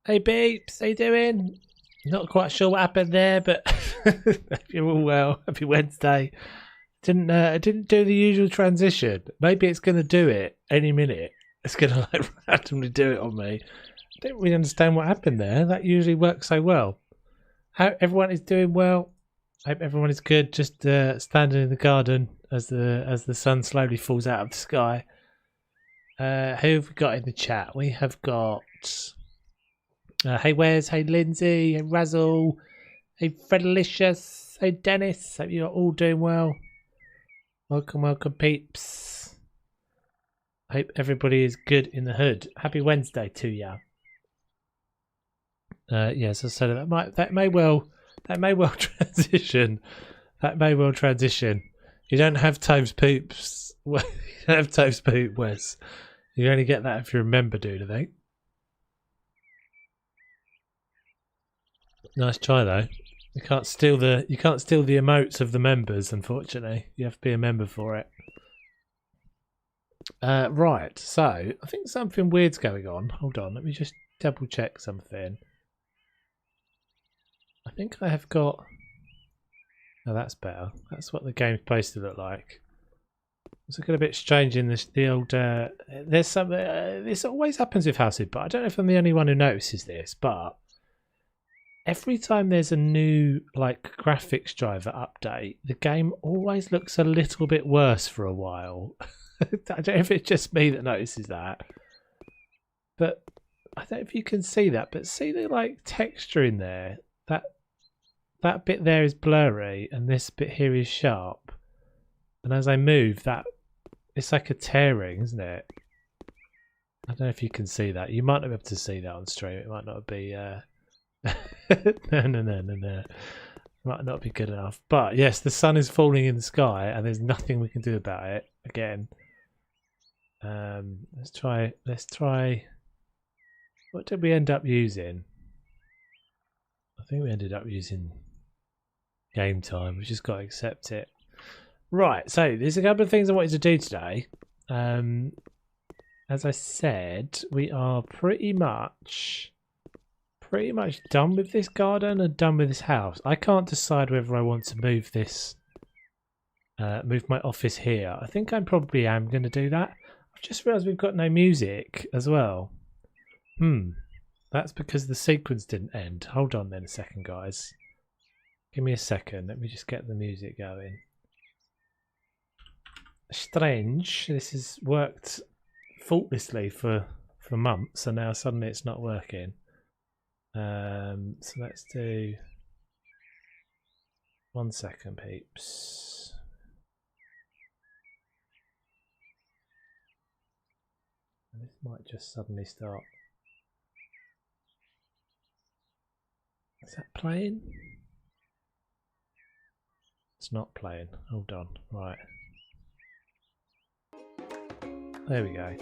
Hey Beeps, how you doing? Not quite sure what happened there, but hope you're all well. Happy Wednesday. Didn't do the usual transition. Maybe it's gonna do it any minute. It's gonna like randomly do it on me. I don't really understand what happened there. That usually works so well. Hope everyone is doing well. Hope everyone is good. Just standing in the garden as the sun slowly falls out of the sky. Who have we got in the chat? We have got hey Wes, hey Lindsay, hey Razzle, hey Fredalicious, hey Dennis. Hope you're all doing well. Welcome peeps. Hope everybody is good in the hood. Happy Wednesday to ya. Yes, I said that may well transition. That may well transition. You don't have times poops. You don't have times poop, Wes. You only get that if you're a member, dude, I think. Nice try though. You can't steal the emotes of the members, unfortunately. You have to be a member for it. Right, so I think something weird's going on. Hold on, let me just double check something. I think I have got. Oh, that's better. That's what the game's supposed to look like. It's looking a bit strange in the old. There's some. This always happens with houses, but I don't know if I'm the only one who notices this. But every time there's a new like graphics driver update, the game always looks a little bit worse for a while. I don't know if it's just me that notices that, but I don't know if you can see that. But see the like texture in there. That bit there is blurry, and this bit here is sharp. And as I move, it's like a tearing, isn't it? I don't know if you can see that. You might not be able to see that on stream. It might not be. No. It might not be good enough. But yes, the sun is falling in the sky, and there's nothing we can do about it. Again, let's try. What did we end up using? I think we ended up using game time. We just got to accept it. Right, so there's a couple of things I wanted to do today. As I said, we are pretty much done with this garden and done with this house. I can't decide whether I want to move this, move my office here. I think I probably am going to do that. I've just realised we've got no music as well. That's because the sequence didn't end. Hold on then a second, guys. Give me a second. Let me just get the music going. Strange. This has worked faultlessly for months, and now suddenly it's not working. So let's do 1 second, peeps. And this might just suddenly start. Is that playing? It's not playing. Hold on. Right. There we go.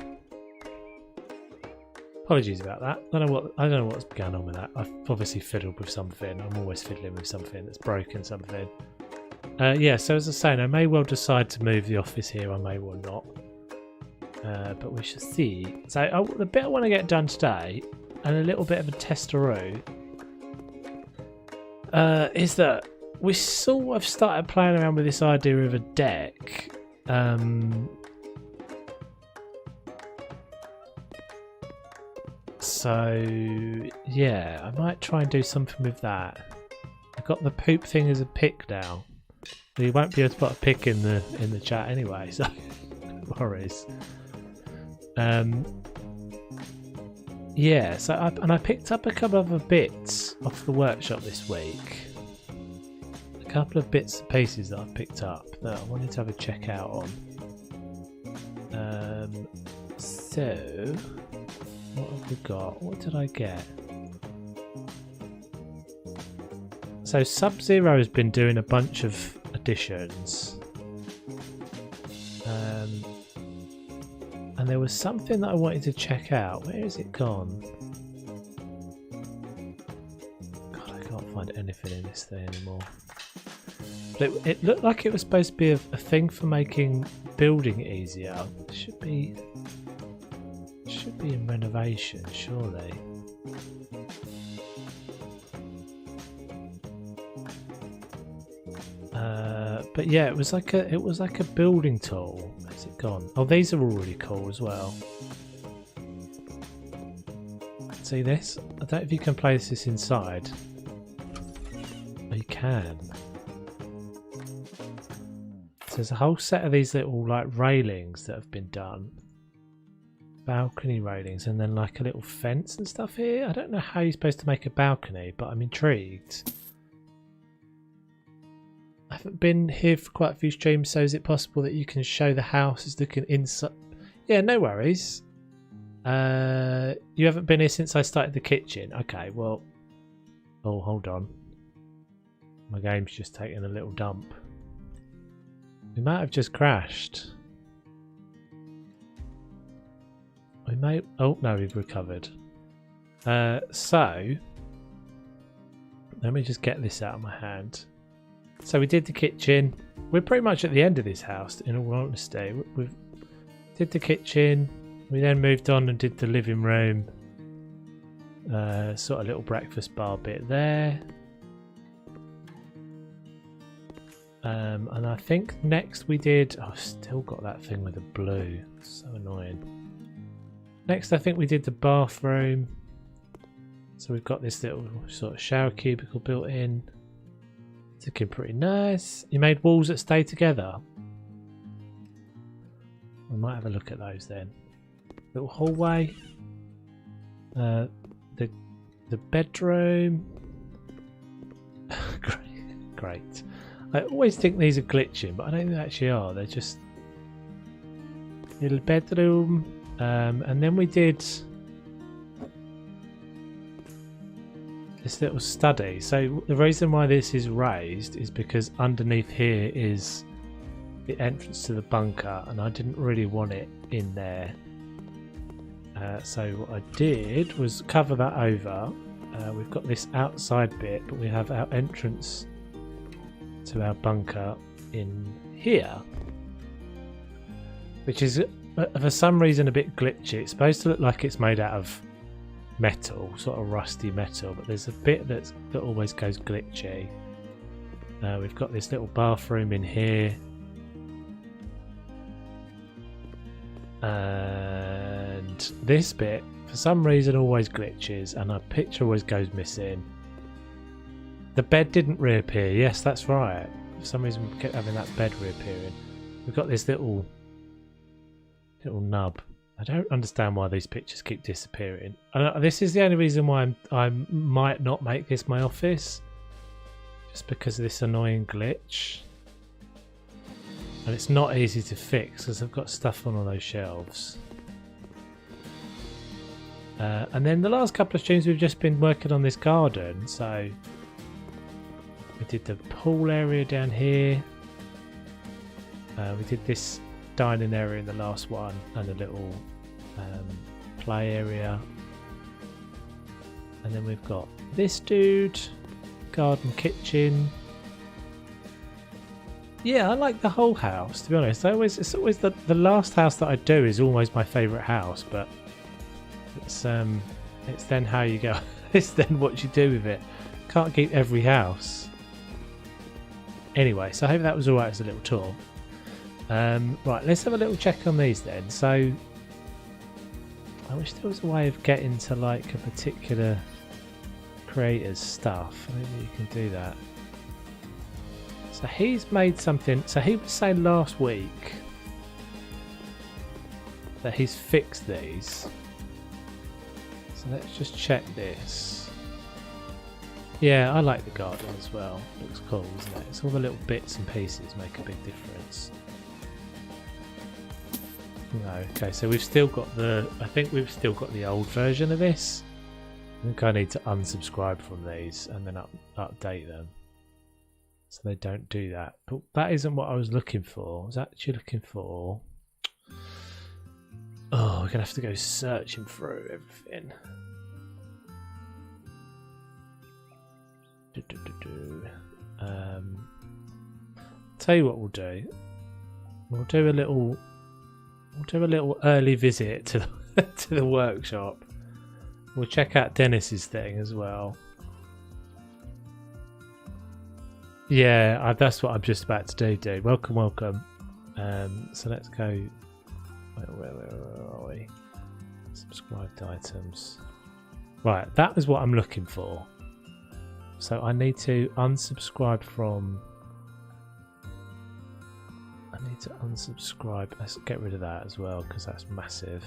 Apologies about that. I don't know what's going on with that. I've obviously fiddled with something. I'm always fiddling with something that's broken something. Yeah, so as I was saying, I may well decide to move the office here. I may well not. But we shall see. So the bit I want to get done today, and a little bit of a testeroo, is that we sort of started playing around with this idea of a deck. So yeah, I might try and do something with that. I've got the poop thing as a pick now. You won't be able to put a pick in the chat anyway, so no worries. Yeah, so I picked up a couple of other bits off the workshop this week. A couple of bits and pieces that I've picked up that I wanted to have a check out on. So what have we got? What did I get? So Sub-Zero has been doing a bunch of additions. And there was something that I wanted to check out. Where has it gone? God, I can't find anything in this thing anymore. But it looked like it was supposed to be a thing for making building easier. It should be in renovation, surely. But yeah, it was like a building tool. Where's it gone? Oh, these are all really cool as well. See this? I don't know if you can place this inside. Oh, you can. So there's a whole set of these little like railings that have been done. Balcony railings, and then like a little fence and stuff here. I don't know how you're supposed to make a balcony, but I'm intrigued. I haven't been here for quite a few streams, so is it possible that you can show the house is looking inside? Yeah, no worries. You haven't been here since I started the kitchen. Okay, well... Oh, hold on. My game's just taking a little dump. We might have just crashed. We may... Oh, no, we've recovered. So... Let me just get this out of my hand. So we did the kitchen. We're pretty much at the end of this house, in all honesty. We did the kitchen. We then moved on and did the living room. Sort of little breakfast bar bit there. And I think next we did... Oh, I've still got that thing with the blue. So annoying. Next I think we did the bathroom. So we've got this little sort of shower cubicle built in. It's looking pretty nice. You made walls that stay together. We might have a look at those then. Little hallway. The bedroom. Great. I always think these are glitching, but I don't think they actually are. They're just little bedroom. And then we did this little study. So the reason why this is raised is because underneath here is the entrance to the bunker, and I didn't really want it in there. So what I did was cover that over. We've got this outside bit, but we have our entrance to our bunker in here, which is for some reason a bit glitchy. It's supposed to look like it's made out of metal, sort of rusty metal, but there's a bit that always goes glitchy. We've got this little bathroom in here, and this bit for some reason always glitches, and a picture always goes missing. The bed didn't reappear. Yes, that's right. For some reason we kept having that bed reappearing. We've got this little nub. I don't understand why these pictures keep disappearing. This is the only reason why I might not make this my office, just because of this annoying glitch. And it's not easy to fix because I've got stuff on all those shelves. And then the last couple of streams we've just been working on this garden. So we did the pool area down here. We did this dining area in the last one, and a little play area. And then we've got this dude, garden, kitchen. Yeah, I like the whole house, to be honest. It's always the last house that I do is always my favourite house, but it's then how you go. It's then what you do with it. Can't keep every house. Anyway, so I hope that was alright as a little tour. Right, let's have a little check on these then. So I wish there was a way of getting to like a particular creator's stuff. Maybe you can do that. So he's made something. So he was saying last week that he's fixed these. So let's just check this. Yeah, I like the garden as well. Looks cool, isn't it? It's all the little bits and pieces make a big difference. No, okay, so we've still got I think we've still got the old version of this. I think I need to unsubscribe from these and then update them, so they don't do that. But that isn't what I was looking for. I was actually looking for... Oh, we're going to have to go searching through everything. Tell you what we'll do. We'll do a little early visit to the workshop. We'll check out Dennis's thing as well. Yeah, that's what I'm just about to do, dude. Welcome, welcome. So let's go. Where are we? Subscribed items. Right, that was what I'm looking for. So I need to unsubscribe from. I need to unsubscribe. Let's get rid of that as well because that's massive.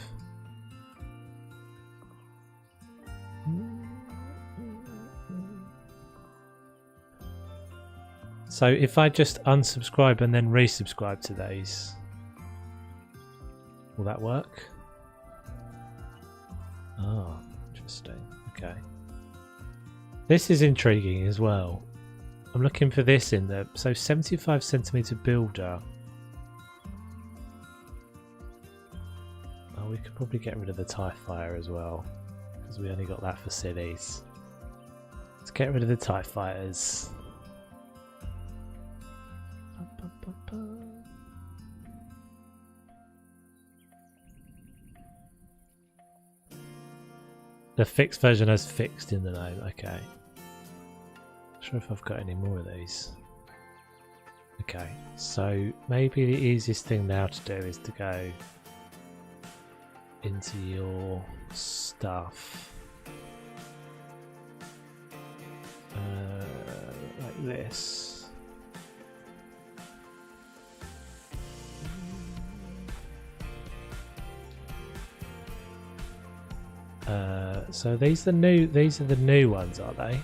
So if I just unsubscribe and then resubscribe to these, will that work? Oh, interesting. Okay. This is intriguing as well. I'm looking for this in the 75cm builder. Oh, we could probably get rid of the TIE Fighter as well because we only got that for cities. Let's get rid of the TIE Fighters. The fixed version has fixed in the name. Okay. Not sure if I've got any more of these. Okay, so maybe the easiest thing now to do is to go into your stuff like this. So these are the new ones, are they?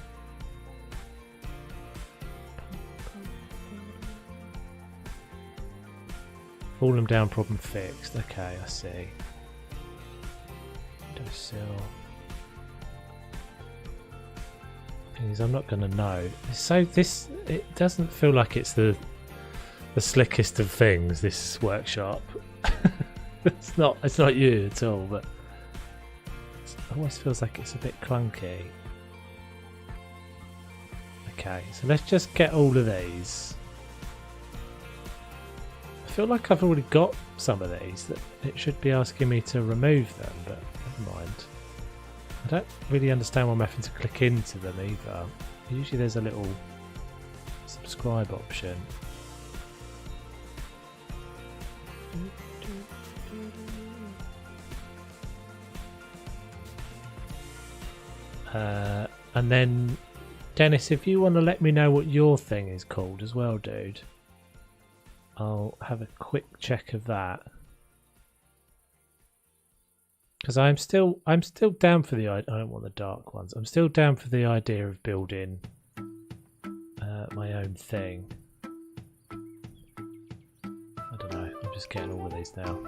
Fallen down, problem fixed. Okay, I see. Windowsill. Things I'm not gonna know. So it doesn't feel like it's the slickest of things, this workshop. It's not you at all, but it almost feels like it's a bit clunky. Okay, so let's just get all of these. I feel like I've already got some of these that it should be asking me to remove them, but never mind. I don't really understand why I'm having to click into them either. Usually there's a little subscribe option. And then, Dennis, if you want to let me know what your thing is called as well, dude, I'll have a quick check of that. Because I'm still down for the idea. I don't want the dark ones. I'm still down for the idea of building my own thing. I don't know. I'm just getting all of these now.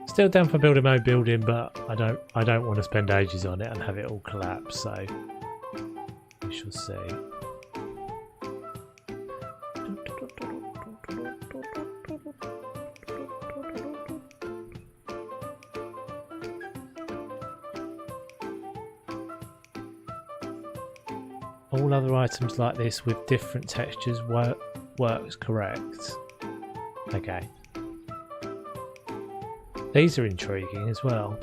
Still down for building my own building, but I don't want to spend ages on it and have it all collapse. So we shall see. All other items like this with different textures works correct. Okay. These are intriguing as well.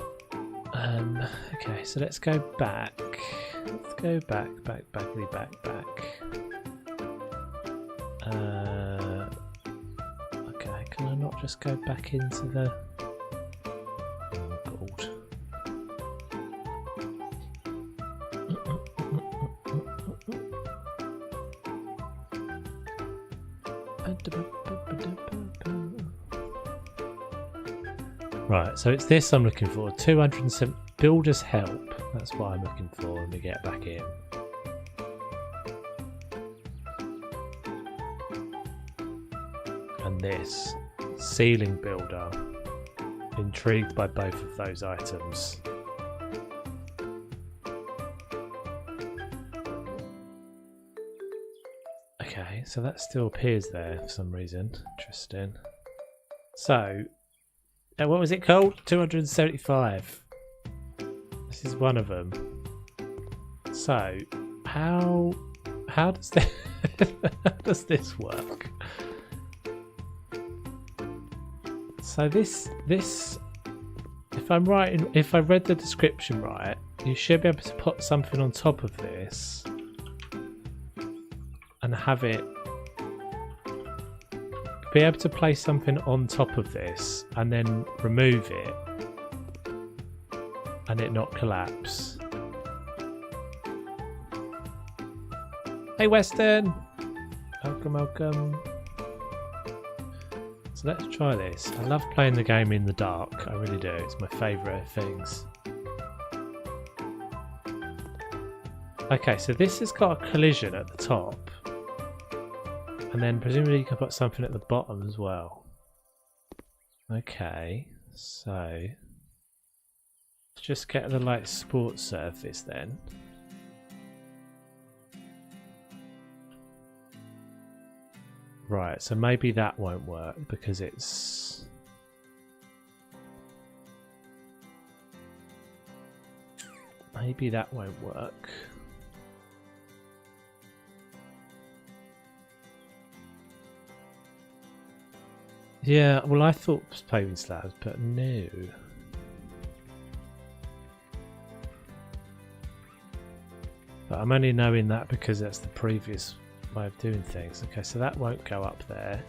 Okay, so let's go back. Let's go back. Okay, can I not just go back into the... Oh, God. Right, so it's this I'm looking for. 207 builders help. That's what I'm looking for when we get back in. And this ceiling builder. Intrigued by both of those items. Okay, so that still appears there for some reason. Interesting. So, what was it called? 275. This is one of them. So, how does this how does this work? So this if I'm right, if I read the description right, you should be able to put something on top of this and have it be able to place something on top of this and then remove it and it not collapse. Hey Weston! Welcome, welcome. So let's try this. I love playing the game in the dark, I really do. It's my favourite of things. Okay, so this has got a collision at the top. And then presumably you can put something at the bottom as well. Okay, so let's just get the like sports surface then. Right, so maybe that won't work because it's... Maybe that won't work. Yeah, well I thought it was paving slabs, but no. But I'm only knowing that because that's the previous way of doing things. Okay, so that won't go up there.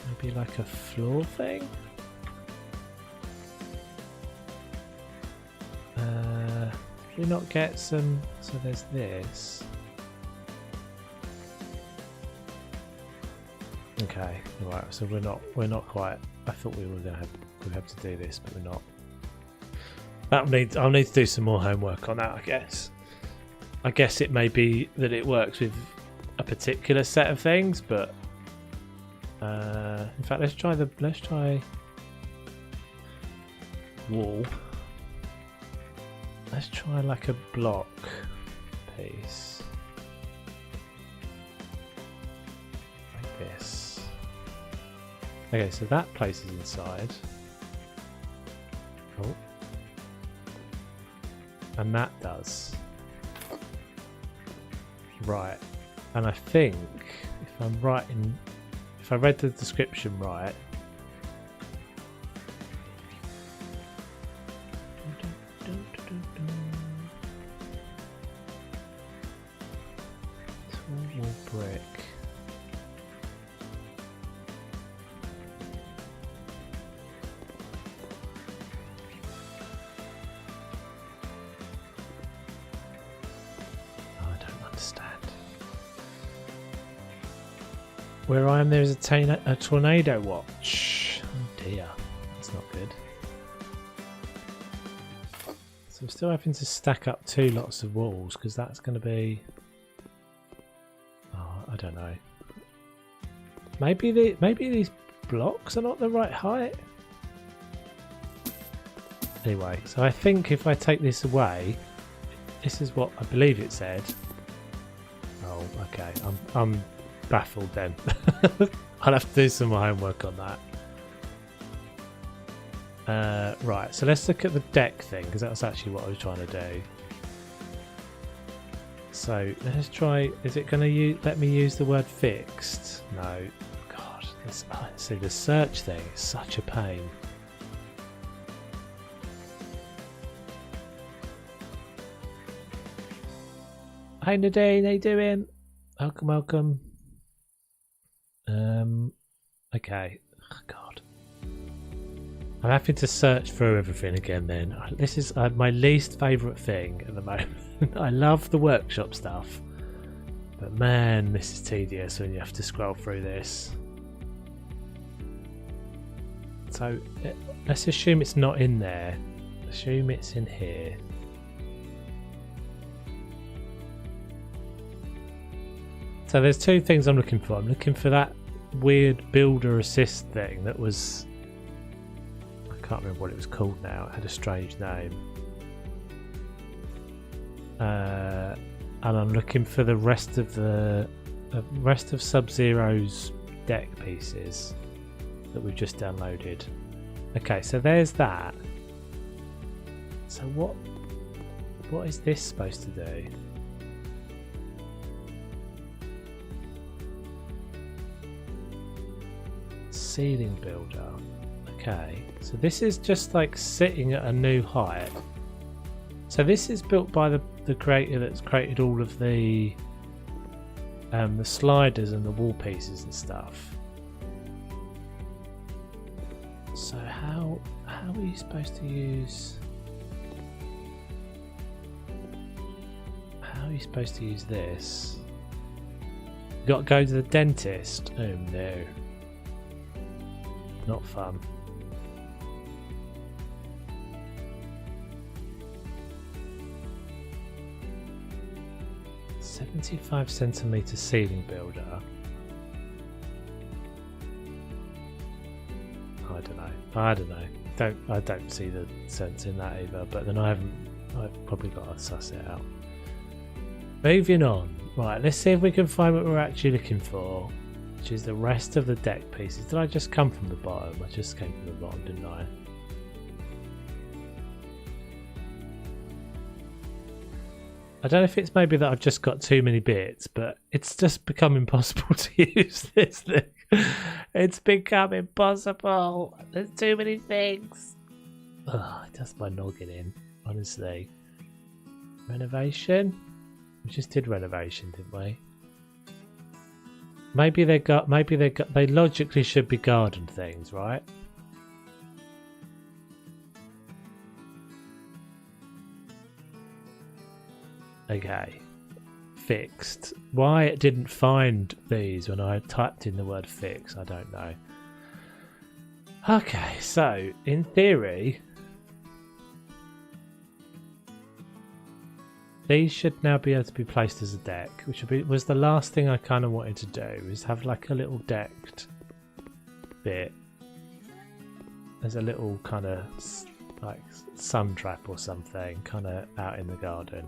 Maybe like a floor thing? Did we not get some... So there's this. Okay, right. So we're not quite. I thought we were gonna have to do this, but we're not. I'll need to do some more homework on that. I guess it may be that it works with a particular set of things, but in fact, let's try wall. Let's try like a block piece. Like this. Okay, so that place is inside. Oh. And that does. Right. And I think, if I read the description right, brick. Oh, I don't understand. Where I am, there is a tornado watch. Oh dear, that's not good. So I'm still having to stack up 2 lots of walls because that's going to be. I don't know. Maybe these blocks are not the right height. Anyway, so I think if I take this away, this is what I believe it said. Oh, okay. I'm baffled then. I'll have to do some more homework on that. Right, so let's look at the deck thing because that's actually what I was trying to do. So let's try. Is it going to let me use the word fixed? No. God, see the search thing is such a pain. Hi Nadine, how you doing? Welcome, welcome. Okay. Oh, God. I'm having to search through everything again then. This is my least favourite thing at the moment. I love the workshop stuff. But man, this is tedious when you have to scroll through this. So let's assume it's not in there. Assume it's in here. So there's 2 things I'm looking for. I'm looking for that weird builder assist thing that was... I can't remember what it was called now. It had a strange name. And I'm looking for the rest of Sub-Zero's deck pieces that we've just downloaded. Okay, so there's that. So what is this supposed to do? Ceiling builder. Okay, so this is just like sitting at a new height. So this is built by the creator that's created all of the sliders and the wall pieces and stuff. So how are you supposed to use? How are you supposed to use this? You got to go to the dentist. Oh no, not fun. 75cm ceiling builder. I don't know. I don't see the sense in that either. But then I've probably got to suss it out. Moving on. Right, let's see if we can find what we're actually looking for, which is the rest of the deck pieces. Did I just come from the bottom? I just came from the bottom, didn't I? I don't know if it's maybe that I've just got too many bits, but it's just become impossible to use this thing. It's become impossible. There's too many things. Ugh, it does my noggin in, honestly. Renovation? We just did renovation, didn't we? Maybe they logically should be garden things, right? Okay, fixed. Why it didn't find these when I typed in the word fix, I don't know. Okay, so in theory, these should now be able to be placed as a deck, which was the last thing I kind of wanted to do, is have like a little decked bit. There's a little kind of like sun trap or something kind of out in the garden.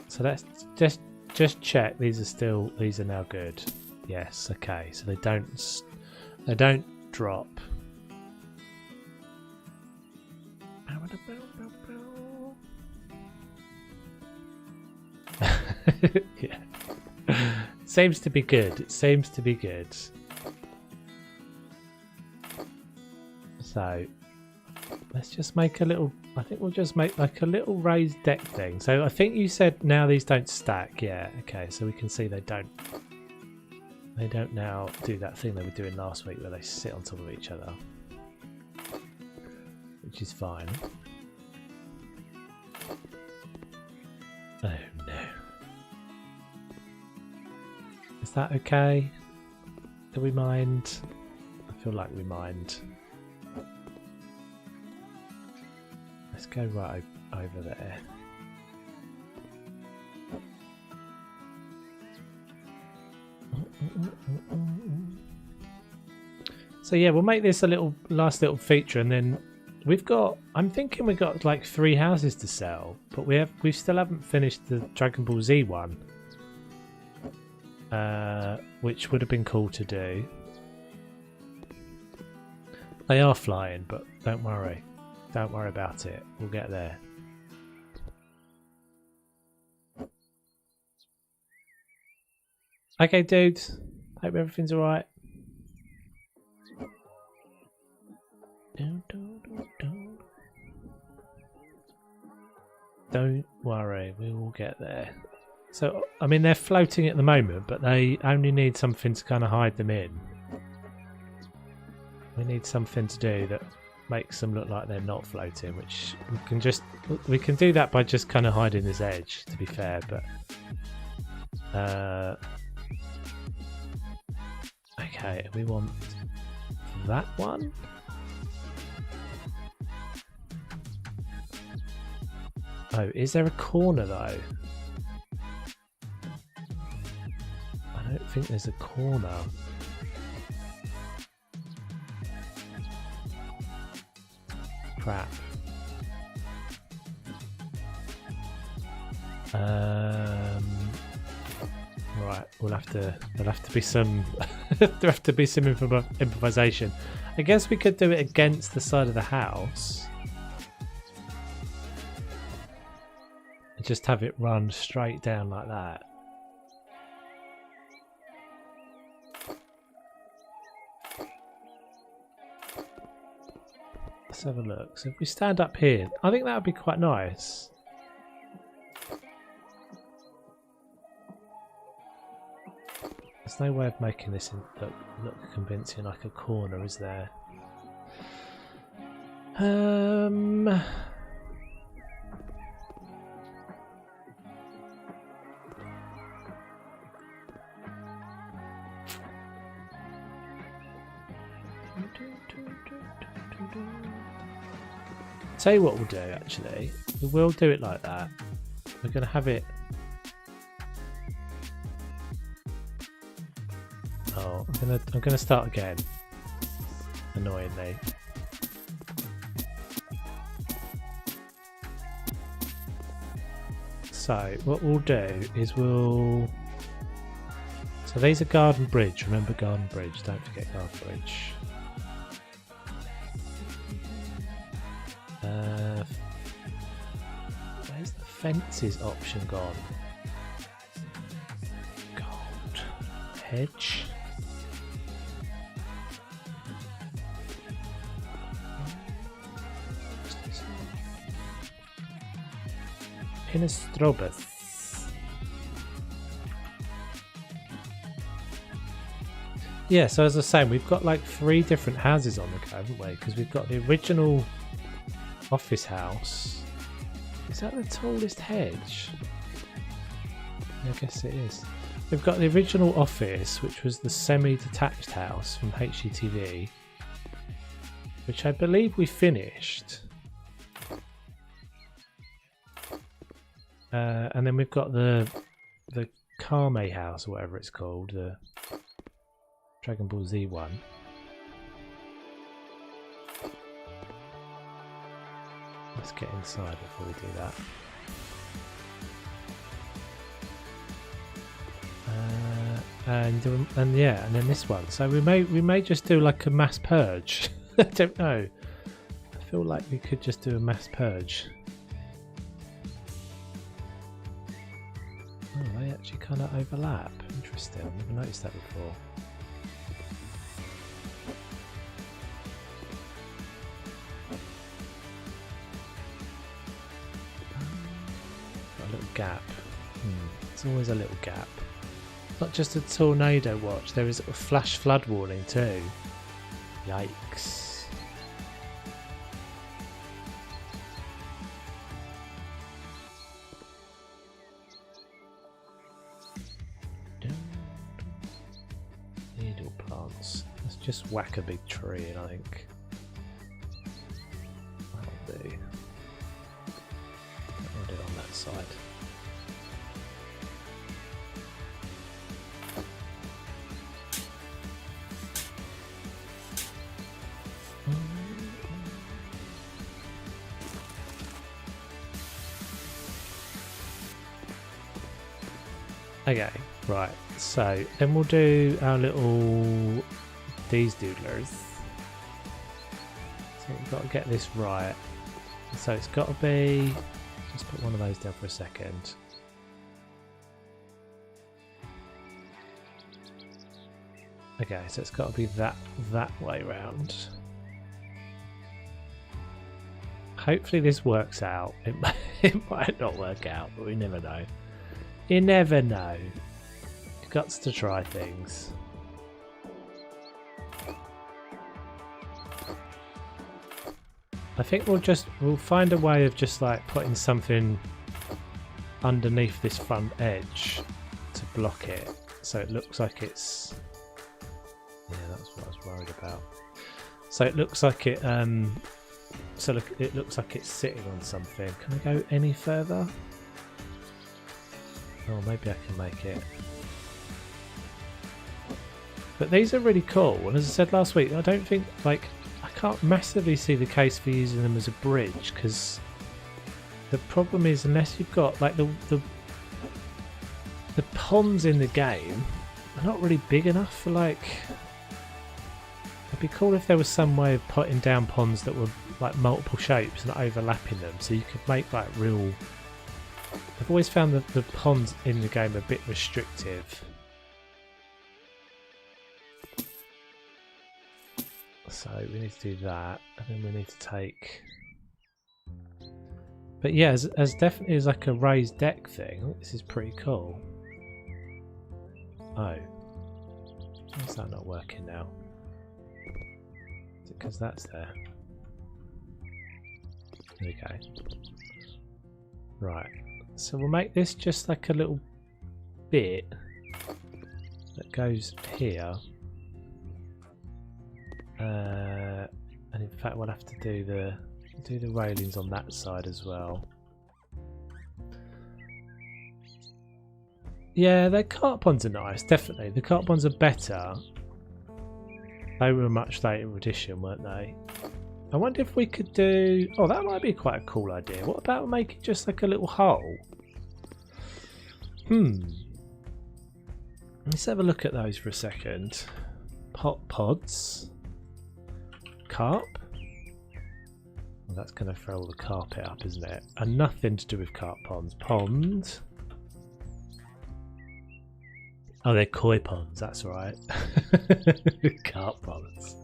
So let's just check these are now good. Yes, okay. So they don't drop. Yeah. Seems to be good. It seems to be good. So let's just make a little, I think we'll just make like a little raised deck thing. So I think you said now these don't stack. Yeah, okay, so we can see they don't now do that thing they were doing last week where they sit on top of each other, which is fine. Oh no. Is that okay? Do we mind? I feel like we mind. Let's go right over there. So yeah, we'll make this a last little feature, and then I'm thinking we've got like 3 houses to sell, but we still haven't finished the Dragon Ball Z one, which would have been cool to do. They are flying, but don't worry. Don't worry about it. We'll get there. Okay, dudes. Hope everything's alright. Don't worry, we will get there. So, I mean, they're floating at the moment, but they only need something to kind of hide them in. We need something to do that makes them look like they're not floating, which we can do that by just kind of hiding this edge, to be fair, but okay, we want that one. Oh, is there a corner though? I don't think there's a corner. Crap. Right, there'll have to be some improvisation. I guess we could do it against the side of the house. And just have it run straight down like that. Let's have a look. So if we stand up here, I think that would be quite nice. There's no way of making this look convincing like a corner, is there? Tell you what we'll do actually. We will do it like that. We're going to have it. Oh, I'm gonna start again. Annoyingly. So what we'll do is so these are garden bridge. Remember garden bridge. Don't forget garden bridge. Where's the fences option gone? Gold hedge. Pinistrobus. Yeah, so as I was saying, we've got like 3 different houses on the go, haven't we? Because we've got the original office house. Is that the tallest hedge? I guess it is. We've got the original office, which was the semi-detached house from HGTV, which I believe we finished. And then we've got the Kame house, or whatever it's called, the Dragon Ball Z one. Let's get inside before we do that. And yeah, and then this one. So we may just do like a mass purge. I don't know. I feel like we could just do a mass purge. Oh, they actually kind of overlap. Interesting. I've never noticed that before. Got a little gap. It's always a little gap. Not just a tornado watch, there is a flash flood warning too. Yikes. Needle plants. Let's just whack a big tree in, I think. That'll do. I'll do it on that side. Okay, right, so then we'll do our little these doodlers. So we've got to get this right. So it's got to be, just put one of those down for a second. Okay, so it's got to be that way round. Hopefully this works out. It might not work out, but we never know. You never know. You've got to try things. I think we'll find a way of just like putting something underneath this front edge to block it, so it looks like it's. Yeah, that's what I was worried about. So it looks like it. So look, it looks like it's sitting on something. Can I go any further? Oh, maybe I can make it. But these are really cool, and as I said last week, I don't think, like, I can't massively see the case for using them as a bridge, because the problem is, unless you've got, like, the ponds in the game are not really big enough for, like, it'd be cool if there was some way of putting down ponds that were, like, multiple shapes and overlapping them, so you could make, like, real... I've always found that the ponds in the game a bit restrictive. So we need to do that, and then we need to take. But yeah, as definitely as like a raised deck thing, this is pretty cool. Oh, why's that not working now? Is it because that's there? There we go. Right, so we'll make this just like a little bit that goes here. And in fact we'll have to do the railings on that side as well. Yeah, the cart ponds are nice, definitely. The cart ponds are better. They were a much later edition, weren't they? I wonder if we could do... Oh, that might be quite a cool idea. What about making just like a little hole? Let's have a look at those for a second. Pot pods. Carp. Well, that's going to throw all the carpet up, isn't it? And nothing to do with carp ponds. Pond. Oh, they're koi ponds, that's right. Carp ponds.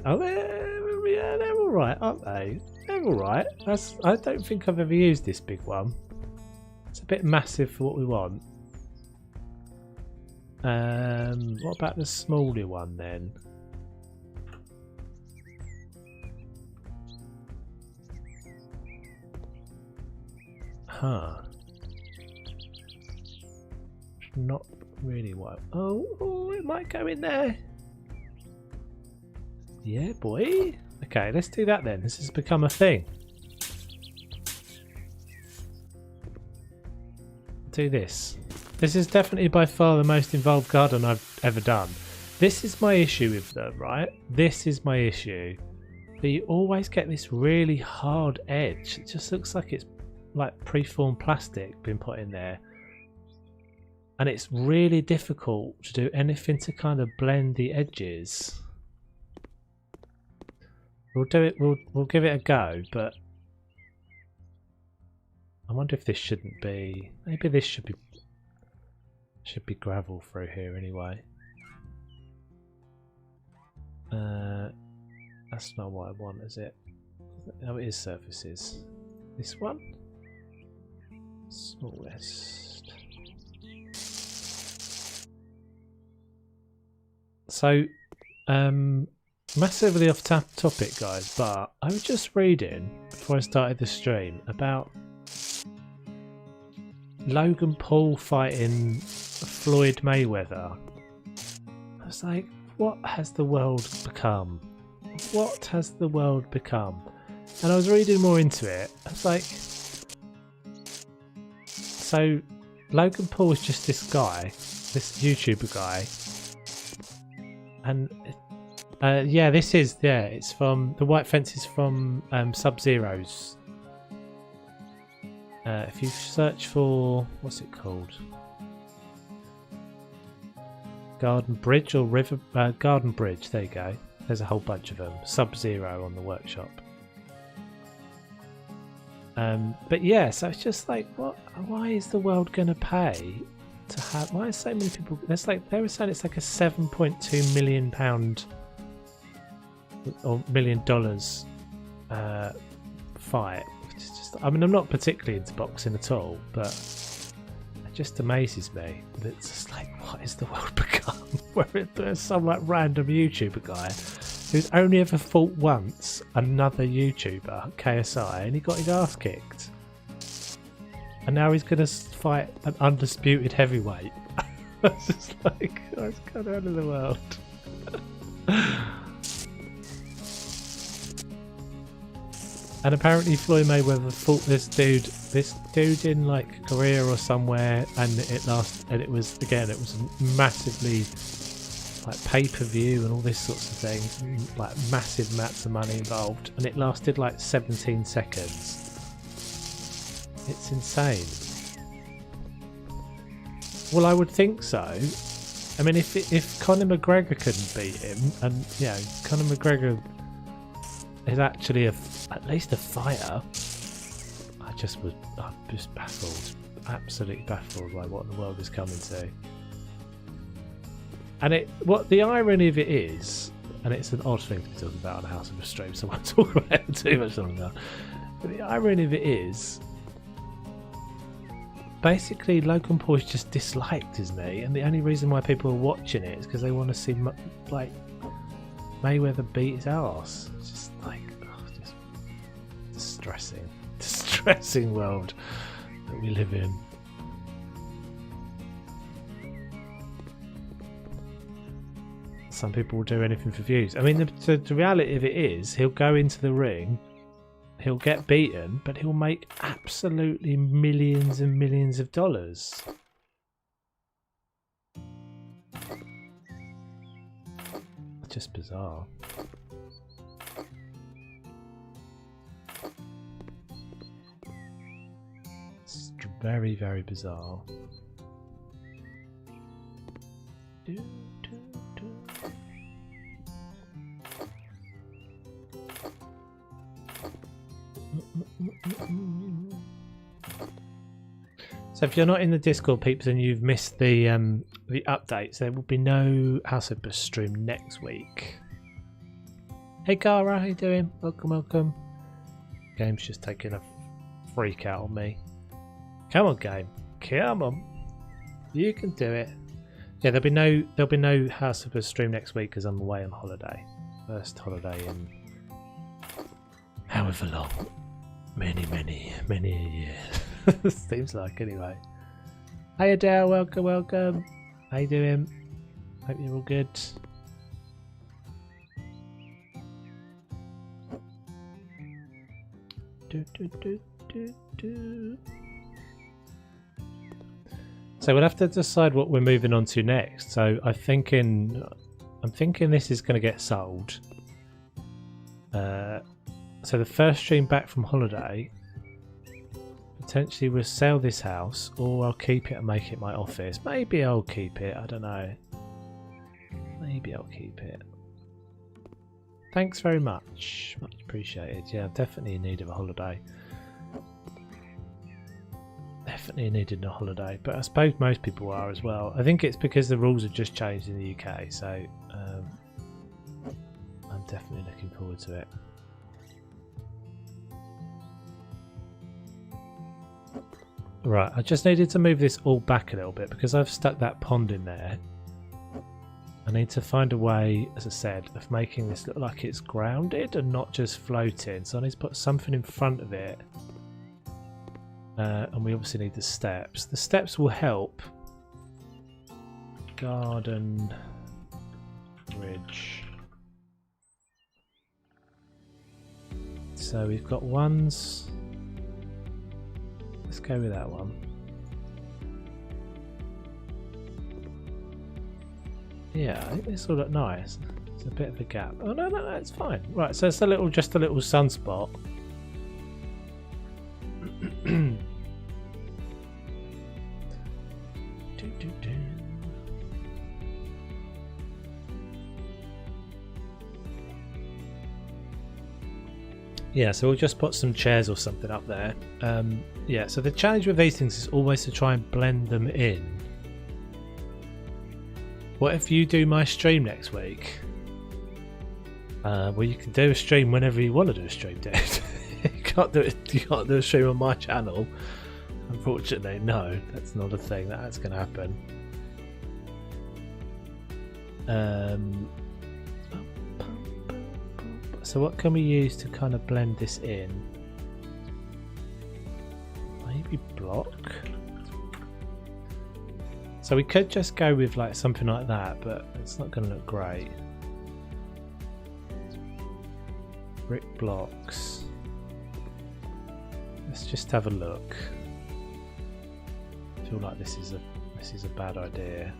Oh, they're alright, aren't they? They're alright. I don't think I've ever used this big one. It's a bit massive for what we want. What about the smaller one then? Huh. Not really what. Oh, it might go in there. Yeah, boy. Okay, let's do that then. This has become a thing. Do this. This is definitely by far the most involved garden I've ever done. This is my issue with them, right? This is my issue. But you always get this really hard edge. It just looks like it's like preformed plastic being put in there. And it's really difficult to do anything to kind of blend the edges. We'll do it. We'll give it a go, but I wonder if this shouldn't be. Maybe this should be gravel through here anyway. That's not what I want, is it? Oh, it is surfaces. This one, smallest. So, massively off topic, guys, but I was just reading before I started the stream about Logan Paul fighting Floyd Mayweather. I was like, what has the world become? What has the world become? And I was reading more into it. I was like, so Logan Paul is just this guy, this YouTuber guy. And yeah, it's from the white fence is from Sub-Zero's. If you search for, what's it called? Garden Bridge or River Garden Bridge, there you go. There's a whole bunch of them. Sub-Zero on the workshop. But yeah, so it's just like, what? Why is the world going to pay to have? Why are so many people? There's like they were saying it's like a £7.2 million or $1 million fight. It's just, I mean, I'm not particularly into boxing at all, but it just amazes me that it's just like, what is the world become? Where there's some like random YouTuber guy who's only ever fought once another YouTuber, KSI, and he got his ass kicked. And now he's going to fight an undisputed heavyweight. It's just like, what's going on in the world? And apparently Floyd Mayweather fought this dude in like Korea or somewhere, and it was massively like pay-per-view and all this sorts of things, like massive amounts of money involved, and it lasted like 17 seconds. It's insane. Well, I would think so. I mean, if Conor McGregor couldn't beat him, and you know, Conor McGregor is actually at least a fighter, I'm just baffled, absolutely baffled by what the world is coming to. And what the irony of it is, and it's an odd thing to be talking about on a House of a Stream, so I won't talk about it too much longer. But the irony of it is, basically Logan Paul's just disliked, isn't he? And the only reason why people are watching it is because they want to see like Mayweather beat his ass. It's just like, just distressing world that we live in. Some people will do anything for views. I mean, the reality of it is, he'll go into the ring, he'll get beaten, but he'll make absolutely millions and millions of dollars. Just bizarre. It's very, very bizarre. So if you're not in the Discord, peeps, and you've missed the updates, there will be no House of Bus stream next week. Hey Cara, how you doing? Welcome, welcome. Game's just taking a freak out on me. Come on, game. Come on. You can do it. Yeah, there'll be no House of Bus stream next week because I'm away on holiday. First holiday in however long. Many years. Seems like, anyway. Hey Adele, welcome, welcome. How you doing? Hope you're all good. So we'll have to decide what we're moving on to next. So I'm thinking this is going to get sold. So the first stream back from holiday, potentially we'll sell this house, or I'll keep it and make it my office. Maybe I'll keep it, I don't know. Maybe I'll keep it. Thanks very much. Much appreciated. Yeah, I'm definitely in need of a holiday. Definitely needed a holiday, but I suppose most people are as well. I think it's because the rules have just changed in the UK, so I'm definitely looking forward to it. Right, I just needed to move this all back a little bit because I've stuck that pond in there. I need to find a way, as I said, of making this look like it's grounded and not just floating. So I need to put something in front of it. And we obviously need the steps. The steps will help. Garden bridge. So we've got ones. Let's go with that one. Yeah, I think this will look nice. It's a bit of a gap. Oh no, it's fine. Right, so it's just a little sunspot. Yeah, so we'll just put some chairs or something up there. Yeah, so the challenge with these things is always to try and blend them in. What if you do my stream next week? Well, you can do a stream whenever you want to do a stream, dude. You can't do a stream on my channel. Unfortunately, no, that's not a thing. That's going to happen. So what can we use to kind of blend this in? Maybe block. So we could just go with like something like that, but it's not going to look great. Brick blocks. Let's just have a look. I feel like this is a bad idea.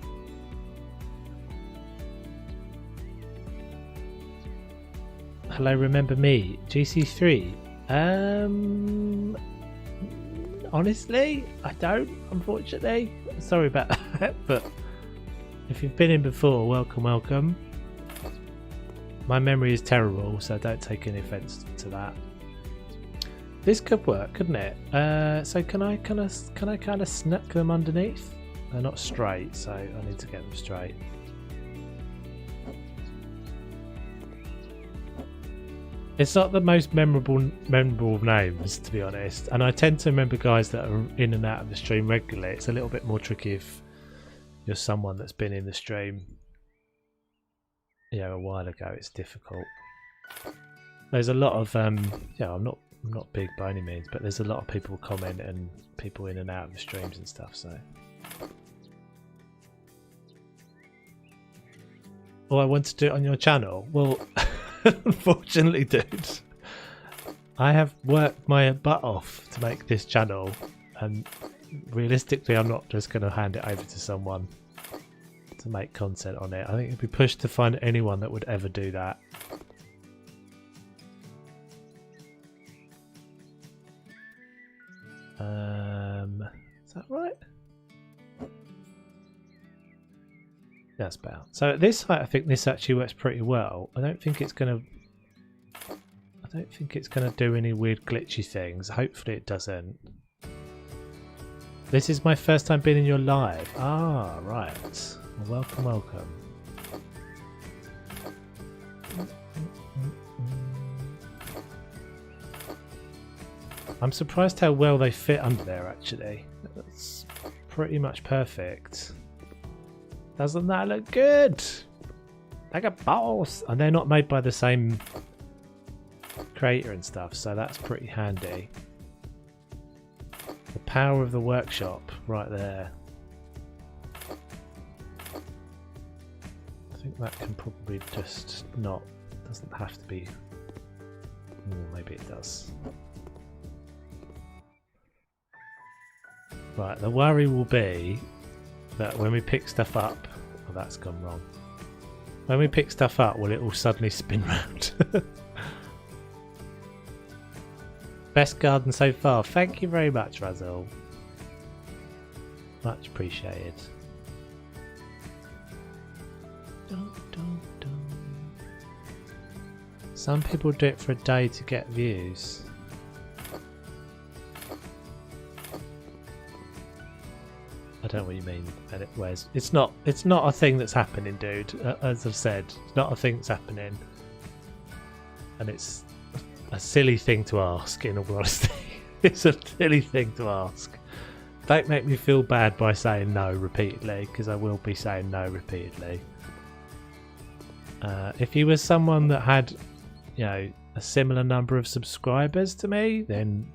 Hello, remember me? GC3? Honestly, I don't, unfortunately. Sorry about that, but if you've been in before, welcome. My memory is terrible, so don't take any offence to that. This could work, couldn't it? So can I kind of snuck them underneath? They're not straight, so I need to get them straight. It's not the most memorable names, to be honest, and I tend to remember guys that are in and out of the stream regularly. It's a little bit more tricky if you're someone that's been in the stream, a while ago. It's difficult. There's a lot of I'm not big by any means, but there's a lot of people comment and people in and out of the streams and stuff. So, I want to do it on your channel. Well. Unfortunately, dude, I have worked my butt off to make this channel, and realistically I'm not just going to hand it over to someone to make content on it. I think it'd be pushed to find anyone that would ever do that. Is that right? That's better. So at this height, I think this actually works pretty well. I don't think it's gonna do any weird glitchy things. Hopefully it doesn't. This is my first time being in your live. Ah, right. Well, welcome. I'm surprised how well they fit under there, actually. That's pretty much perfect. Doesn't that look good? Like a boss! And they're not made by the same creator and stuff, so that's pretty handy. The power of the workshop right there. I think that can probably just not, doesn't have to be. Maybe it does. Right, the worry will be that when we pick stuff up, that's gone wrong. When we pick stuff up, will it all suddenly spin round? Best garden so far. Thank you very much, Razzle. Much appreciated. Dun, dun, dun. Some people do it for a day to get views. I don't know what you mean. Anyways, it's not a thing that's happening, dude. As I've said, it's not a thing that's happening, and it's a silly thing to ask. In all honesty, it's a silly thing to ask. Don't make me feel bad by saying no repeatedly, because I will be saying no repeatedly. If you were someone that had, a similar number of subscribers to me, then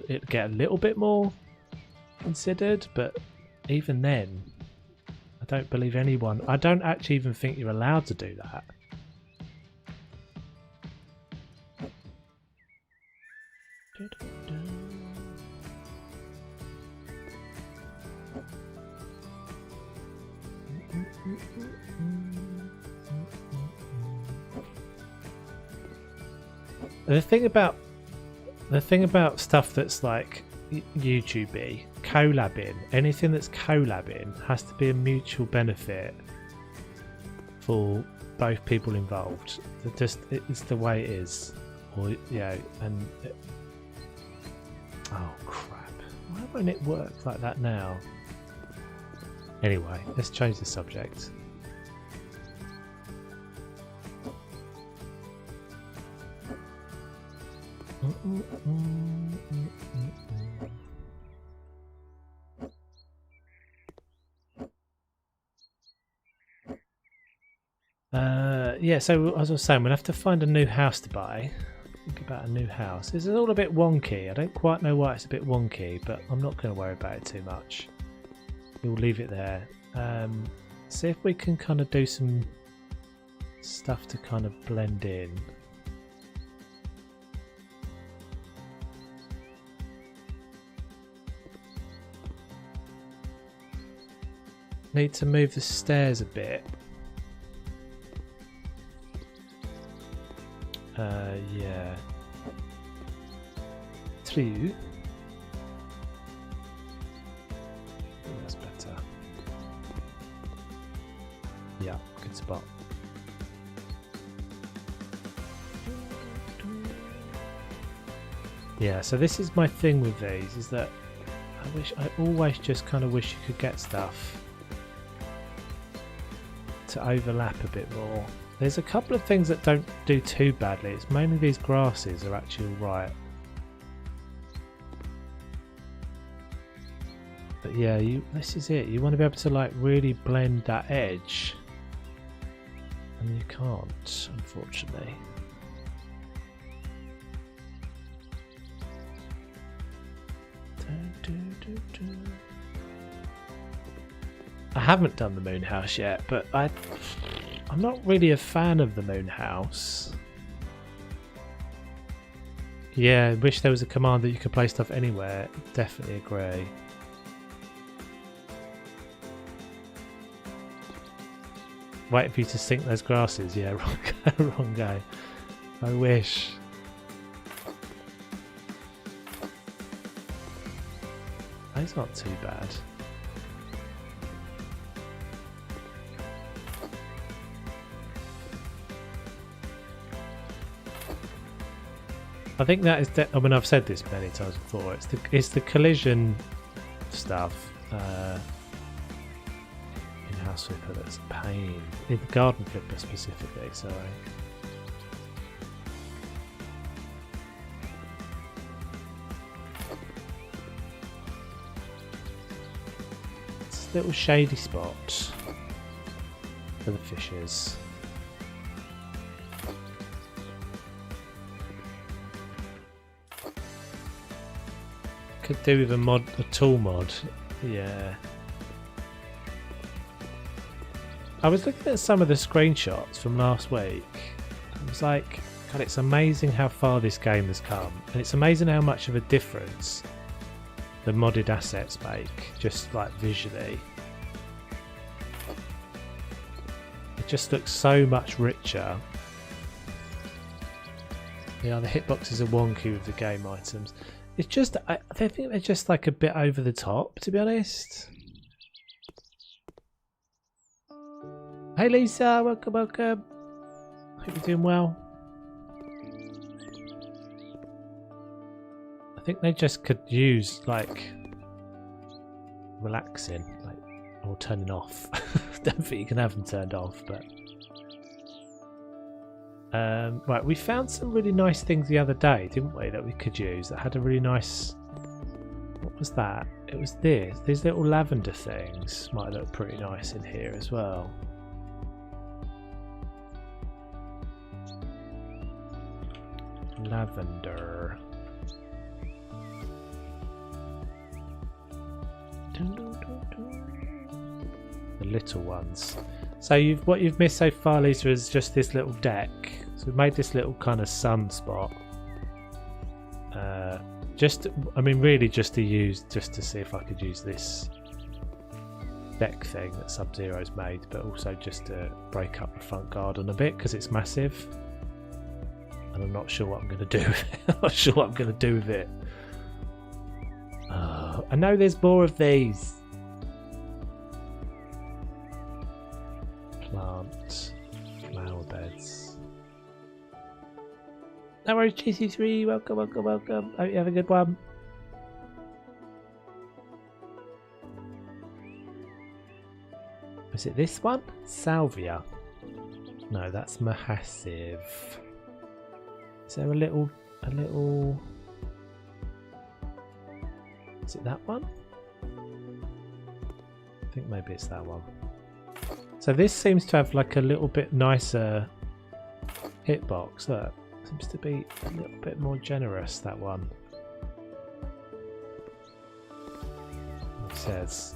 it'd get a little bit more considered, but even then I don't believe anyone. I don't actually even think you're allowed to do that. The thing about stuff that's like YouTube-y, collabing, anything that's collabing has to be a mutual benefit for both people involved. It's the way it is. Or oh crap, why won't it work like that now? Anyway, let's change the subject. Yeah, so as I was saying, we'll have to find a new house to buy. Think about a new house. This is all a bit wonky. I don't quite know why it's a bit wonky, but I'm not going to worry about it too much. We'll leave it there. See if we can kind of do some stuff to kind of blend in. Need to move the stairs a bit. Yeah. True. That's better. Yeah, good spot. Yeah, so this is my thing with these, is that I always just kind of wish you could get stuff to overlap a bit more. There's a couple of things that don't do too badly. It's mainly these grasses are actually right. But yeah, this is it. You want to be able to like really blend that edge. And you can't, unfortunately. I haven't done the moon house yet, but I'm not really a fan of the moon house. Yeah, wish there was a command that you could place stuff anywhere. Definitely agree. Waiting for you to sink those grasses. Yeah, wrong guy. I wish. Those aren't too bad. I think that is. I mean, I've said this many times before. It's the collision stuff. In-house flipper that's a pain. In the garden flipper specifically. Sorry. It's a little shady spot for the fishes. Could do with a tool mod. Yeah. I was looking at some of the screenshots from last week. I was like, God, it's amazing how far this game has come. And it's amazing how much of a difference the modded assets make, just like visually. It just looks so much richer. Yeah, the hitboxes are wonky with the game items. It's just, I think they're just like a bit over the top, to be honest. Hey Lisa, welcome, welcome. Hope you're doing well. I think they just could use like relaxing, like, or turning off. Don't think you can have them turned off, but right, we found some really nice things the other day, didn't we, that we could use that had a really nice... What was that? It was this. These little lavender things might look pretty nice in here as well. Lavender. The little ones. So what you've missed so far, Lisa, is just this little deck. So we've made this little kind of sun spot. I mean, really just to see if I could use this deck thing that Sub-Zero's made, but also just to break up the front garden a bit because it's massive. And I'm not sure what I'm going to do with it. I'm not sure what I'm going to do with it. I know there's more of these. Plant, flower beds. No worries, GC3. Welcome, welcome, welcome. Hope you have a good one. Is it this one? Salvia. No, that's massive. Is there a little? Is it that one? I think maybe it's that one. So this seems to have like a little bit nicer hitbox. Look, seems to be a little bit more generous, that one. It says.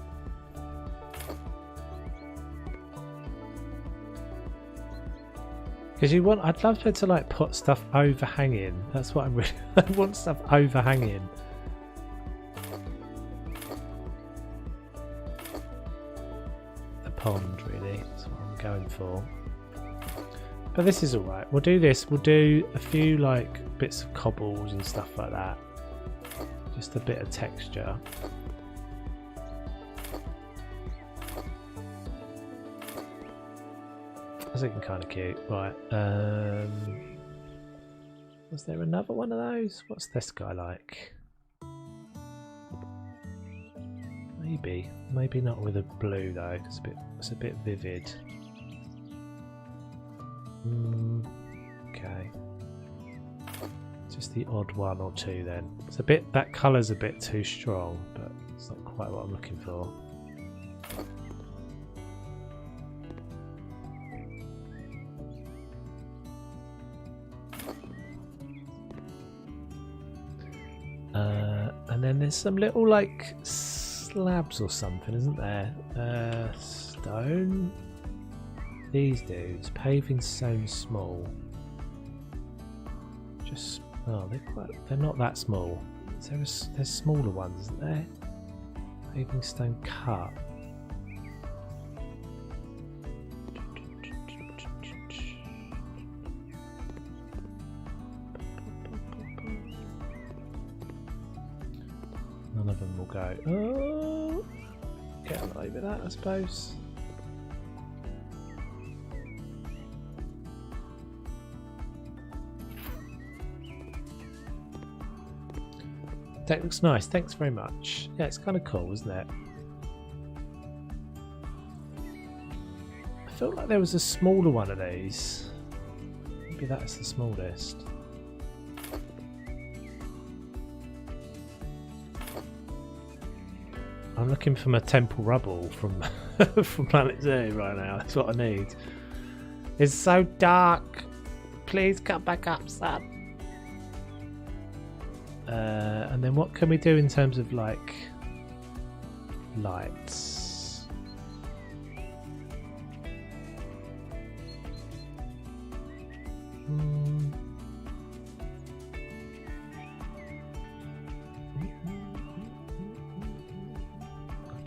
Because I'd love to like put stuff overhanging. That's what I'm really, I want stuff overhanging. The pond, really, that's what I'm going for. But this is alright. We'll do this. We'll do a few like bits of cobbles and stuff like that. Just a bit of texture. That's looking kind of cute. Right. Was there another one of those? What's this guy like? Maybe not with a blue though. It's a bit vivid. Okay. Just the odd one or two then. It's a bit, that colour's a bit too strong, but it's not quite what I'm looking for. And then there's some little like slabs or something, isn't there? Stone. These dudes, paving stone small. Just they're not that small. There's smaller ones, isn't there? Paving stone cut. None of them will go. Oh, get on over that, I suppose. That looks nice. Thanks very much. Yeah, it's kind of cool, isn't it? I felt like there was a smaller one of these. Maybe that's the smallest. I'm looking for my temple rubble from from Planet Zoo right now. That's what I need. It's so dark. Please come back up, son. And then what can we do in terms of like lights? I'm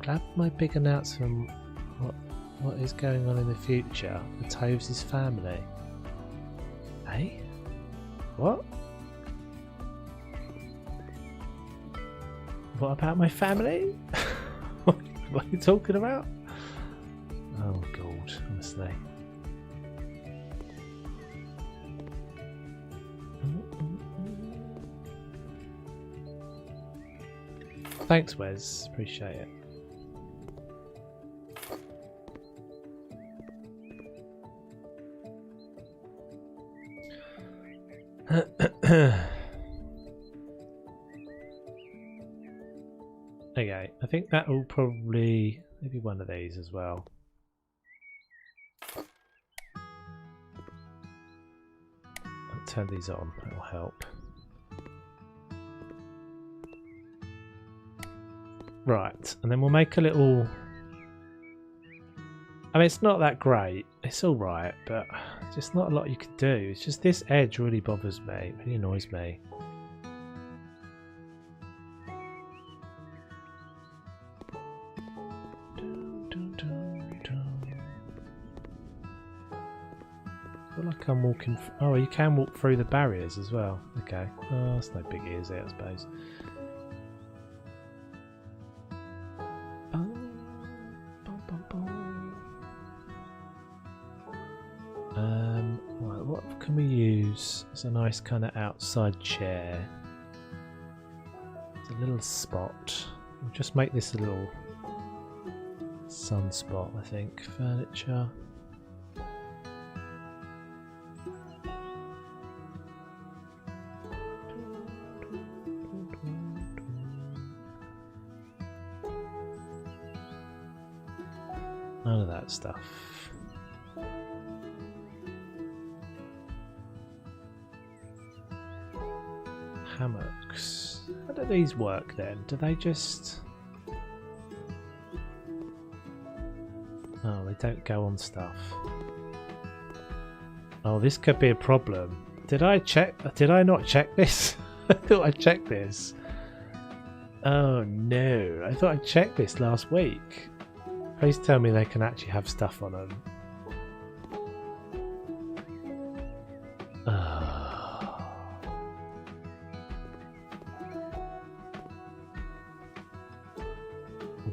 glad my big announcement. What is going on in the future? The Toves' family. Hey? What? What about my family? What are you talking about? Oh God, honestly. Thanks, Wes. Appreciate it. Okay, I think that will probably maybe one of these as well. I'll turn these on, that'll help. Right, and then we'll make a little... I mean, it's not that great, it's alright, but just not a lot you can do. It's just this edge really bothers me, it really annoys me. I feel like I'm walking... Oh, you can walk through the barriers as well. Okay. Oh, that's no biggie, is it, I suppose. Right, what can we use as a nice kind of outside chair? It's a little spot. We'll just make this a little sunspot, I think. Furniture. None of that stuff. Hammocks. How do these work then? Do they just... Oh, they don't go on stuff. Oh, this could be a problem. Did I not check this? I thought I checked this. Oh no, I thought I checked this last week. Please tell me they can actually have stuff on them.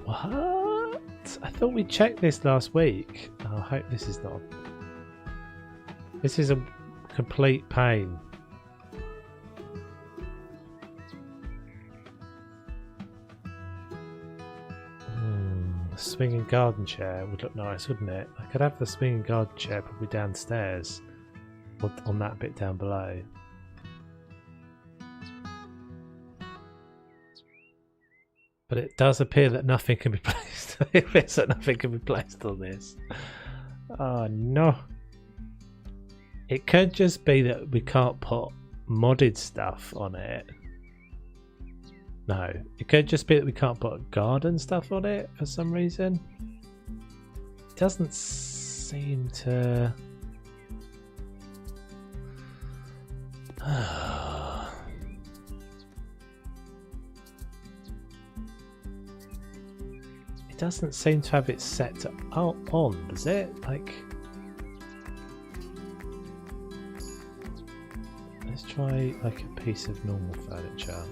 What? I thought we checked this last week. Oh, I hope this is not... This is a complete pain. Swinging garden chair would look nice, wouldn't it? I could have the swinging garden chair probably downstairs. on that bit down below. But it does appear that nothing can be placed. It appears that nothing can be placed on this. Oh no. It could just be that we can't put modded stuff on it. No, it could just be that we can't put garden stuff on it for some reason. It doesn't seem to... It doesn't seem to have it set to on, does it? Like... Let's try like a piece of normal furniture.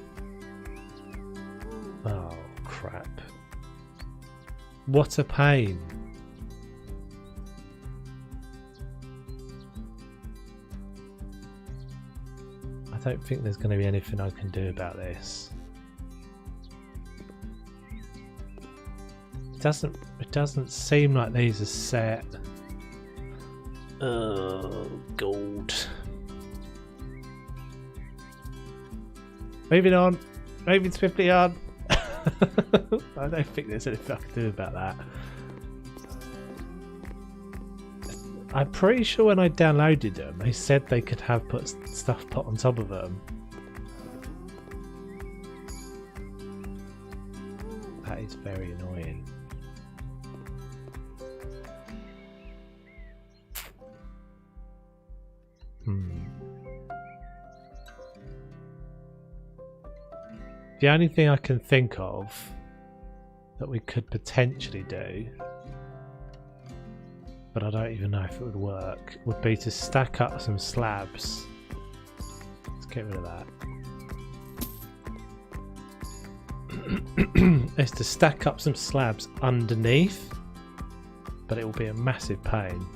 Oh crap. What a pain. I don't think there's going to be anything I can do about this. It doesn't seem like these are set. Oh, gold. Moving on. Moving swiftly on. I don't think there's anything I can do about that. I'm pretty sure when I downloaded them, they said they could have stuff put on top of them. That is very annoying. The only thing I can think of that we could potentially do, but I don't even know if it would work, would be to stack up some slabs. Let's get rid of that. It's to stack up some slabs underneath, but it will be a massive pain.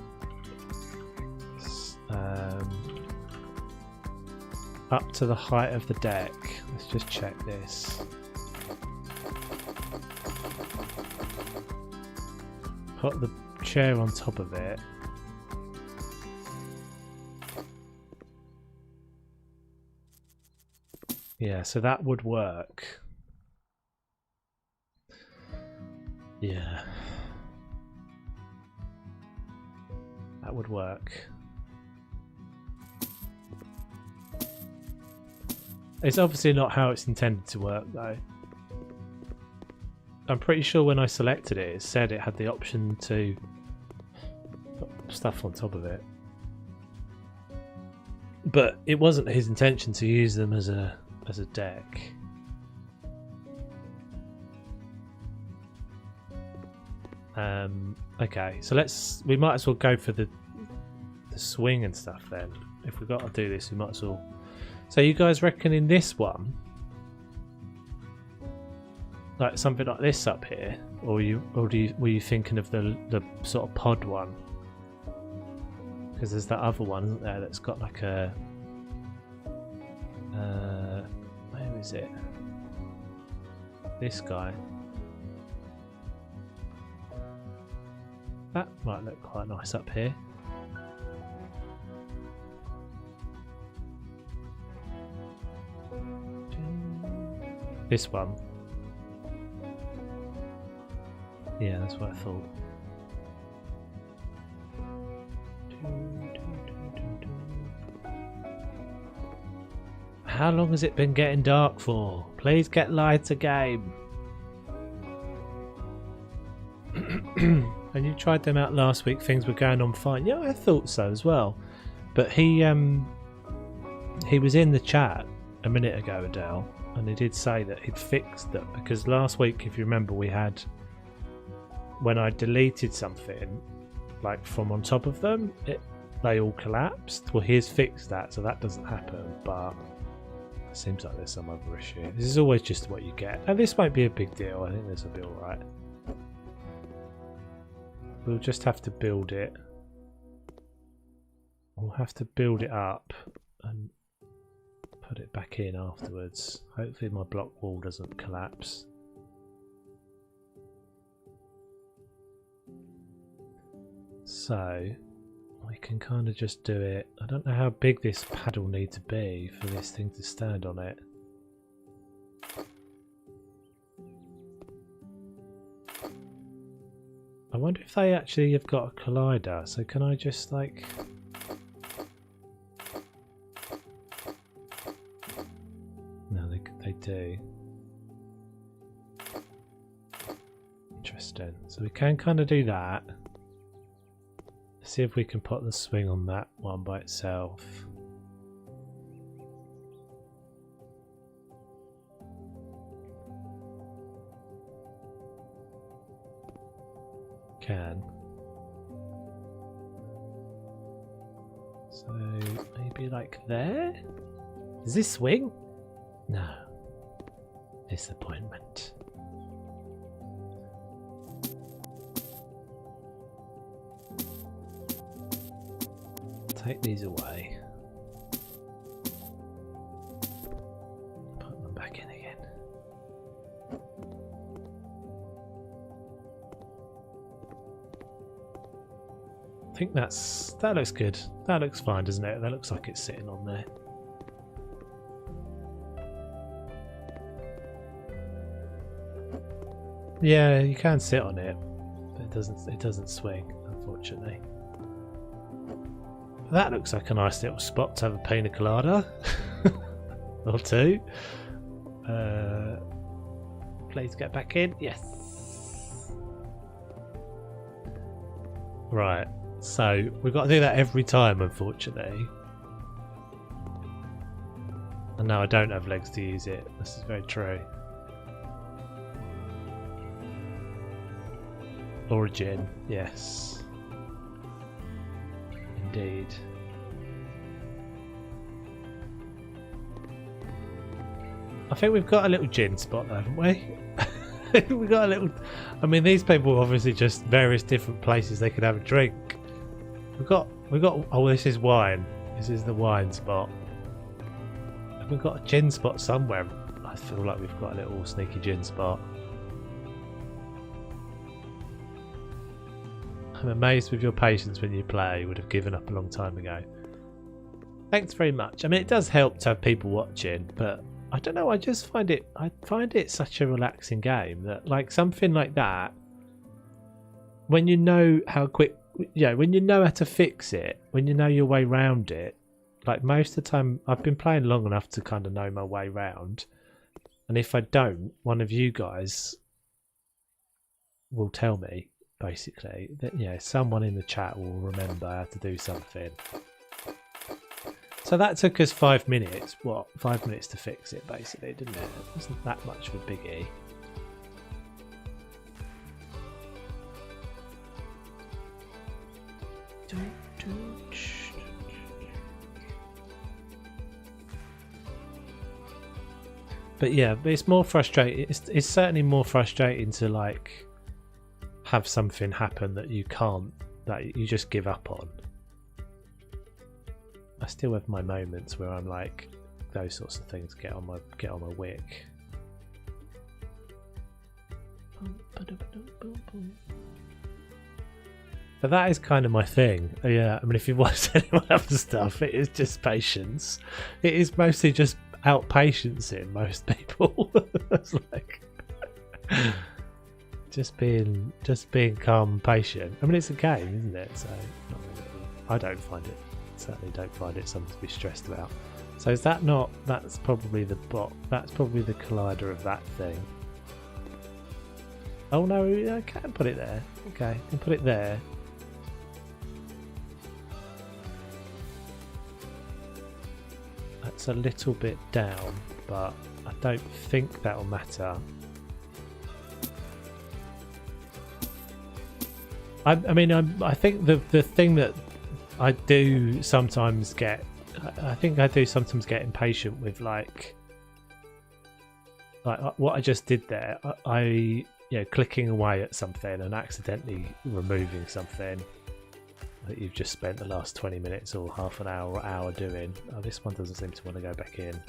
Up to the height of the deck. Let's just check this. Put the chair on top of it. Yeah, so that would work. Yeah. That would work. It's obviously not how it's intended to work though. I'm pretty sure when I selected it, it said it had the option to put stuff on top of it. But it wasn't his intention to use them as a deck. Okay, so we might as well go for the swing and stuff then. If we've got to do this, we might as well. So you guys reckon in this one, like something like this up here, or were you thinking of the sort of pod one? Because there's that other one, isn't there, that's got like a where is it? This guy. That might look quite nice up here. This one. Yeah, that's what I thought. How long has it been getting dark for? Please get light again. And you tried them out last week, things were going on fine. Yeah, I thought so as well. But he was in the chat a minute ago, Adele, and he did say that he'd fixed them, because last week, if you remember, we had, when I deleted something like from on top of them, they all collapsed. Well, he's fixed that, so that doesn't happen, but it seems like there's some other issue. This is always just what you get. And this won't be a big deal. I think this will be alright. We'll just have to build it. We'll have to build it up and put it back in afterwards. Hopefully my block wall doesn't collapse. So we we can kind of just do it. I don't know how big this paddle needs to be for this thing to stand on it. I wonder if they actually have got a collider, so can I just like... No, they do. Interesting. So we can kind of do that. Let's see if we can put the swing on that one by itself. Can. So maybe like there? Does this swing? No. Disappointment. Take these away. Put them back in again. I think that looks good. That looks fine, doesn't it? That looks like it's sitting on there. Yeah, you can sit on it, but it doesn't swing, unfortunately. That looks like a nice little spot to have a pina colada or two. Please get back in. Yes. Right. So we've got to do that every time, unfortunately. And now I don't have legs to use it. This is very true. Origin, yes. Indeed. I think we've got a little gin spot though, haven't we? We've got a little... I mean, these people are obviously just various different places they could have a drink. We've got... Oh, this is wine. This is the wine spot. And we've got a gin spot somewhere. I feel like we've got a little sneaky gin spot. I'm amazed with your patience when you play. You would have given up a long time ago. Thanks very much. I mean, it does help to have people watching, but I don't know. I find it such a relaxing game that, like, something like that, when you know how quick, when you know how to fix it, when you know your way around it, like most of the time, I've been playing long enough to kind of know my way around, and if I don't, one of you guys will tell me. Basically, that someone in the chat will remember how to do something. So that took us 5 minutes. What? 5 minutes to fix it, basically, didn't it? It wasn't that much of a biggie. But yeah, it's more frustrating. It's certainly more frustrating to like have something happen that you can't, that you just give up on. I still have my moments where I'm like, those sorts of things get on my wick. But that is kind of my thing. Yeah, I mean, if you watch anyone else's stuff, it is just patience. It is mostly just outpatiencing most people. It's like just being calm and patient. I mean, it's a game, isn't it? So I don't find it, certainly don't find it something to be stressed about. So is that not? That's probably the bot. That's probably the collider of that thing. Oh no, I can put it there. Okay, I can put it there. That's a little bit down, but I don't think that'll matter. I think the thing that I do sometimes get, impatient with, like what I just did there. Clicking away at something and accidentally removing something that you've just spent the last 20 minutes or half an hour or hour doing. Oh, this one doesn't seem to want to go back in.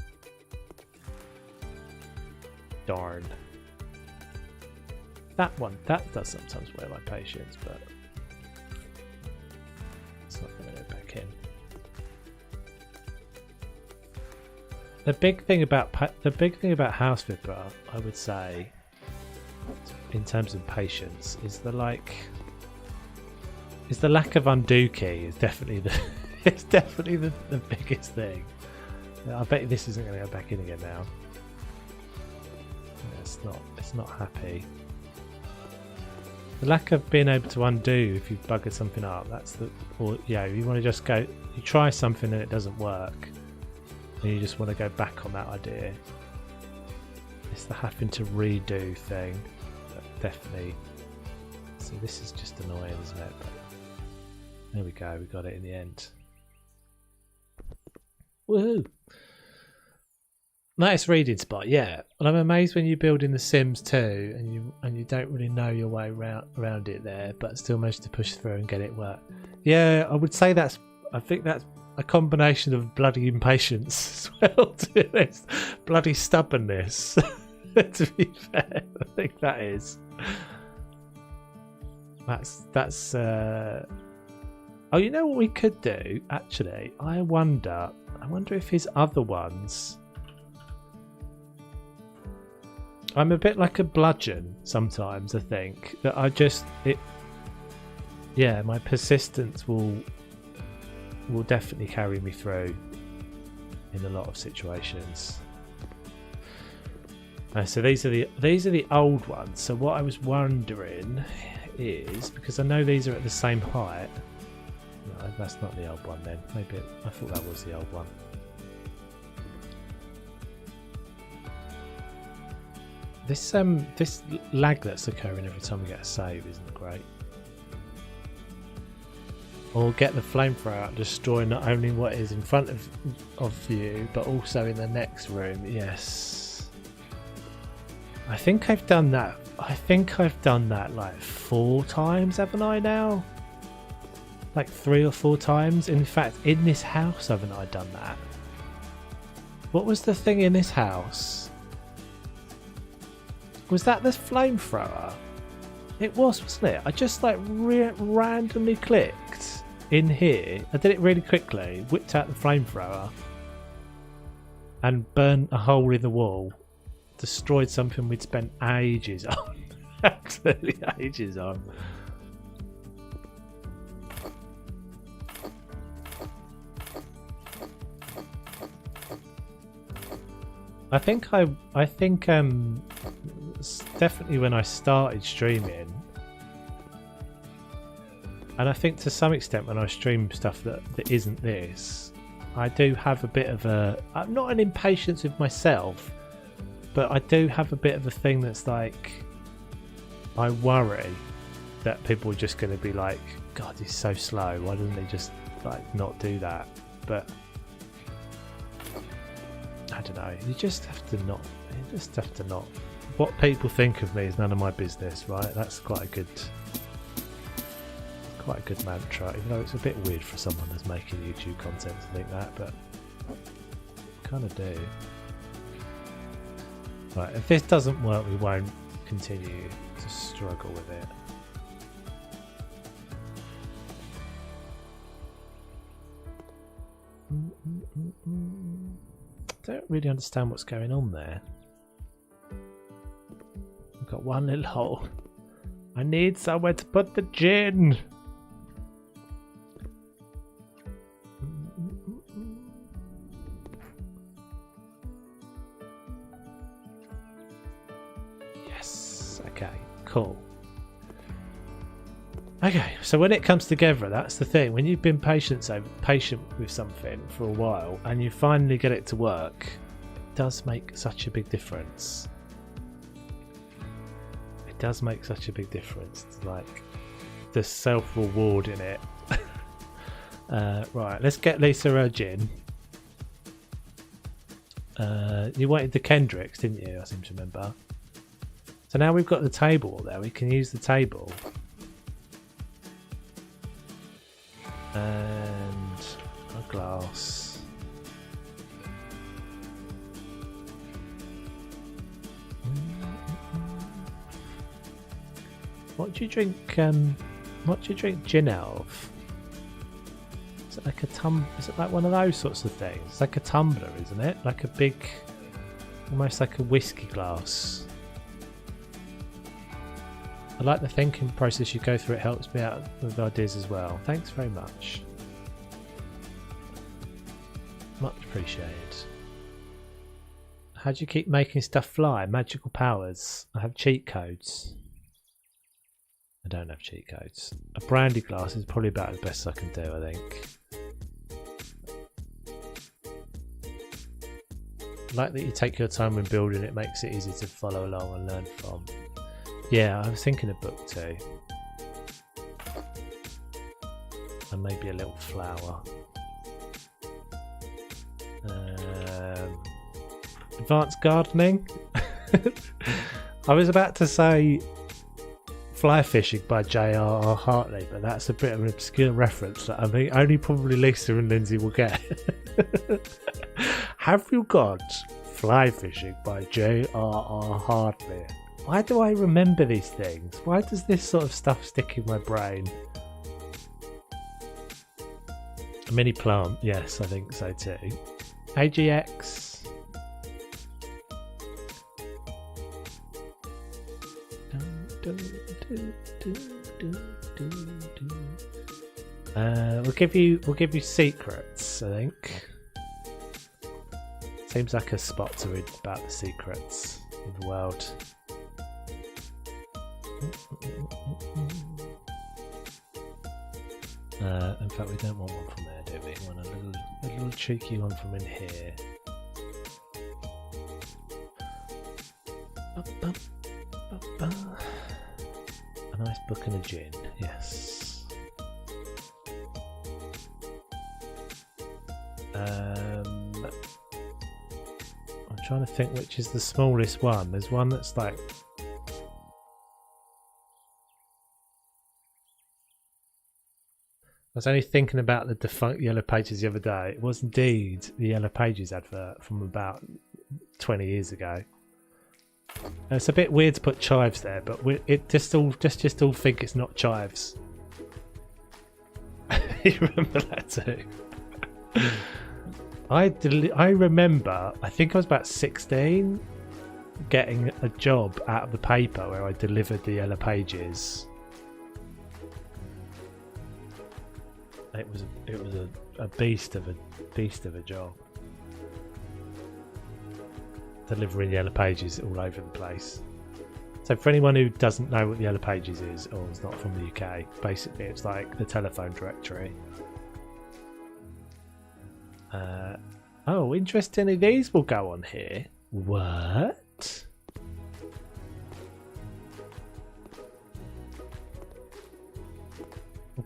Darn. That one, that does sometimes wear my patience, but it's not going to The big thing about House Flipper, I would say, in terms of patience, is the lack of undo key. Is definitely the biggest thing. I bet this isn't going to go back in again now. It's not happy. The lack of being able to undo if you've buggered something up. You want to just go. You try something and it doesn't work, and you just want to go back on that idea. It's the having to redo thing. Definitely. So this is just annoying, isn't it? But there we go. We got it in the end. Woohoo! Nice reading spot, yeah. And I'm amazed when you build in The Sims 2 and you don't really know your way around it there, but still manage to push through and get it work. Yeah, I would say I think that's a combination of bloody impatience as well, to be honest. Bloody stubbornness. To be fair, I think that is. That's Oh, you know what we could do, actually? I wonder if his other ones. I'm a bit like a bludgeon sometimes, I think. That my persistence will definitely carry me through in a lot of situations. So these are the old ones. So what I was wondering is, because I know these are at the same height. No, that's not the old one then. Maybe I thought that was the old one. This lag that's occurring every time we get a save isn't great. Or get the flamethrower out, destroying not only what is in front of you, but also in the next room. Yes. I think I've done that. Like 4 times, haven't I now? Like 3 or 4 times. In fact, in this house, haven't I done that? What was the thing in this house? Was that the flamethrower? It was, wasn't it? I just like randomly clicked in here. I did it really quickly, whipped out the flamethrower and burnt a hole in the wall. Destroyed something we'd spent ages on. Absolutely ages on. I think definitely when I started streaming, and I think to some extent when I stream stuff that isn't this, I do have a bit of I'm not an impatience with myself, but I do have a bit of a thing that's like, I worry that people are just going to be like, God, he's so slow, why doesn't he just like not do that? But I don't know, you just have to not. What people think of me is none of my business, right? That's quite a good mantra, even though it's a bit weird for someone that's making YouTube content to think that, but I kind of do. Right, if this doesn't work, we won't continue to struggle with it. Don't really understand what's going on there. I've got one little hole. I need somewhere to put the gin. Yes. Okay. Cool. Okay, so when it comes together, that's the thing. When you've been patient with something for a while and you finally get it to work, it does make such a big difference. It does make such a big difference. It's like the self-reward in it. Right, let's get Lisa her gin. You wanted the Kendricks, didn't you? I seem to remember. So now we've got the table there. We can use the table. And a glass. What do you drink? What do you drink gin out of? Is it like a is it like one of those sorts of things? It's like a tumbler, isn't it? Like a big, almost like a whiskey glass. I like the thinking process you go through. It helps me out with ideas as well. Thanks very much. Much appreciated. How do you keep making stuff fly? Magical powers. I have cheat codes. I don't have cheat codes. A brandy glass is probably about the best I can do, I think. I like that you take your time when building. It makes it easy to follow along and learn from. Yeah, I was thinking of book 2. And maybe a little flower. Advanced gardening. I was about to say Fly Fishing by J.R.R. Hartley, but that's a bit of an obscure reference that I think only probably Lisa and Lindsay will get. Have you got Fly Fishing by J.R.R. Hartley? Why do I remember these things? Why does this sort of stuff stick in my brain? A mini plant, yes, I think so too. AGX. We'll give you secrets, I think. Seems like a spot to read about the secrets of the world. In fact, we don't want one from there, do we? We want a little cheeky one from in here. A nice book and a gin, yes. I'm trying to think which is the smallest one. There's one that's like... I was only thinking about the defunct Yellow Pages the other day. It was indeed the Yellow Pages advert from about 20 years ago. And it's a bit weird to put chives there, but it just all think it's not chives. You remember that too? I remember, I think I was about 16, getting a job out of the paper where I delivered the Yellow Pages. It was a beast of a job. Delivering Yellow Pages all over the place. So for anyone who doesn't know what the Yellow Pages is, or is not from the UK, basically it's like the telephone directory. Oh, interestingly, these will go on here. What?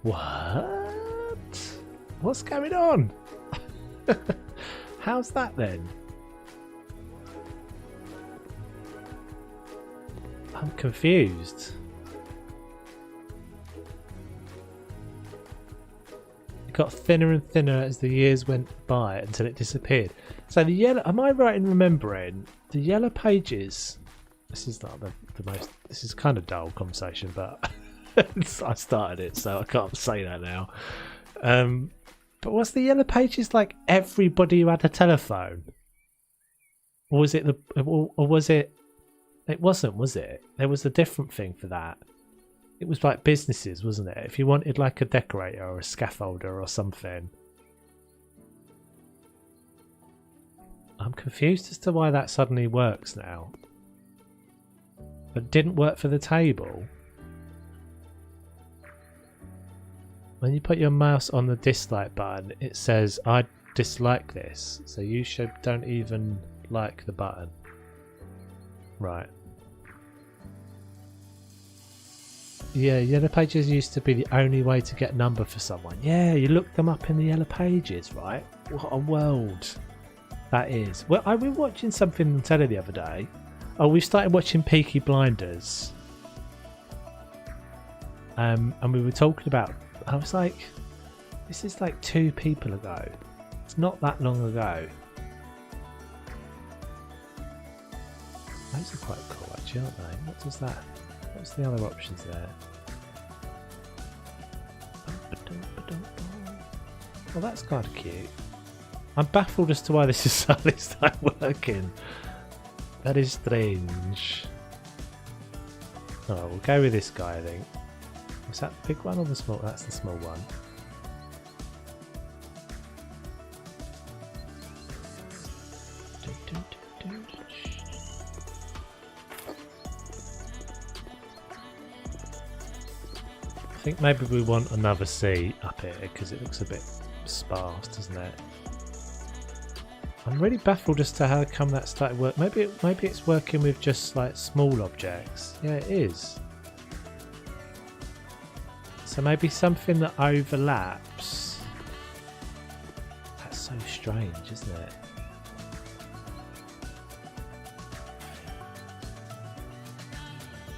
What? What's going on? How's that then? I'm confused. It got thinner and thinner as the years went by until it disappeared. So the yellow, am I right in remembering the Yellow Pages? This is not the most, this is kind of dull conversation, but I started it, so I can't say that now. But was the Yellow Pages like everybody who had a telephone? Or was it or was it? It wasn't, was it? There was a different thing for that. It was like businesses, wasn't it? If you wanted like a decorator or a scaffolder or something. I'm confused as to why that suddenly works now. But it didn't work for the table. When you put your mouse on the dislike button, it says, I dislike this. So you don't even like the button. Right. Yeah, Yellow Pages used to be the only way to get a number for someone. Yeah, you look them up in the Yellow Pages, right? What a world that is. Well, I was watching something on telly the other day. Oh, we started watching Peaky Blinders. And we were talking about, I was like, this is like 2 people ago. It's not that long ago. Those are quite cool actually, aren't they? What does that... What's the other options there? Well, that's kind of cute. I'm baffled as to why this is suddenly started working. That is strange. Oh, we'll go with this guy, I think. Was that the big one or the small? That's the small one. I think maybe we want another sea up here because it looks a bit sparse, doesn't it? I'm really baffled as to how come that started work. Maybe it's working with just like small objects. Yeah, it is. So maybe something that overlaps. That's so strange, isn't it?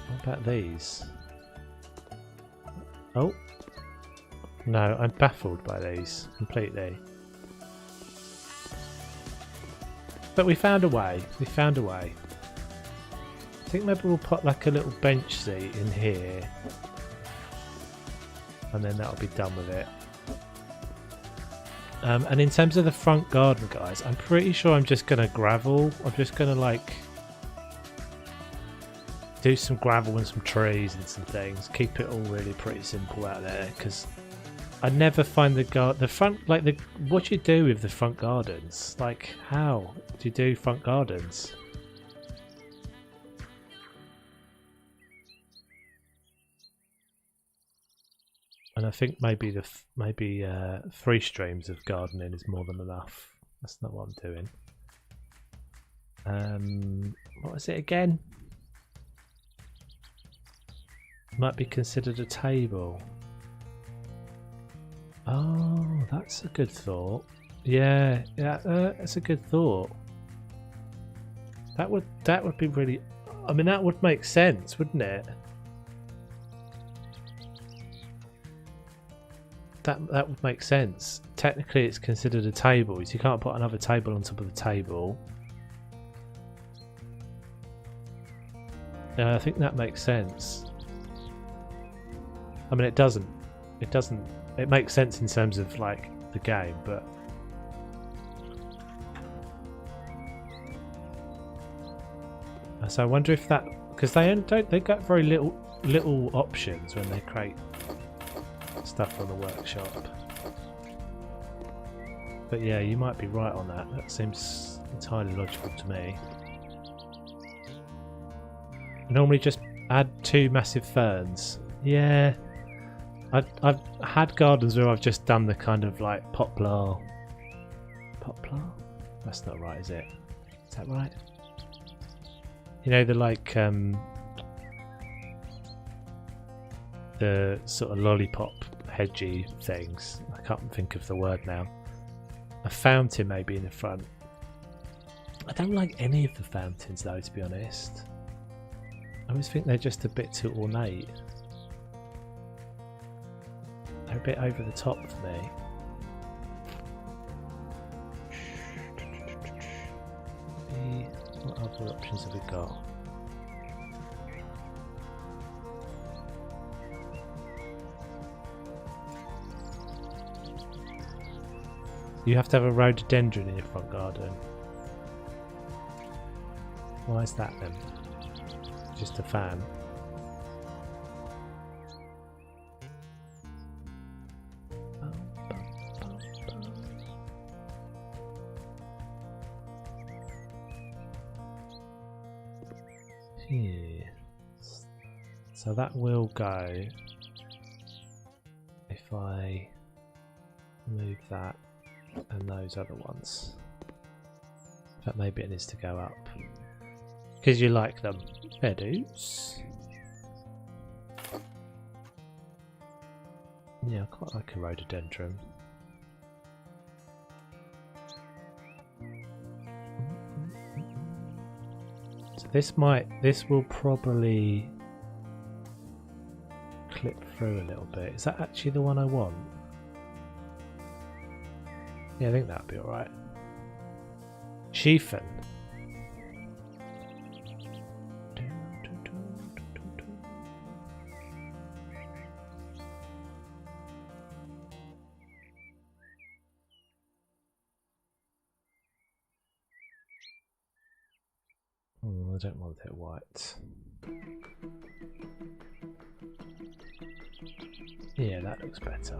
What about these? Oh. No, I'm baffled by these completely. But we found a way. We found a way. I think maybe we'll put like a little bench seat in here. And then that'll be done with it. And in terms of the front garden, guys, I'm pretty sure I'm just going to gravel. I'm just going to like do some gravel and some trees and some things. Keep it all really pretty simple out there because I never find the front, like what do you do with the front gardens? Like how do you do front gardens? And I think maybe maybe 3 streams of gardening is more than enough. That's not what I'm doing. What was it again? Might be considered a table. Oh, that's a good thought. Yeah, that's a good thought. That would be really. I mean, that would make sense, wouldn't it? That would make sense. Technically, it's considered a table, so you can't put another table on top of the table. I think that makes sense. I mean, it doesn't. It doesn't. It makes sense in terms of like the game, but so I wonder if that because they got very little options when they create stuff on the workshop. But yeah, you might be right on that. That seems entirely logical to me. Normally just add 2 massive ferns. Yeah. I've had gardens where I've just done the kind of like poplar. That's not right, is it? Is that right? You know, the like the sort of lollipop hedgy things. I can't think of the word now. A fountain maybe in the front. I don't like any of the fountains though, to be honest. I always think they're just a bit too ornate. They're a bit over the top for me. What other options have we got? You have to have a rhododendron in your front garden. Why is that then? Just a fan. Here. So that will go if I move that and those other ones. In fact, maybe it needs to go up because you like them. Fair dues. Yeah, I quite like a rhododendron. So this will probably clip through a little bit. Is that actually the one I want? Yeah, I think that'd be alright. Chieftain. I don't want it white. Yeah, that looks better.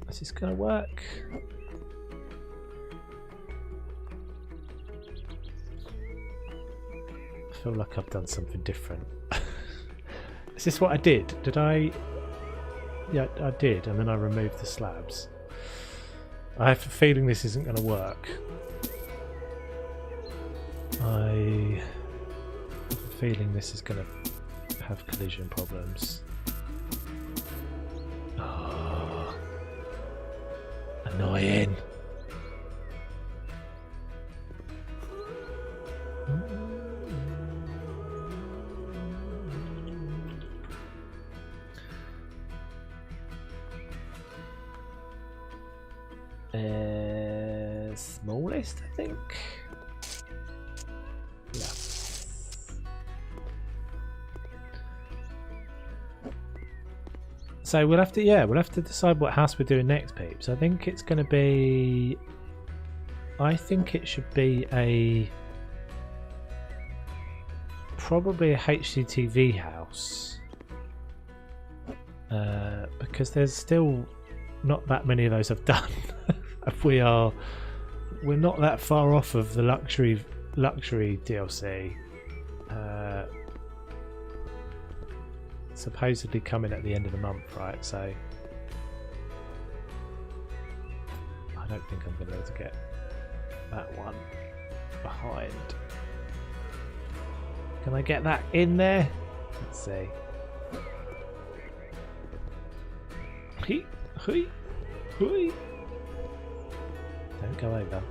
Is this going to work? I feel like I've done something different. Is this what I did? Did I? Yeah, I did, and then I removed the slabs. I have a feeling this isn't going to work. I have a feeling this is going to have collision problems. Oh, annoying. Smallest, I think. Yeah. So we'll have to decide what house we're doing next, peeps. I think it's going to be. I think it should be probably a HGTV house, because there's still not that many of those I've done. We're not that far off of the luxury DLC, supposedly coming at the end of the month, right? So I don't think I'm going to be able to get that one behind. Can I get that in there? Let's see. Hui, hui, hui. Don't go over.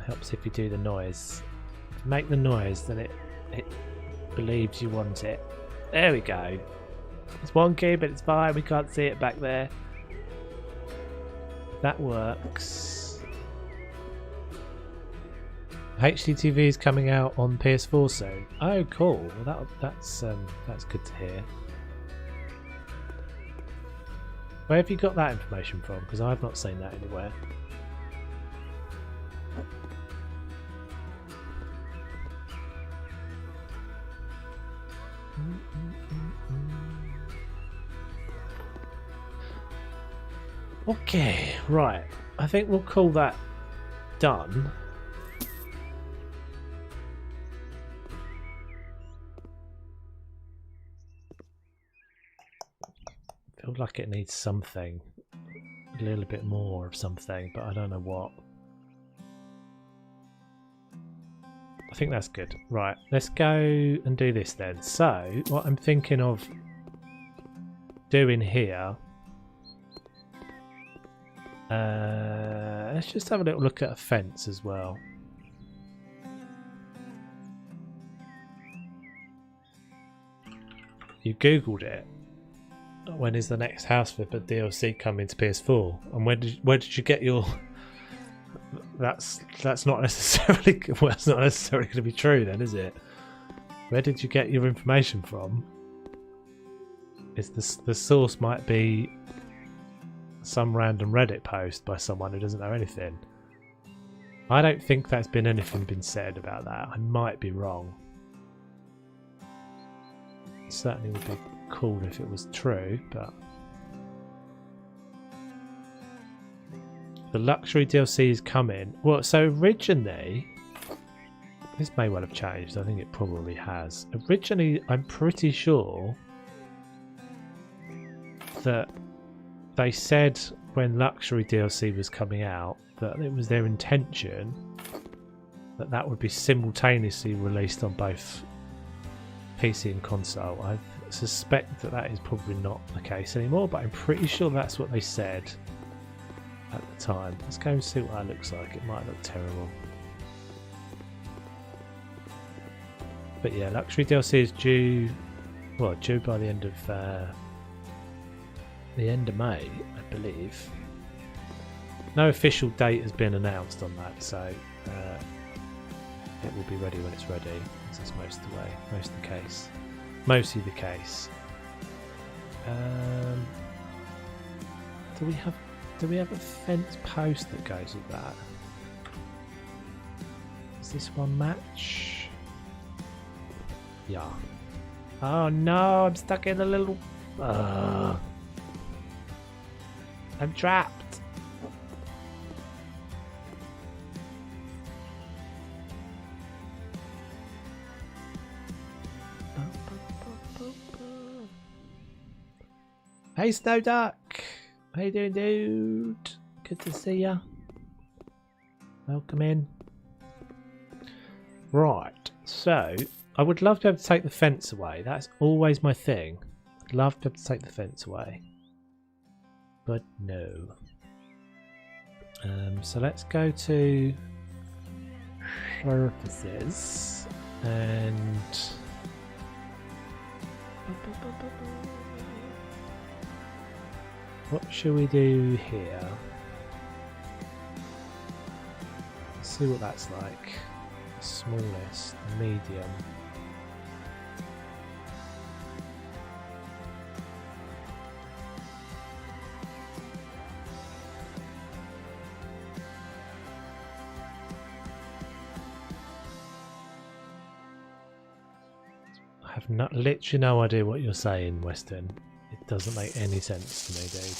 Helps if you do the noise. If you make the noise, then it believes you want it. There we go. It's wonky, but it's fine. We can't see it back there. That works. HDTV is coming out on PS4 soon. Oh, cool. Well, that's good to hear. Where have you got that information from? Because I've not seen that anywhere. Okay, right. I think we'll call that done. Feels like it needs something, a little bit more of something, but I don't know what. I think that's good. Right, let's go and do this then. So, what I'm thinking of doing here, let's just have a little look at a fence as well. You googled it. When is the next house for the DLC coming to PS4? And where did you get your? That's not necessarily well, it's not necessarily going to be true then, is it? Where did you get your information from? Is the source might be some random Reddit post by someone who doesn't know anything. I don't think that's been anything been said about that. I might be wrong. It certainly would be cool if it was true, but the luxury DLC is coming. Well, so originally, this may well have changed. I think it probably has. Originally, I'm pretty sure that they said when luxury DLC was coming out that it was their intention that that would be simultaneously released on both PC and console. I suspect that that is probably not the case anymore, but I'm pretty sure that's what they said at the time. Let's go and see what that looks like. It might look terrible. But yeah, luxury DLC is due by the end of May, I believe. No official date has been announced on that, so it will be ready when it's ready. This is mostly the case. Do we have a fence post that goes with that? Does this one match? Yeah. Oh no, I'm stuck in a little... I'm trapped. Hey Snow Duck! How you doing, dude? Good to see ya. Welcome in. Right, so I would love to be able to take the fence away. That's always my thing. I'd love to be able to take the fence away. But no. So let's go to surfaces and what should we do here? Let's see what that's like. Smallest, medium. I have literally no idea what you're saying, Weston. It doesn't make any sense to me, dude.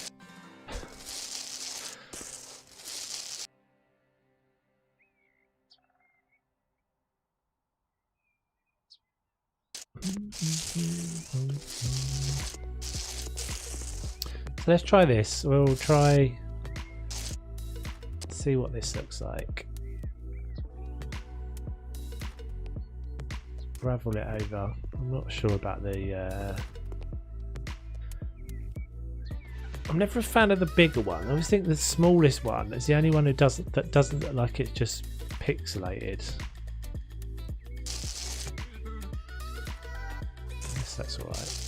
So let's try this. We'll try see what this looks like. Gravel it over. I'm not sure about the I'm never a fan of the bigger one. I always think the smallest one is the only one who doesn't look like it's just pixelated. Yes, that's alright.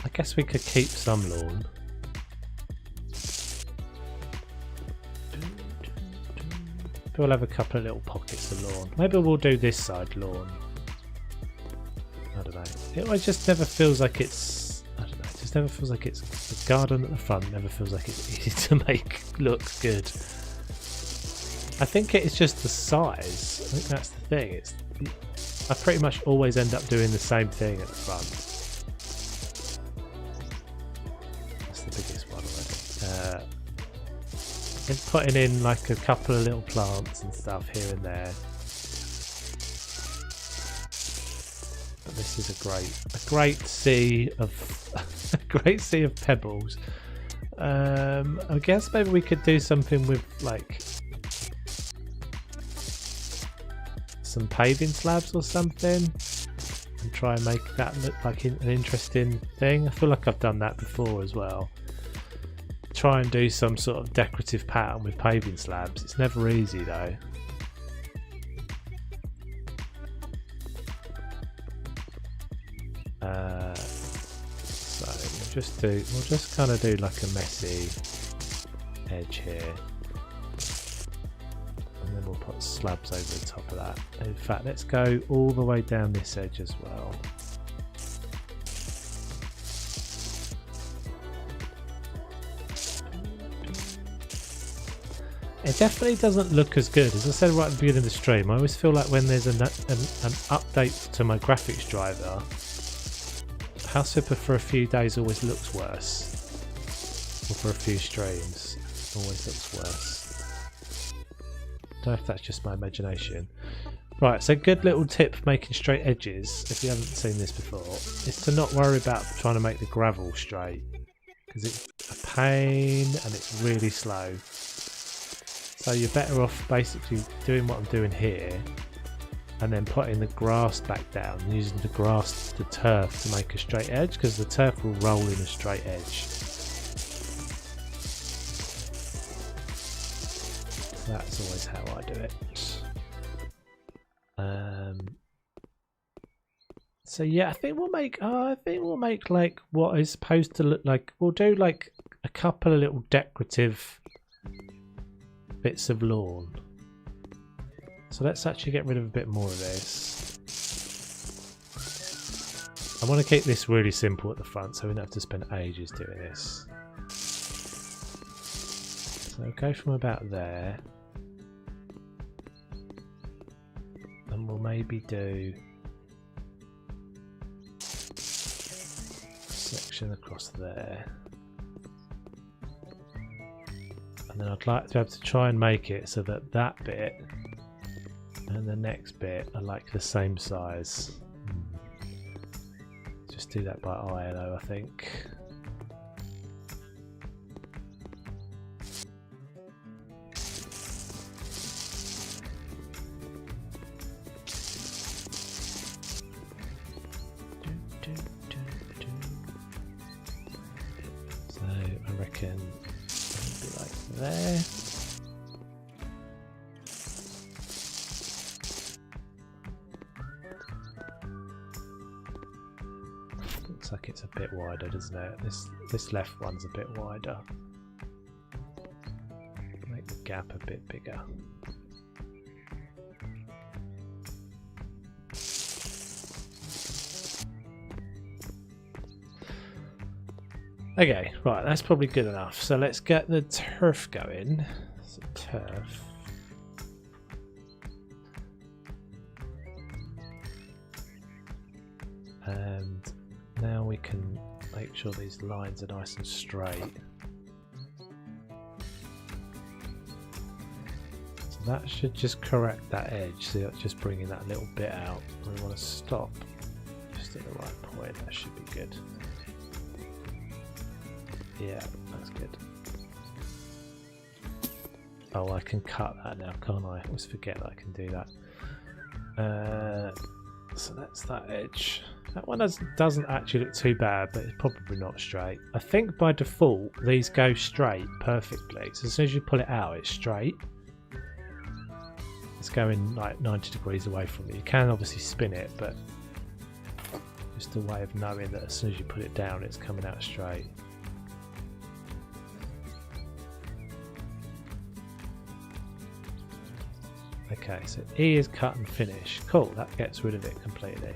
I guess we could keep some lawn. We'll have a couple of little pockets of lawn. Maybe we'll do this side lawn. I don't know. It just never feels like it's... I don't know. It just never feels like it's... The garden at the front never feels like it's easy to make look good. I think it's just the size. I think that's the thing. I pretty much always end up doing the same thing at the front. And putting in like a couple of little plants and stuff here and there. But this is a great sea of a great sea of pebbles. I guess maybe we could do something with like some paving slabs or something and try and make that look like an interesting thing. I feel like I've done that before as well. Try and do some sort of decorative pattern with paving slabs. It's never easy though. So we'll just kind of do like a messy edge here, and then we'll put slabs over the top of that. In fact, let's go all the way down this edge as well. It definitely doesn't look as good. As I said right at the beginning of the stream, I always feel like when there's an update to my graphics driver, House Flipper for a few days always looks worse. Or for a few streams, always looks worse. Don't know if that's just my imagination. Right, so good little tip for making straight edges, if you haven't seen this before, is to not worry about trying to make the gravel straight. Because it's a pain and it's really slow. So you're better off basically doing what I'm doing here and then putting the grass back down and using the turf to make a straight edge, because the turf will roll in a straight edge. That's always how I do it. So So yeah, I think we'll make. I think we'll make like what is supposed to look like. We'll do like a couple of little decorative bits of lawn. So let's actually get rid of a bit more of this. I want to keep this really simple at the front, so we don't have to spend ages doing this. So go from about there, and we'll maybe do section across there, and then I'd like to be able to try and make it so that that bit and the next bit are like the same size. Just do that by eye though, I think. I reckon it'll be like there. Looks like it's a bit wider, doesn't it? This left one's a bit wider. Make the gap a bit bigger. Okay, right, that's probably good enough. So let's get the turf going. So turf. And now we can make sure these lines are nice and straight. So that should just correct that edge. See, that's just bringing that little bit out. We want to stop just at the right point. That should be good. Yeah, that's good. Oh, I can cut that now, can't I? I always forget that I can do that. So that's that edge. That one doesn't actually look too bad, but it's probably not straight. I think by default these go straight perfectly. So as soon as you pull it out, it's straight. It's going like 90 degrees away from it. You can obviously spin it, but just a way of knowing that as soon as you put it down, it's coming out straight. Okay, so E is cut and finish. Cool, that gets rid of it completely.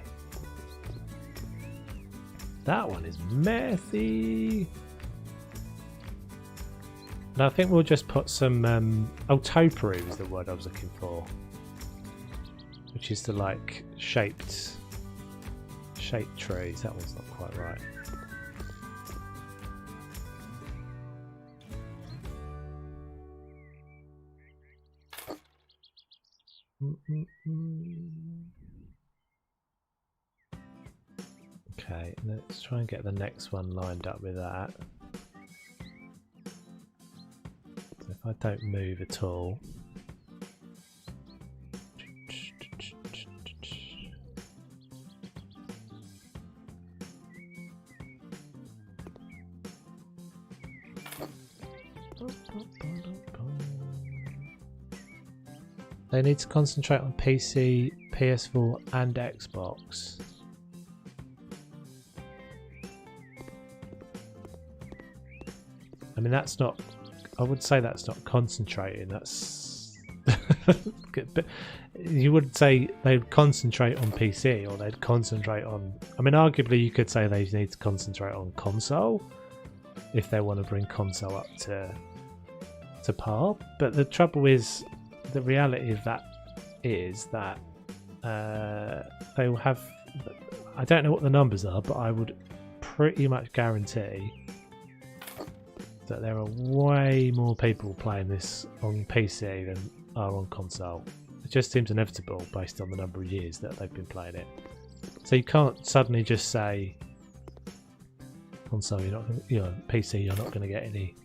That one is messy. And I think we'll just put some topiary is the word I was looking for, which is the like shaped trees. That one's not quite right. Okay, let's try and get the next one lined up with that. So if I don't move at all. They need to concentrate on PC, PS4 and Xbox. I mean, that's not, I would say that's not concentrating, that's but you would say they'd concentrate on PC or they'd concentrate on, I mean, arguably you could say they need to concentrate on console if they want to bring console up to par. But the trouble is, the reality of that is that they will have, I don't know what the numbers are, but I would pretty much guarantee that there are way more people playing this on PC than are on console. It just seems inevitable based on the number of years that they've been playing it. So you can't suddenly just say console, you're not, PC, you're not going to get any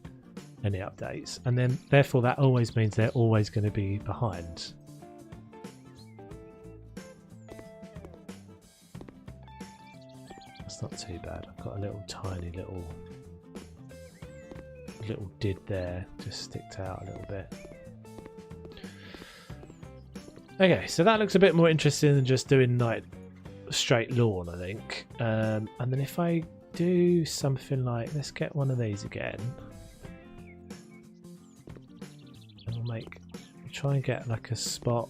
updates, and then therefore that always means they're always going to be behind. That's not too bad. I've got a little tiny little did there, just sticked out a little bit. Okay, so that looks a bit more interesting than just doing like straight lawn, I think. And then if I do something like, let's get one of these again. And we'll try and get like a spot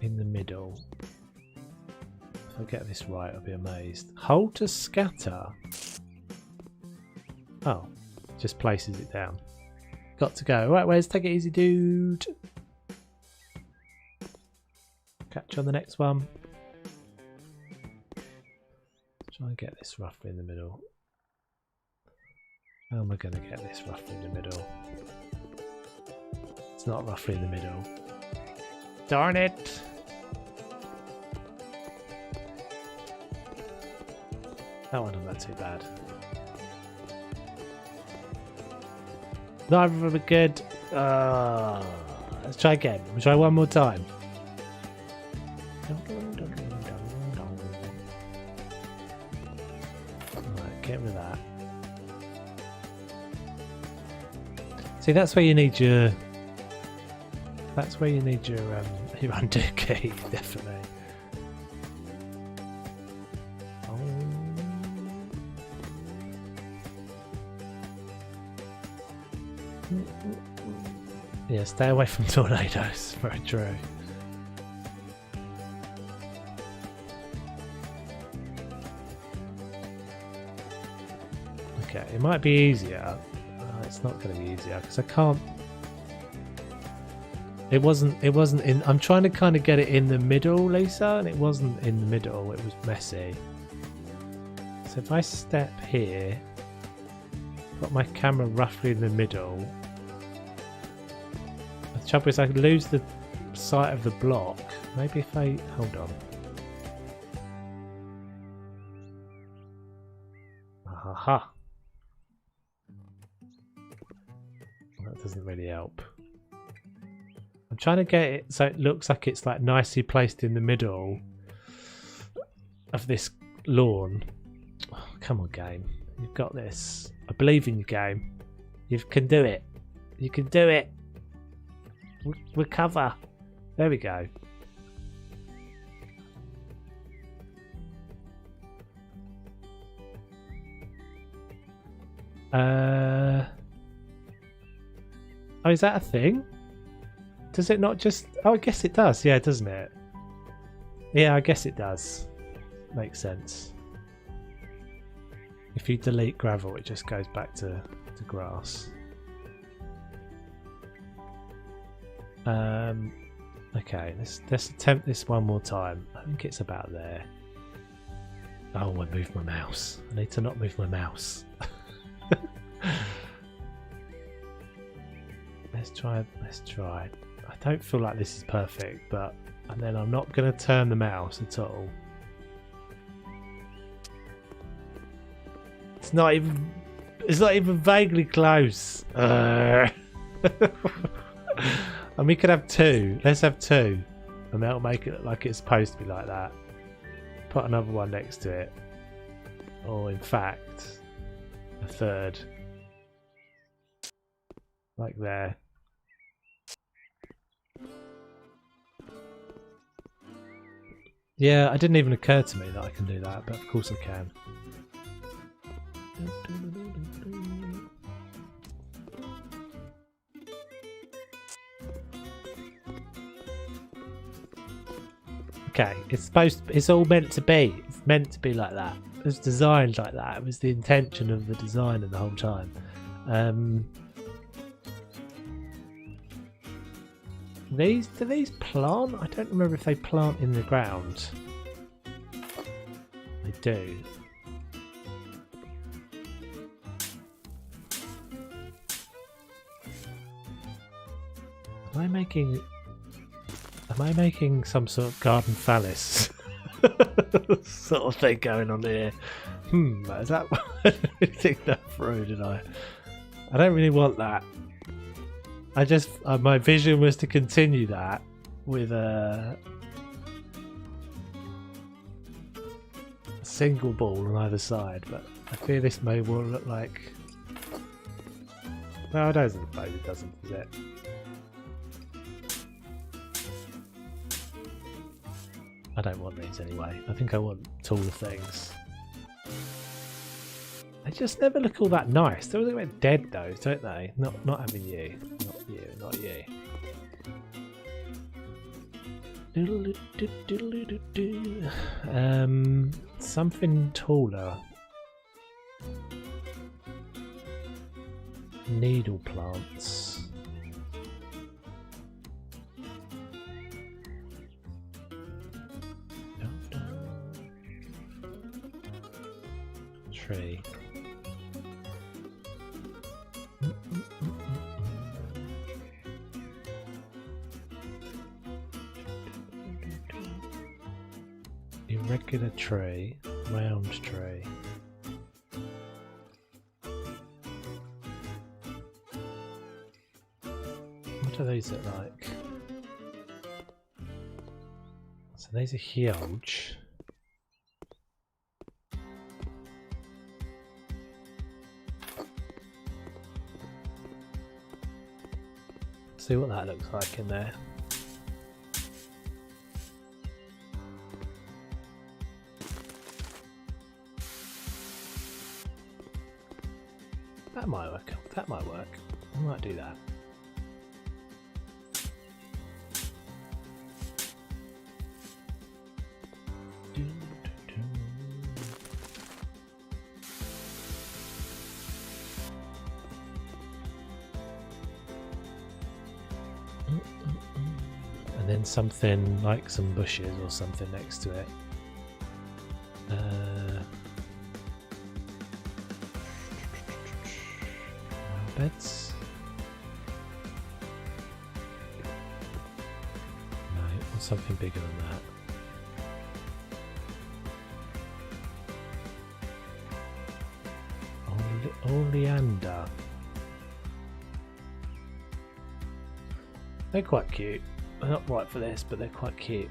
in the middle. If I get this right, I'll be amazed. Hold to scatter. Oh, just places it down. Got to go. Right, Wes, take it easy, dude. Catch you on the next one. Try and get this roughly in the middle. How am I going to get this roughly in the middle? It's not roughly in the middle. Darn it! That one not too bad. Neither of them are good. Let's try again. We'll try one more time. Alright, get rid of that. See, that's where you need your... That's where you need your undo key, definitely. Yeah, stay away from tornadoes. Very true. Okay, it might be easier. It's not going to be easier because I can't. It wasn't in. I'm trying to kind of get it in the middle, Lisa, and it wasn't in the middle. It was messy. So if I step here, got my camera roughly in the middle. The trouble is I could lose the sight of the block. Maybe if I... Hold on. Aha. That doesn't really help. I'm trying to get it so it looks like it's like nicely placed in the middle of this lawn. Oh, come on, game. You've got this. I believe in you, game. You can do it. You can do it. Recover. There we go. Oh, is that a thing? Does it not just... Oh, I guess it does. Yeah, doesn't it? Yeah, I guess it does. Makes sense. If you delete gravel, it just goes back to grass. Okay, let's attempt this one more time. I think it's about there. Oh, I moved my mouse. I need to not move my mouse. Let's try. I don't feel like this is perfect, but and then I'm not going to turn the mouse at all. It's not even vaguely close. And we could have two. Let's have two, and that'll make it look like it's supposed to be like that. Put another one next to it, or in fact, a third, like there. Yeah, it didn't even occur to me that I can do that, but of course I can. Okay, it's all meant to be. It's meant to be like that. It was designed like that. It was the intention of the designer the whole time. Do these plant? I don't remember if they plant in the ground. They do. Am I making some sort of garden phallus sort of thing going on here? Is that I didn't think that through, did I? I don't really want that. I just my vision was to continue that with a single ball on either side, but I fear this may well look like. No, I don't suppose it doesn't, is it? I don't want these anyway. I think I want taller things. They just never look all that nice. They look a bit dead though, don't they? Not having you. Not you, not you. Something taller. Needle plants. Tree. Irregular tree, round tree. What do these look like? So these are huge. See what that looks like in there. That might work. That might work. I might do that. And then something like some bushes or something next to it. Beds. No, something bigger than that. Oleander. They're quite cute. They're not right for this, but they're quite cute.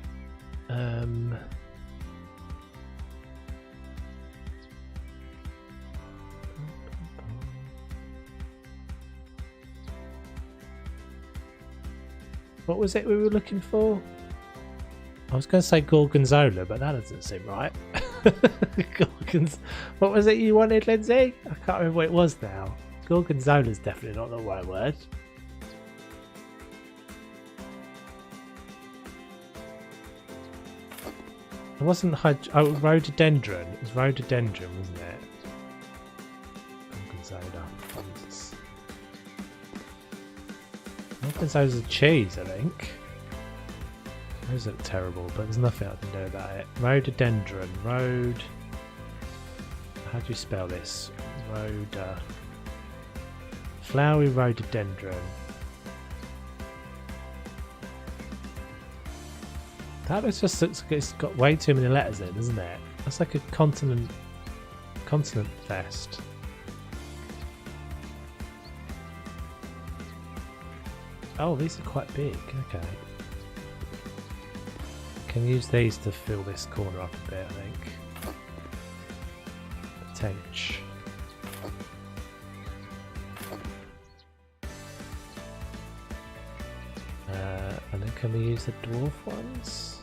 What was it we were looking for? I was going to say gorgonzola, but that doesn't seem right. What was it you wanted, Lindsay? I can't remember what it was now. Gorgonzola is definitely not the right word. It wasn't rhododendron. It was rhododendron, wasn't it? Gorgonzola. Jesus. Gorgonzola's a cheese, I think. Those look terrible, but there's nothing I can do about it. Rhododendron. How do you spell this? Flowery rhododendron. That just looks like it's got way too many letters in, isn't it? That's like a consonant fest. Oh, these are quite big. Okay. Can use these to fill this corner up a bit, I think. Tench. And then can we use the dwarf ones?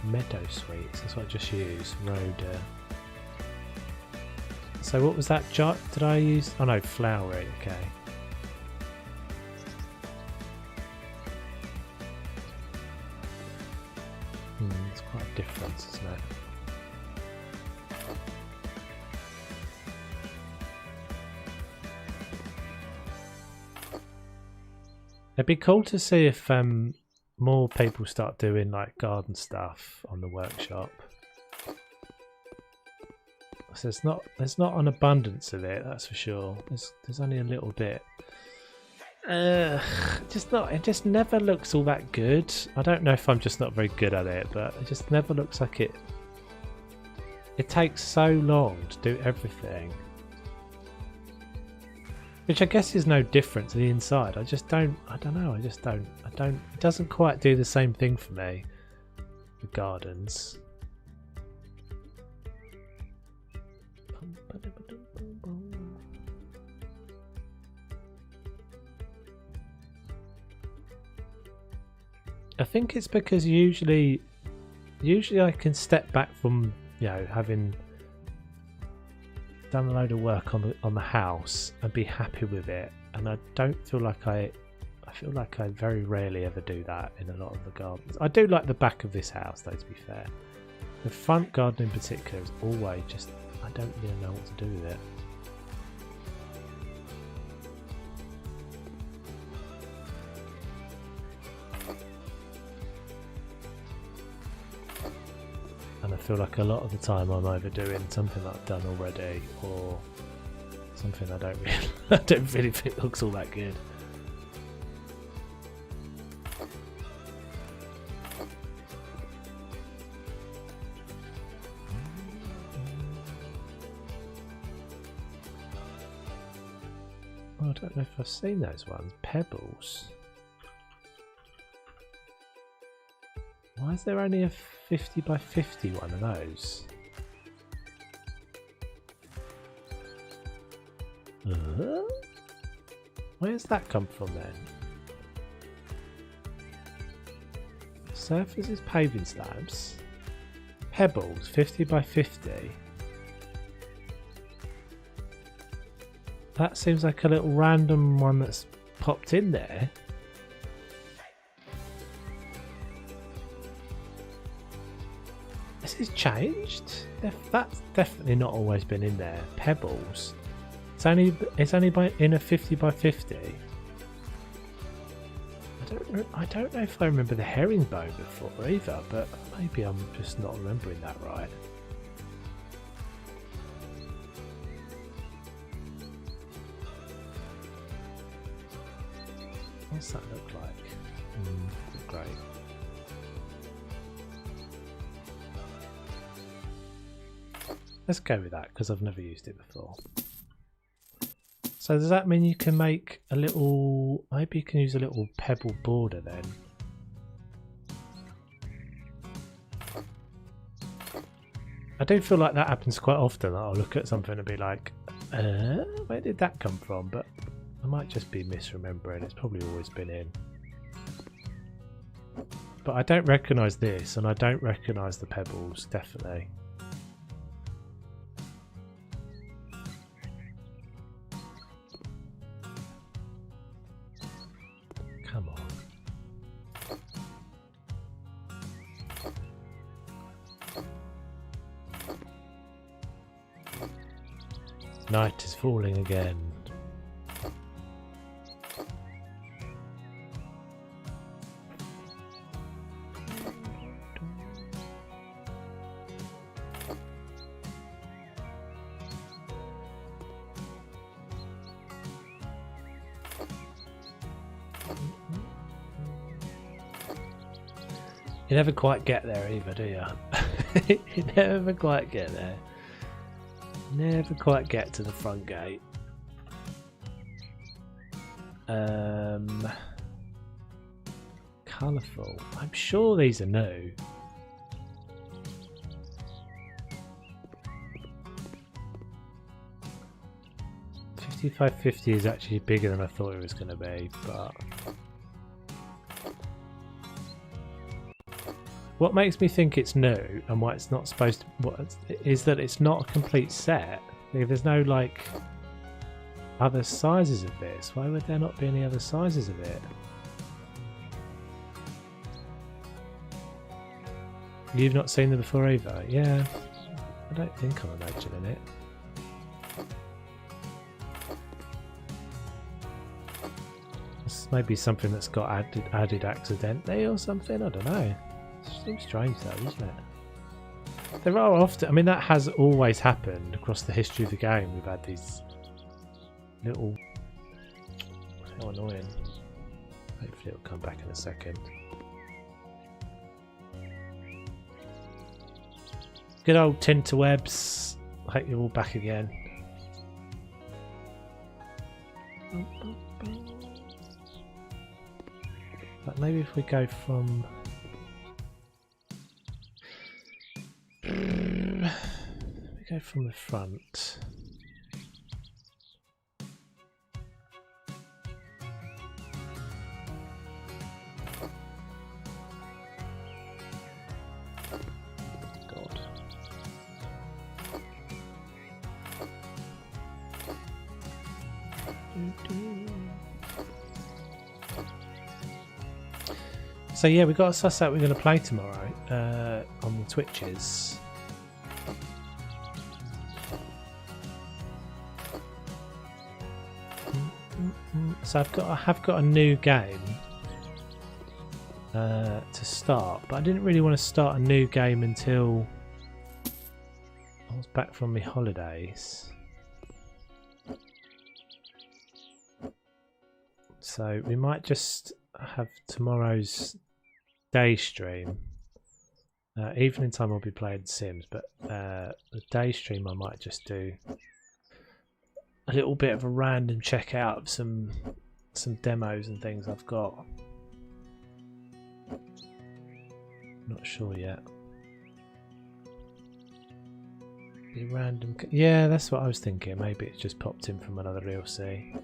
Meadow sweets, that's what I just used. Rhoda. So what was that? Did I use? Oh no, flowery, okay. It's quite a difference, isn't it? It'd be cool to see if more people start doing like garden stuff on the workshop. So there's not an abundance of it, that's for sure. There's only a little bit. It just never looks all that good. I don't know if I'm just not very good at it, but it just never looks like it. It takes so long to do everything. Which I guess is no different to the inside. I don't know, it doesn't quite do the same thing for me with gardens. I think it's because usually usually I can step back from, you know, having done a load of work on the house and be happy with it, and I don't feel like I feel like I very rarely ever do that in a lot of the gardens. I do like the back of this house though, to be fair. The front garden in particular is always just, I don't really know what to do with it. And I feel like a lot of the time I'm either doing something that I've done already or something I don't really think looks all that good. Oh, I don't know if I've seen those ones. Pebbles. Why is there only a 50 by 50 one of those? Where's that come from then? Surfaces paving slabs. Pebbles 50 by 50. That seems like a little random one that's popped in there. This is changed. That's definitely not always been in there. Pebbles. It's only in a 50 by 50. I don't know if I remember the herringbone before either, but maybe I'm just not remembering that right. What's that look like? Great. Let's go with that because I've never used it before. So does that mean you can make a little, maybe you can use a little pebble border then? I do feel like that happens quite often. I'll look at something and be like, where did that come from? But I might just be misremembering. It's probably always been in. But I don't recognise this, and I don't recognise the pebbles, definitely. Come on. Night is falling again. You never quite get there either, do you? You never quite get there. Never quite get to the front gate. Colourful. I'm sure these are new. $55.50 is actually bigger than I thought it was going to be, but what makes me think it's new and why it's not supposed to is that it's not a complete set. There's no like other sizes of this. Why would there not be any other sizes of it? You've not seen them before either? Yeah, I don't think I'm imagining it. This may be something that's got added accidentally or something, I don't know. It seems strange though, doesn't it? There are often, I mean that has always happened across the history of the game. We've had these little, how annoying. Hopefully it'll come back in a second. Good old tinterwebs. I hope you're all back again. But maybe if we go from the front. So yeah, we got to suss out we're going to play tomorrow on the Twitches. So I have got a new game to start, but I didn't really want to start a new game until I was back from my holidays. So we might just have tomorrow's day stream. Evening time I'll be playing Sims, but the day stream I might just do a little bit of a random check out of some demos and things I've got. Not sure yet. Be random. Yeah, that's what I was thinking. Maybe it's just popped in from another DLC.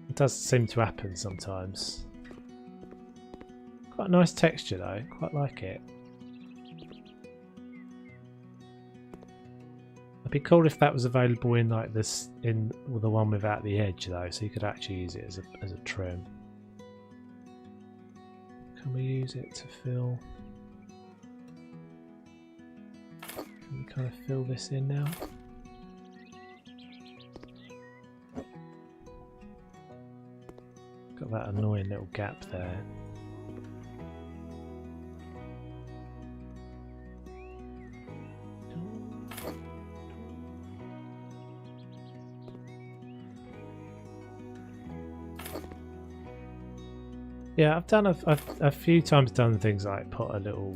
It does seem to happen sometimes. Quite a nice texture though. Quite like it. It'd be cool if that was available in like this, in the one without the edge though, so you could actually use it as a trim. Can we use it to fill? Can we kind of fill this in now? Got that annoying little gap there. Yeah, I've done a few times done things like put a little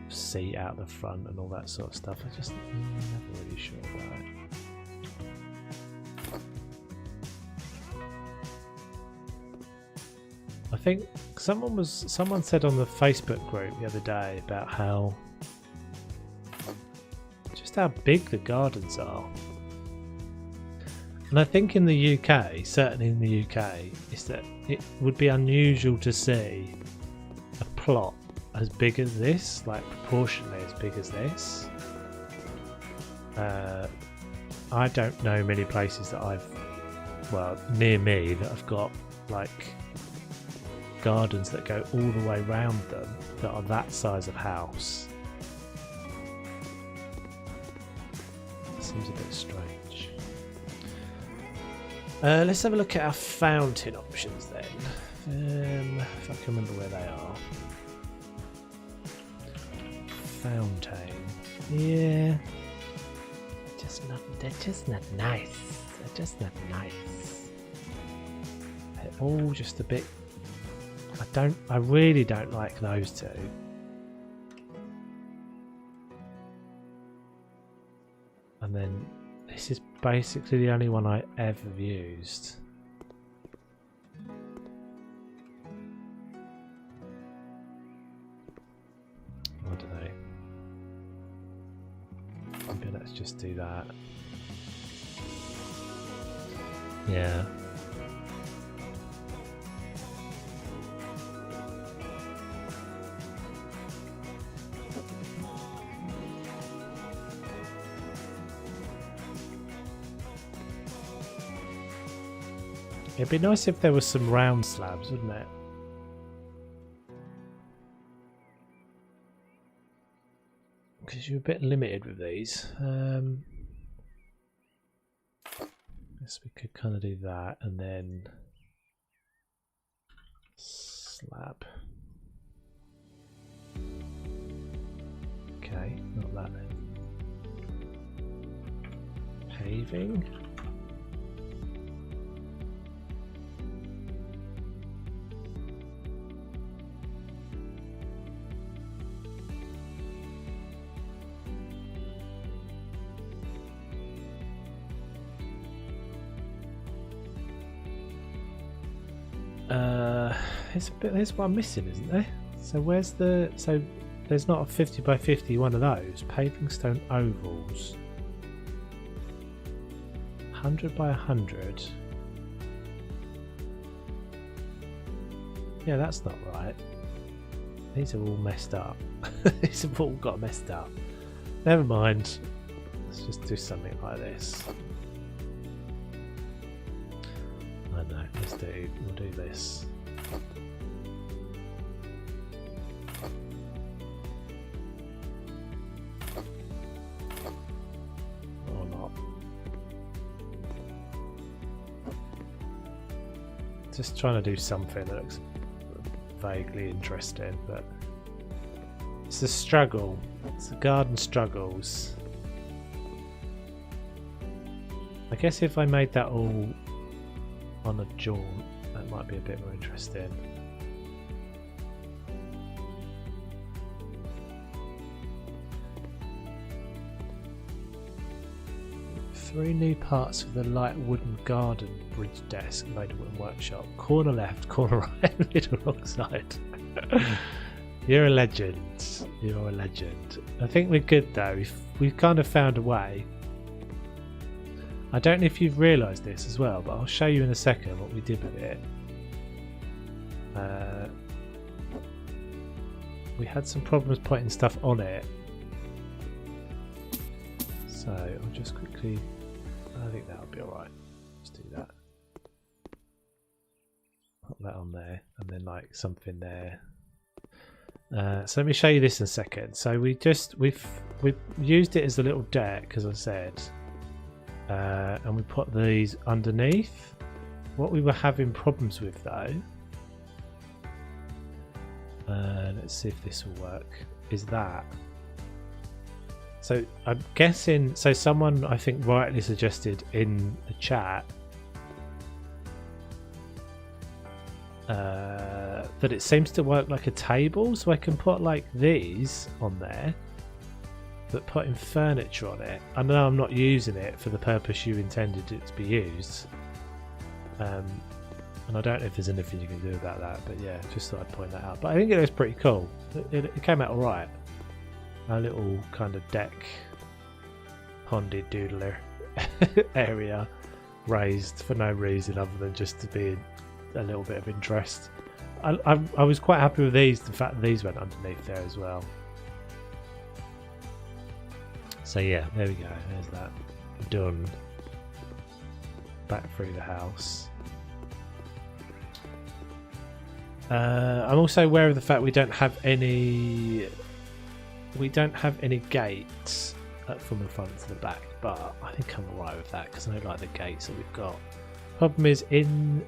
seat out the front and all that sort of stuff. I just never really sure about it. I think someone said on the Facebook group the other day about how big the gardens are. And I think in the UK, certainly in the UK, is that it would be unusual to see a plot as big as this, like proportionally as big as this. I don't know many places that near me that have got like gardens that go all the way round them that are that size of house. Seems a bit strange. Let's have a look at our fountain options then. If I can remember where they are. Fountain. Yeah. They're just not nice. They're just not nice. They're all just a bit. I really don't like those two. And then this is basically the only one I ever used. I don't know. Maybe let's just do that. Yeah. It'd be nice if there was some round slabs, wouldn't it? Because you're a bit limited with these. Guess we could kind of do that and then slab. Okay, not that then. Paving. There's one missing, isn't there? So where's the... So there's not a 50 by 50 one of those. Paving stone ovals. 100 by 100. Yeah, that's not right. These are all messed up. These have all got messed up. Never mind. Let's just do something like this. we'll do this. Or not. Just trying to do something that looks vaguely interesting, but it's a struggle. It's the garden struggles. I guess if I made that all on a jaunt, that might be a bit more interesting. Three new parts of the light wooden garden bridge desk made a wooden workshop. Corner left, corner right, middle wrong side. You're a legend. You're a legend. I think we're good though. We've kind of found a way. I don't know if you've realised this as well, but I'll show you in a second what we did with it. We had some problems putting stuff on it. So I'll just quickly... I think that'll be alright. Let's do that. Put that on there, and then like something there. So let me show you this in a second. So we've used it as a little deck, as I said. And we put these underneath. What we were having problems with though, let's see if this will work, is that. So I'm guessing, so someone I think rightly suggested in the chat that it seems to work like a table, so I can put like these on there, but putting furniture on it. I know I'm not using it for the purpose you intended it to be used, and I don't know if there's anything you can do about that, but yeah, just thought I'd point that out. But I think it was pretty cool. It came out alright. A little kind of deck pondy doodler area raised for no reason other than just to be a little bit of interest. I was quite happy with these, the fact that these went underneath there as well. So yeah, there we go, there's that done. Back through the house. I'm also aware of the fact we don't have any gates from the front to the back, but I think I'm alright with that because I like the gates that we've got. Problem is, in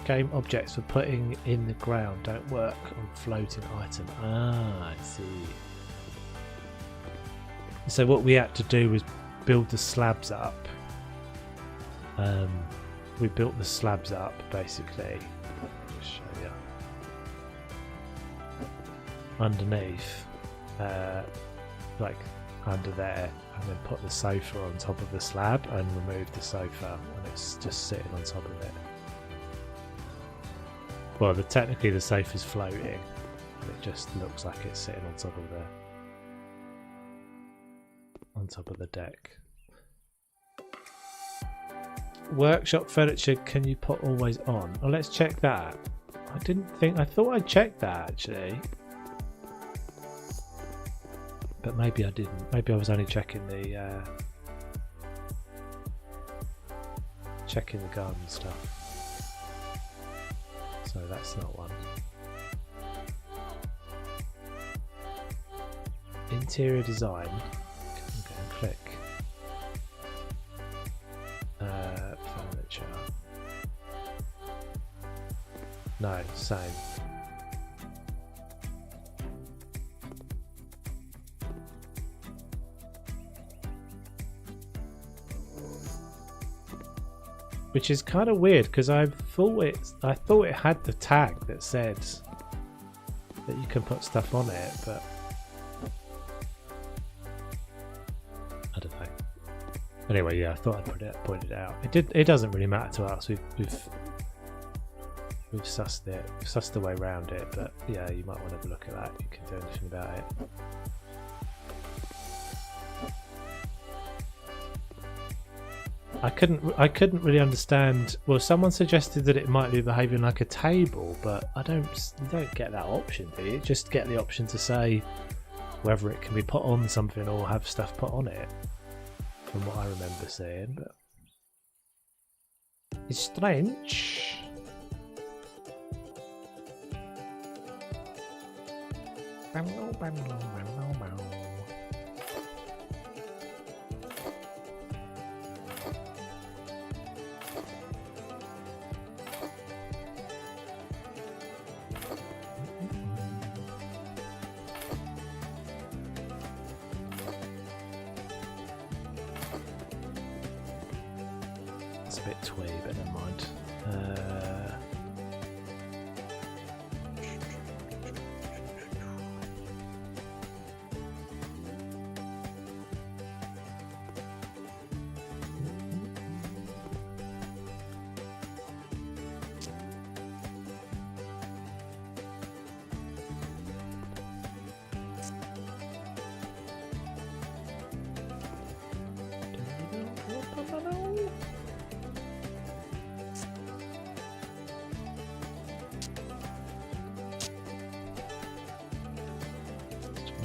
game objects for putting in the ground don't work on floating item. I see. So what we had to do was build the slabs up. We built the slabs up basically. I'll show you. Underneath, like under there, and then put the sofa on top of the slab and remove the sofa, and it's just sitting on top of it. Well, technically the sofa's floating, and it just looks like it's sitting on top of the deck. Workshop furniture, can you put always on? Oh, let's check that. I thought I checked that actually. But maybe I didn't. Maybe I was only checking the garden stuff. So that's not one. Interior design. Okay, click. Furniture. No, same. Which is kind of weird because I thought it had the tag that said that you can put stuff on it, but I don't know. Anyway, yeah, I thought I'd point it out. It doesn't really matter to us. We've sussed it, sussed the way around it, but yeah, you might want to have a look at that. You can do anything about it. I couldn't really understand. Well, someone suggested that it might be behaving like a table, but you don't get that option, do you? You just get the option to say whether it can be put on something or have stuff put on it, from what I remember seeing. But It's strange. It's a bit twee, but never mind.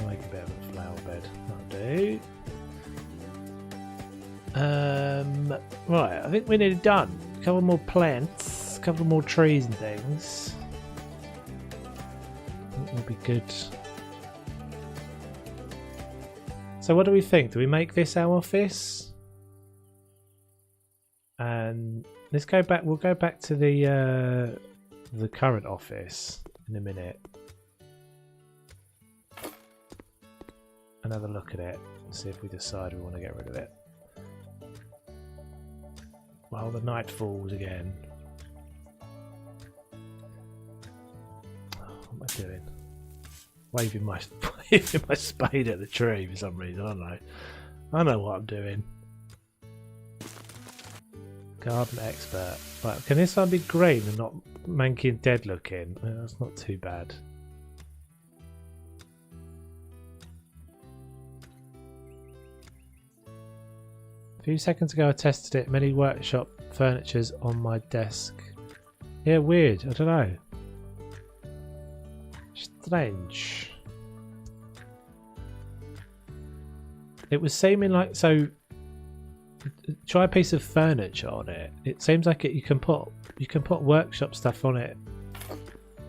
Make a bit of a flower bed. That'll do. Right, I think we're nearly done. A couple more plants, a couple more trees and things. I think we'll be good. So what do we think? Do we make this our office? And let's go back. We'll go back to the current office in a minute. And have a look at it and see if we decide we want to get rid of it. While the night falls again. What am I doing? Waving my spade at the tree for some reason. I don't know. I know what I'm doing. Garden expert. Right, can this one be green and not manky and dead looking? That's not too bad. A few seconds ago I tested it. Many workshop furniture's on my desk. Yeah, weird. I don't know. Strange. It was seeming like so. Try a piece of furniture on it. It seems like you can put workshop stuff on it,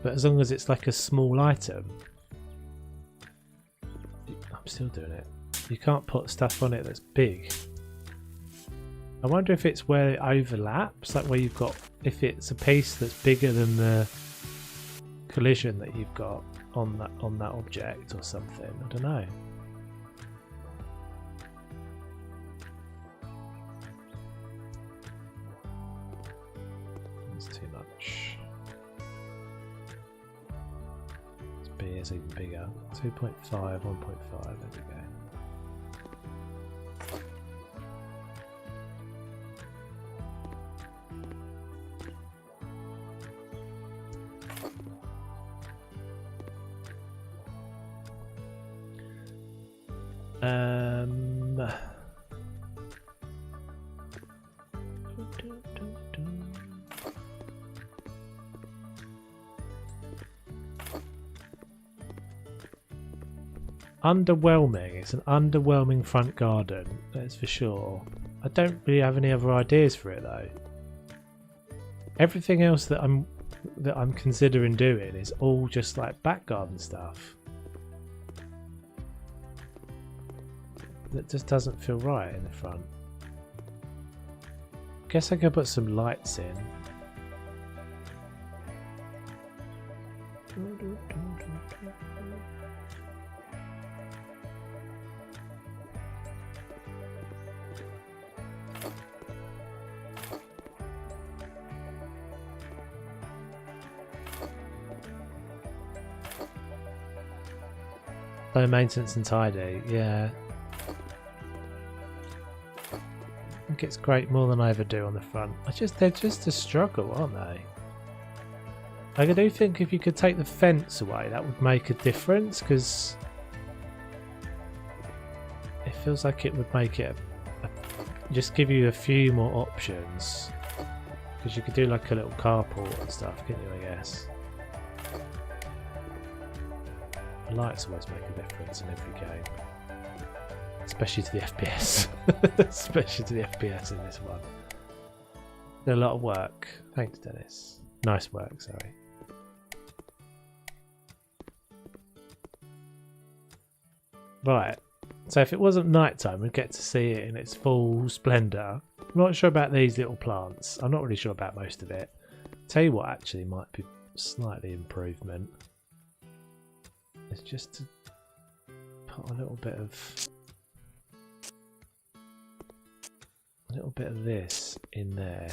but as long as it's like a small item. I'm still doing it. You can't put stuff on it that's big. I wonder if it's where it overlaps, like where you've got, if it's a piece that's bigger than the collision that you've got on that object or something. I don't know. It's too much. This B is even bigger. 2.5, 1.5. There we go. Underwhelming. It's an underwhelming front garden, that's for sure. I don't really have any other ideas for it though. Everything else that I'm considering doing is all just like back garden stuff. That just doesn't feel right in the front. Guess I could put some lights in. Low maintenance and tidy, yeah. I think it's great more than I ever do on the front. They're just a struggle, aren't they? Like, I do think if you could take the fence away, that would make a difference, because it feels like it would make it just give you a few more options. Because you could do like a little carport and stuff, couldn't you, I guess? The lights always make a difference in every game. Especially to the FPS. Especially to the FPS in this one. A lot of work. Thanks, Dennis. Nice work, sorry. Right. So if it wasn't nighttime, we'd get to see it in its full splendour. I'm not sure about these little plants. I'm not really sure about most of it. Tell you what actually might be slightly improvement. It's just to put a little bit of this in there.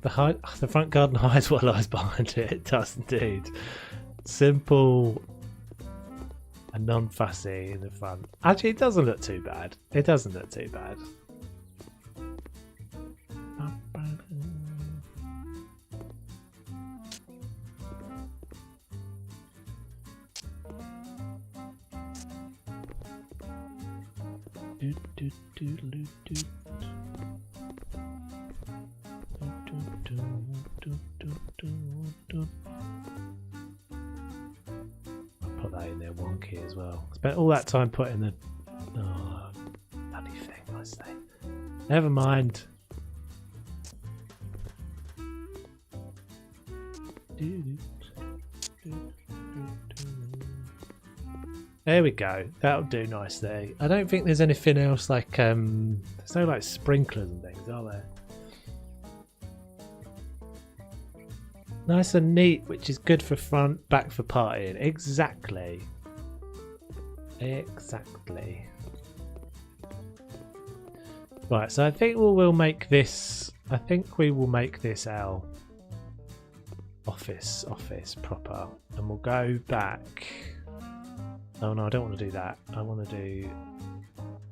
The front garden hides what lies behind it. It does indeed. Simple and non-fussy in the front. Actually, it doesn't look too bad. It doesn't look too bad. I'll put that in there wonky as well. Spent all that time putting the bloody thing, I say. Never mind. There we go. That'll do nicely. I don't think there's anything else like there's no like sprinklers and things, are there? Nice and neat, which is good for front, back for partying. Exactly. Exactly. Right, so I think we'll make this. I think we will make this our office proper, and we'll go back. Oh no, I don't want to do that. I want to do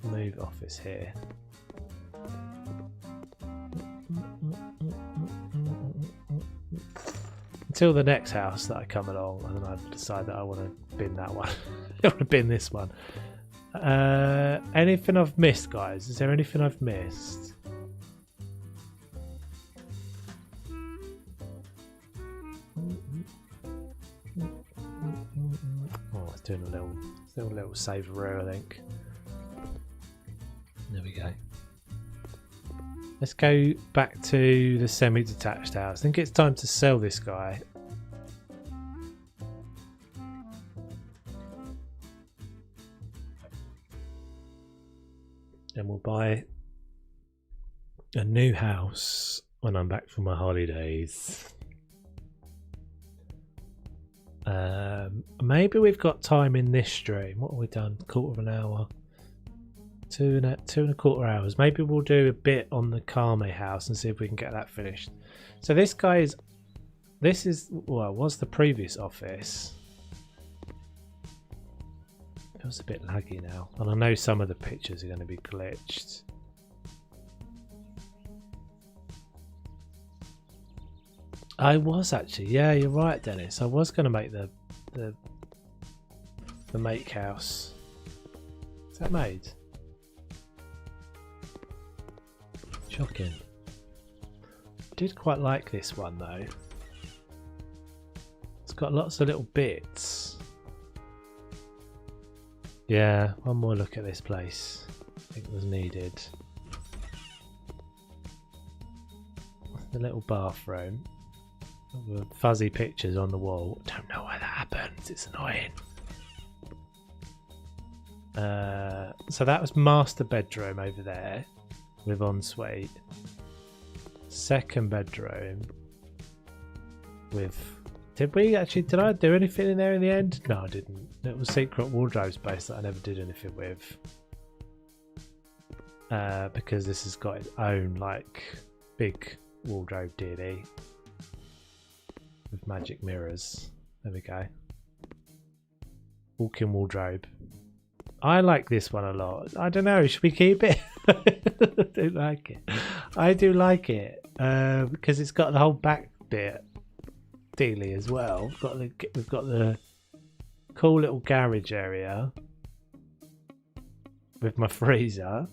move office here. Until the next house that I come along, and then I decide that I want to bin that one. I want to bin this one. Anything I've missed, guys? Is there anything I've missed? Oh, it's doing a little save-a-row, I think. There we go. Let's go back to the semi-detached house. I think it's time to sell this guy. And we'll buy a new house when I'm back from my holidays. Maybe we've got time in this stream. What have we done? Quarter of an hour. Two and a quarter hours. Maybe we'll do a bit on the Kame house and see if we can get that finished. So this guy is... This is... Well, it was the previous office. It feels a bit laggy now. And I know some of the pictures are going to be glitched. I was actually... Yeah, you're right, Dennis. I was going to make the make house. Is that made? Shocking. Did quite like this one though. It's got lots of little bits. Yeah, one more look at this place. I think was needed. The little bathroom. With fuzzy pictures on the wall. Don't know why that happens. It's annoying. So that was master bedroom over there. With ensuite. Second bedroom with... Did I do anything in there in the end? No, I didn't. It was secret wardrobe space that I never did anything with. Because this has got its own, like, big wardrobe dealie. With magic mirrors. There we go. Walk-in wardrobe. I like this one a lot. I don't know, should we keep it? I do like it. I do like it because it's got the whole back bit dealy as well. We've got the cool little garage area with my freezer.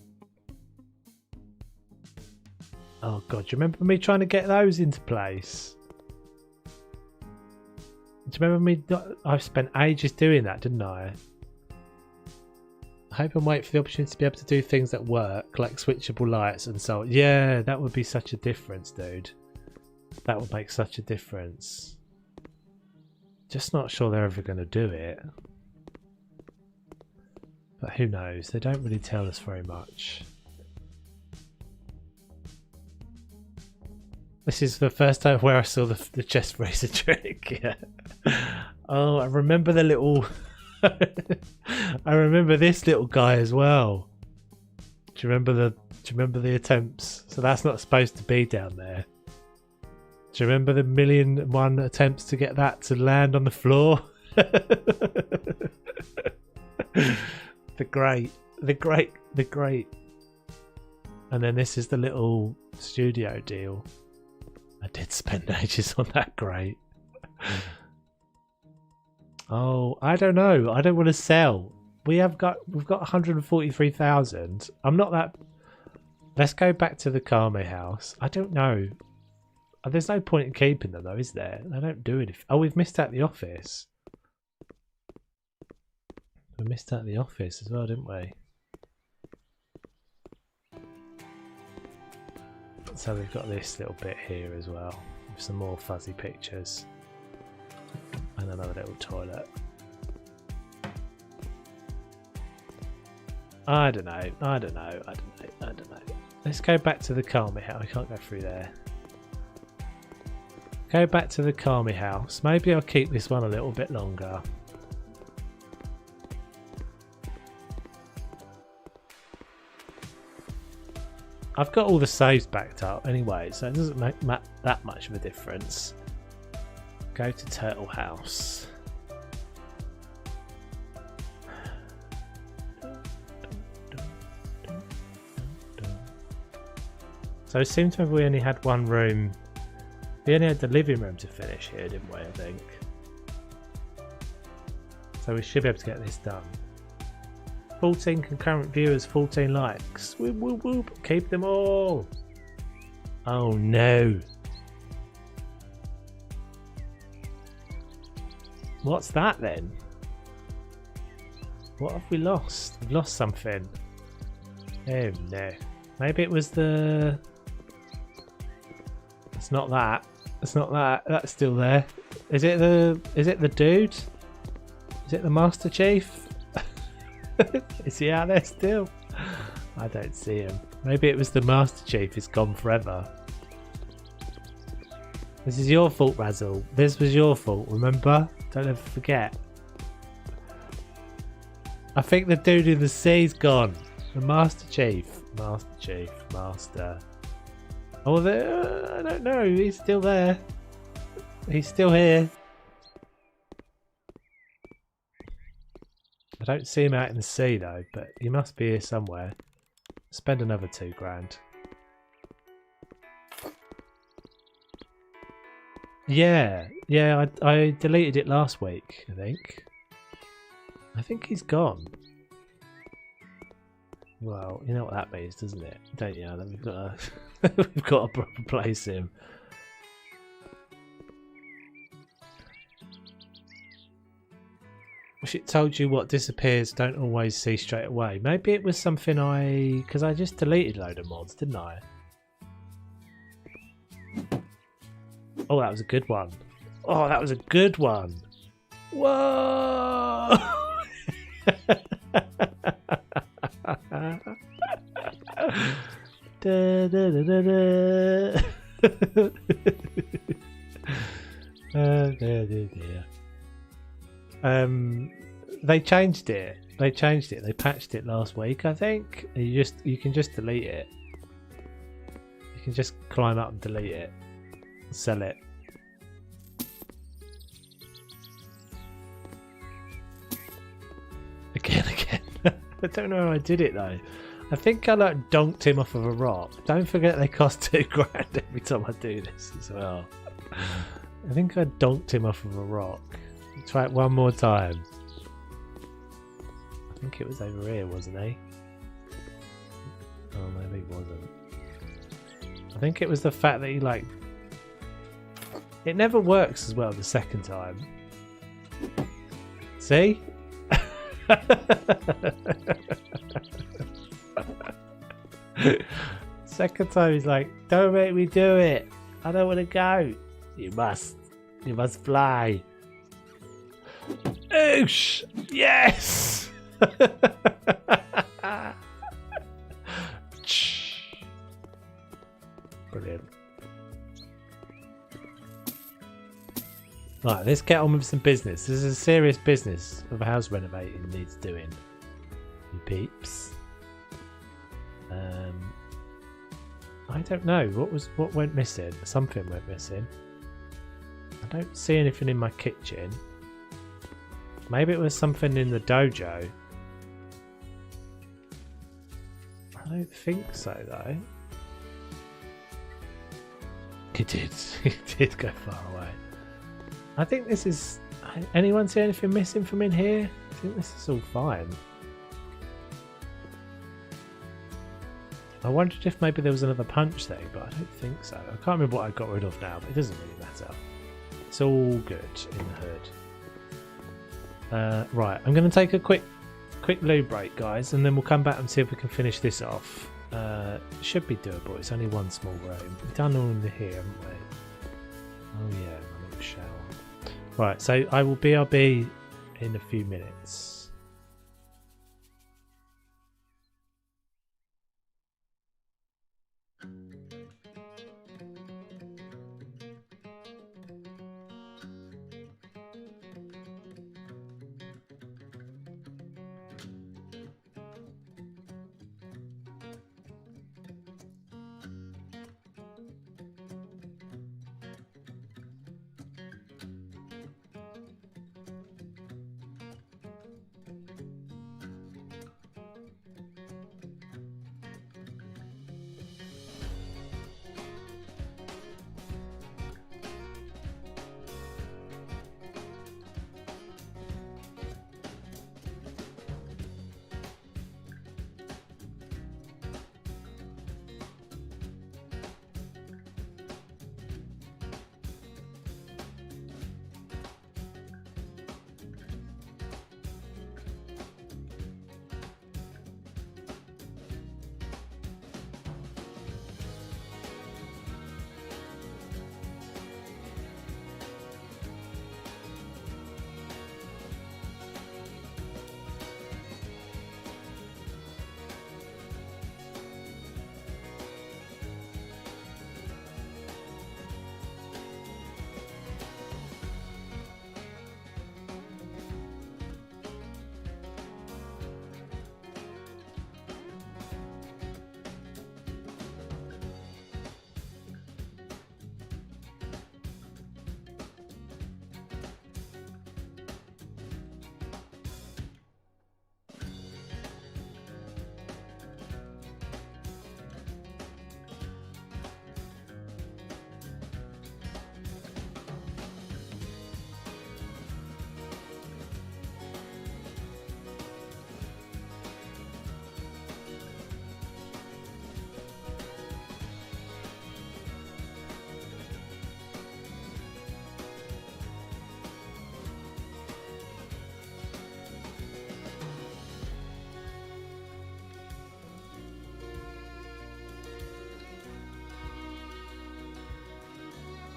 Oh god, do you remember me trying to get those into place? Do you remember me? I spent ages doing that, didn't I? I hope and wait for the opportunity to be able to do things that work, like switchable lights and so on. Yeah, that would be such a difference, dude. That would make such a difference. Just not sure they're ever going to do it. But who knows? They don't really tell us very much. This is the first time where I saw the chest raiser trick. Yeah. Oh, I remember the little... I remember this little guy as well. Do you remember the attempts? So that's not supposed to be down there. Do you remember the 1,000,001 attempts to get that to land on the floor? The great. And then this is the little studio deal. I did spend ages on that grate. Oh, I don't know. I don't want to sell. We've got 143,000. I'm not that. Let's go back to the Kame house. I don't know. There's no point in keeping them though, is there? They don't do it. Oh, we've missed out the office. We missed out the office as well, didn't we? So we've got this little bit here as well, with some more fuzzy pictures. And another little toilet. I don't know. Let's go back to the Kami house. I can't go through there. Go back to the Kami house. Maybe I'll keep this one a little bit longer. I've got all the saves backed up anyway, so it doesn't make that much of a difference. Go to Turtle House. So it seems to me we only had one room. We only had the living room to finish here, didn't we, I think? So we should be able to get this done. 14 concurrent viewers, 14 likes. Whoop, whoop, whoop. Keep them all. Oh no. What's that then? What have we lost? We've lost something. Oh no. Maybe it was the... It's not that. It's not that. That's still there. Is it the dude? Is it the Master Chief? Is he out there still? I don't see him. Maybe it was the Master Chief. He's gone forever. This is your fault, Razzle. This was your fault, remember? Don't ever forget. I think the dude in the sea's gone. The Master Chief. Master Chief. Master. Oh, I don't know. He's still there. He's still here. I don't see him out in the sea though, but he must be here somewhere. Spend another £2,000. Yeah, I deleted it last week, I think. I think he's gone. Well, you know what that means, doesn't it? Don't you? That we've got to replace him. Wish it told you what disappears don't always see straight away. Maybe it was something because I just deleted a load of mods, didn't I? Oh, that was a good one. Oh, that was a good one. Whoa! Da, da, da, da, da. They changed it. They patched it last week, I think. You can just delete it. You can just climb up and delete it. Sell it. Again. I don't know how I did it though. I think I like donked him off of a rock. Don't forget they cost £2,000 every time I do this as well. I think I donked him off of a rock. Try it one more time. I think it was over here, wasn't he? Oh, maybe it wasn't. I think it was the fact that he like... It never works as well the second time. See? Second time he's like, don't make me do it. I don't want to go. You must. You must fly. Oosh! Yes! Brilliant. Right, let's get on with some business. This is a serious business of house renovating needs doing. You peeps. I don't know. What went missing? Something went missing. I don't see anything in my kitchen. Maybe it was something in the dojo. I don't think so though. He did. He did go far away. I think this is... Anyone see anything missing from in here? I think this is all fine. I wondered if maybe there was another punch thing, but I don't think so. I can't remember what I got rid of now, but it doesn't really matter. It's all good in the hood. Right, I'm going to take a quick loo break, guys, and then we'll come back and see if we can finish this off. Should be doable. It's only one small room. We've done all in here, haven't we? Oh yeah, my little shower. Right, so I will BRB in a few minutes.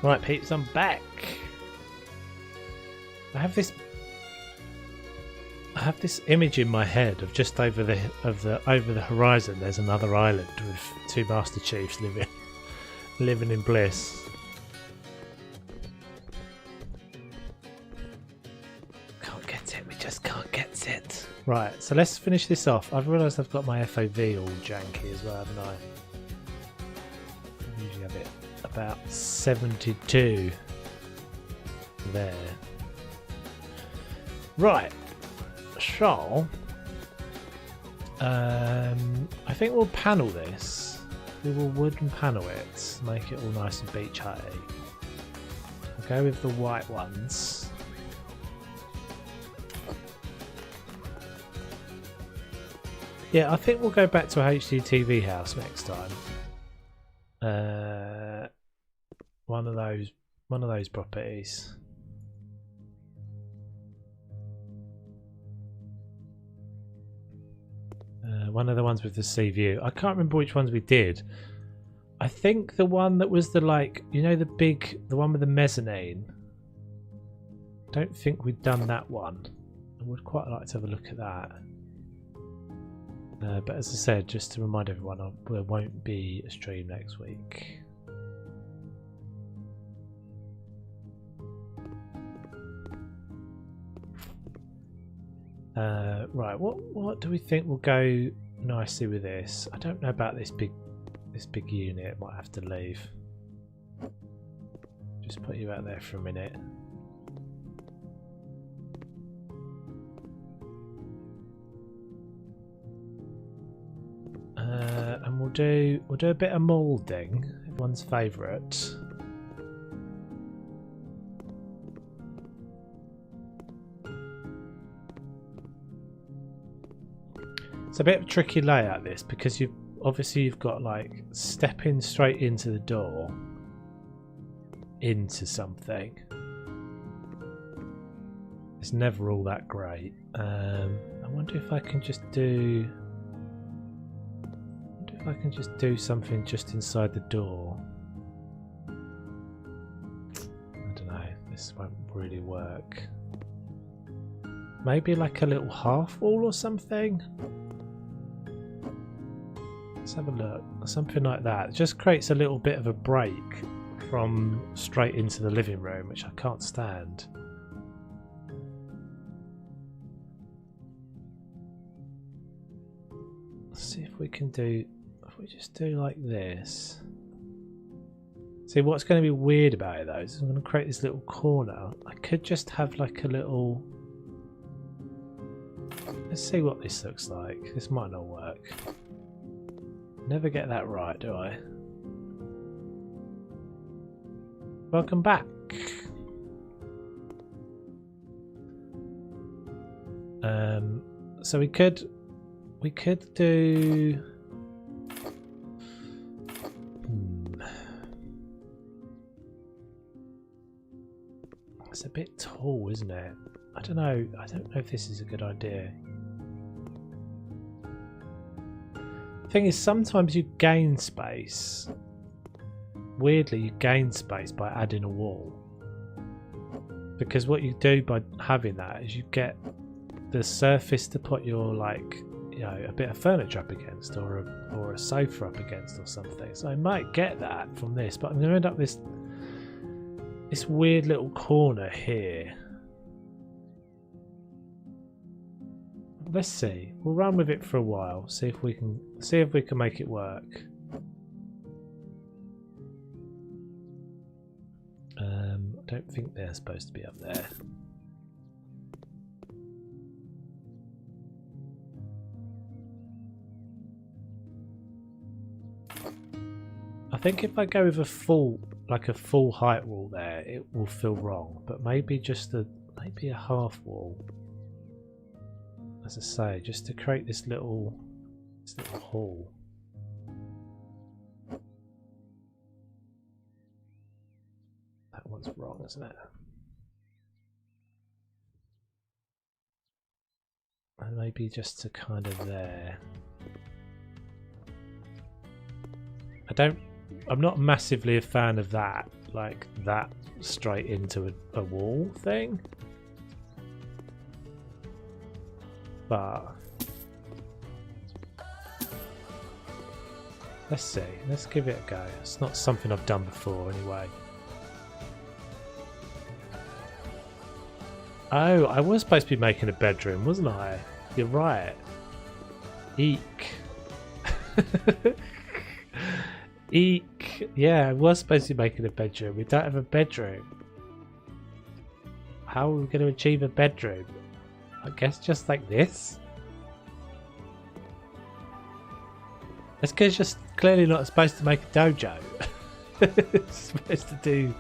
Right, peeps, I'm back. I have this image in my head of just over the horizon. There's another island with two Master Chiefs living in bliss. Can't get it. We just can't get it. Right, so let's finish this off. I've realised I've got my FOV all janky as well, haven't I? I usually have it about 72 there. Right, so I think we'll panel this. We will wooden panel it, make it all nice and beach high. We'll go with the white ones. Yeah, I think we'll go back to a HDTV house next time. One of those properties. One of the ones with the sea view. I can't remember which ones we did. I think the one that was the like, you know, the one with the mezzanine. Don't think we'd done that one. I would quite like to have a look at that. But as I said, just to remind everyone, there won't be a stream next week. Right, what do we think will go nicely with this? I don't know about this big unit. Might have to leave. Just put you out there for a minute. And we'll do a bit of moulding, everyone's favourite. It's a bit of a tricky layout this, because you've got like stepping straight into the door into something. It's never all that great. I wonder if I can just do something just inside the door. I don't know, this won't really work. Maybe like a little half wall or something. Let's have a look. Something like that. It just creates a little bit of a break from straight into the living room, which I can't stand. Let's see if we can do... If we just do like this. See, what's going to be weird about it though is I'm going to create this little corner. I could just have like a little... Let's see what this looks like. This might not work. Never get that right, do I? Welcome back. So we could do. It's a bit tall, isn't it? I don't know if this is a good idea. Thing is, sometimes you gain space. Weirdly, you gain space by adding a wall, because what you do by having that is you get the surface to put your, like, you know, a bit of furniture up against, or a sofa up against, or something. So I might get that from this, but I'm going to end up this weird little corner here. Let's see. We'll run with it for a while. See if we can make it work. I don't think they're supposed to be up there. I think if I go with a full height wall there, it will feel wrong. But maybe just maybe a half wall. As I say, just to create this little hall. That one's wrong, isn't it? And maybe just to kind of there. I'm not massively a fan of that, like that straight into a wall thing. But let's see. Let's give it a go. It's not something I've done before anyway. Oh, I was supposed to be making a bedroom, wasn't I? You're right. Eek. Eek. Yeah, I was supposed to be making a bedroom. We don't have a bedroom. How are we going to achieve a bedroom? I guess just like this. It's because you're clearly not supposed to make a dojo. It's supposed to do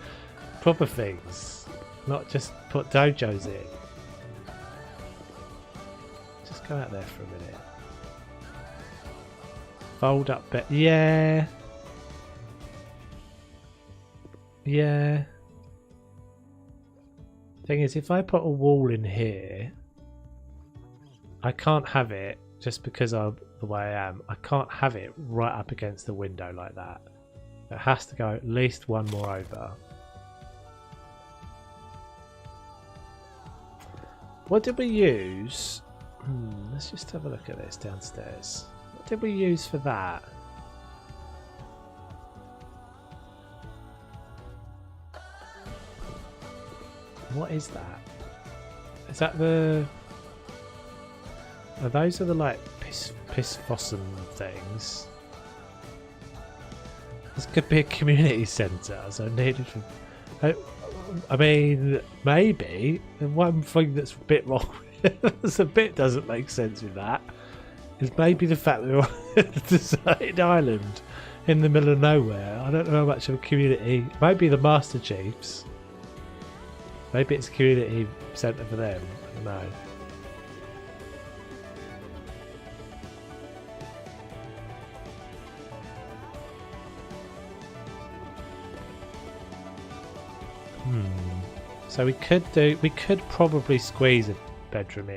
proper things, not just put dojos in. Just go out there for a minute. Fold up bed. Yeah. Yeah. Thing is, if I put a wall in here, I can't have it just because of the way I am, I can't have it right up against the window like that. It has to go at least one more over. What did we use? Let's just have a look at this downstairs. What did we use for that? What is that? Is that the... Oh, those are the like piss fossum things. This could be a community centre, so needed for... I mean, maybe. The one thing that's a bit wrong with a bit doesn't make sense with that is maybe the fact that we're on a deserted island in the middle of nowhere. I don't know how much of a community... Maybe the Master Chiefs. Maybe it's a community centre for them. I don't know. So we could probably squeeze a bedroom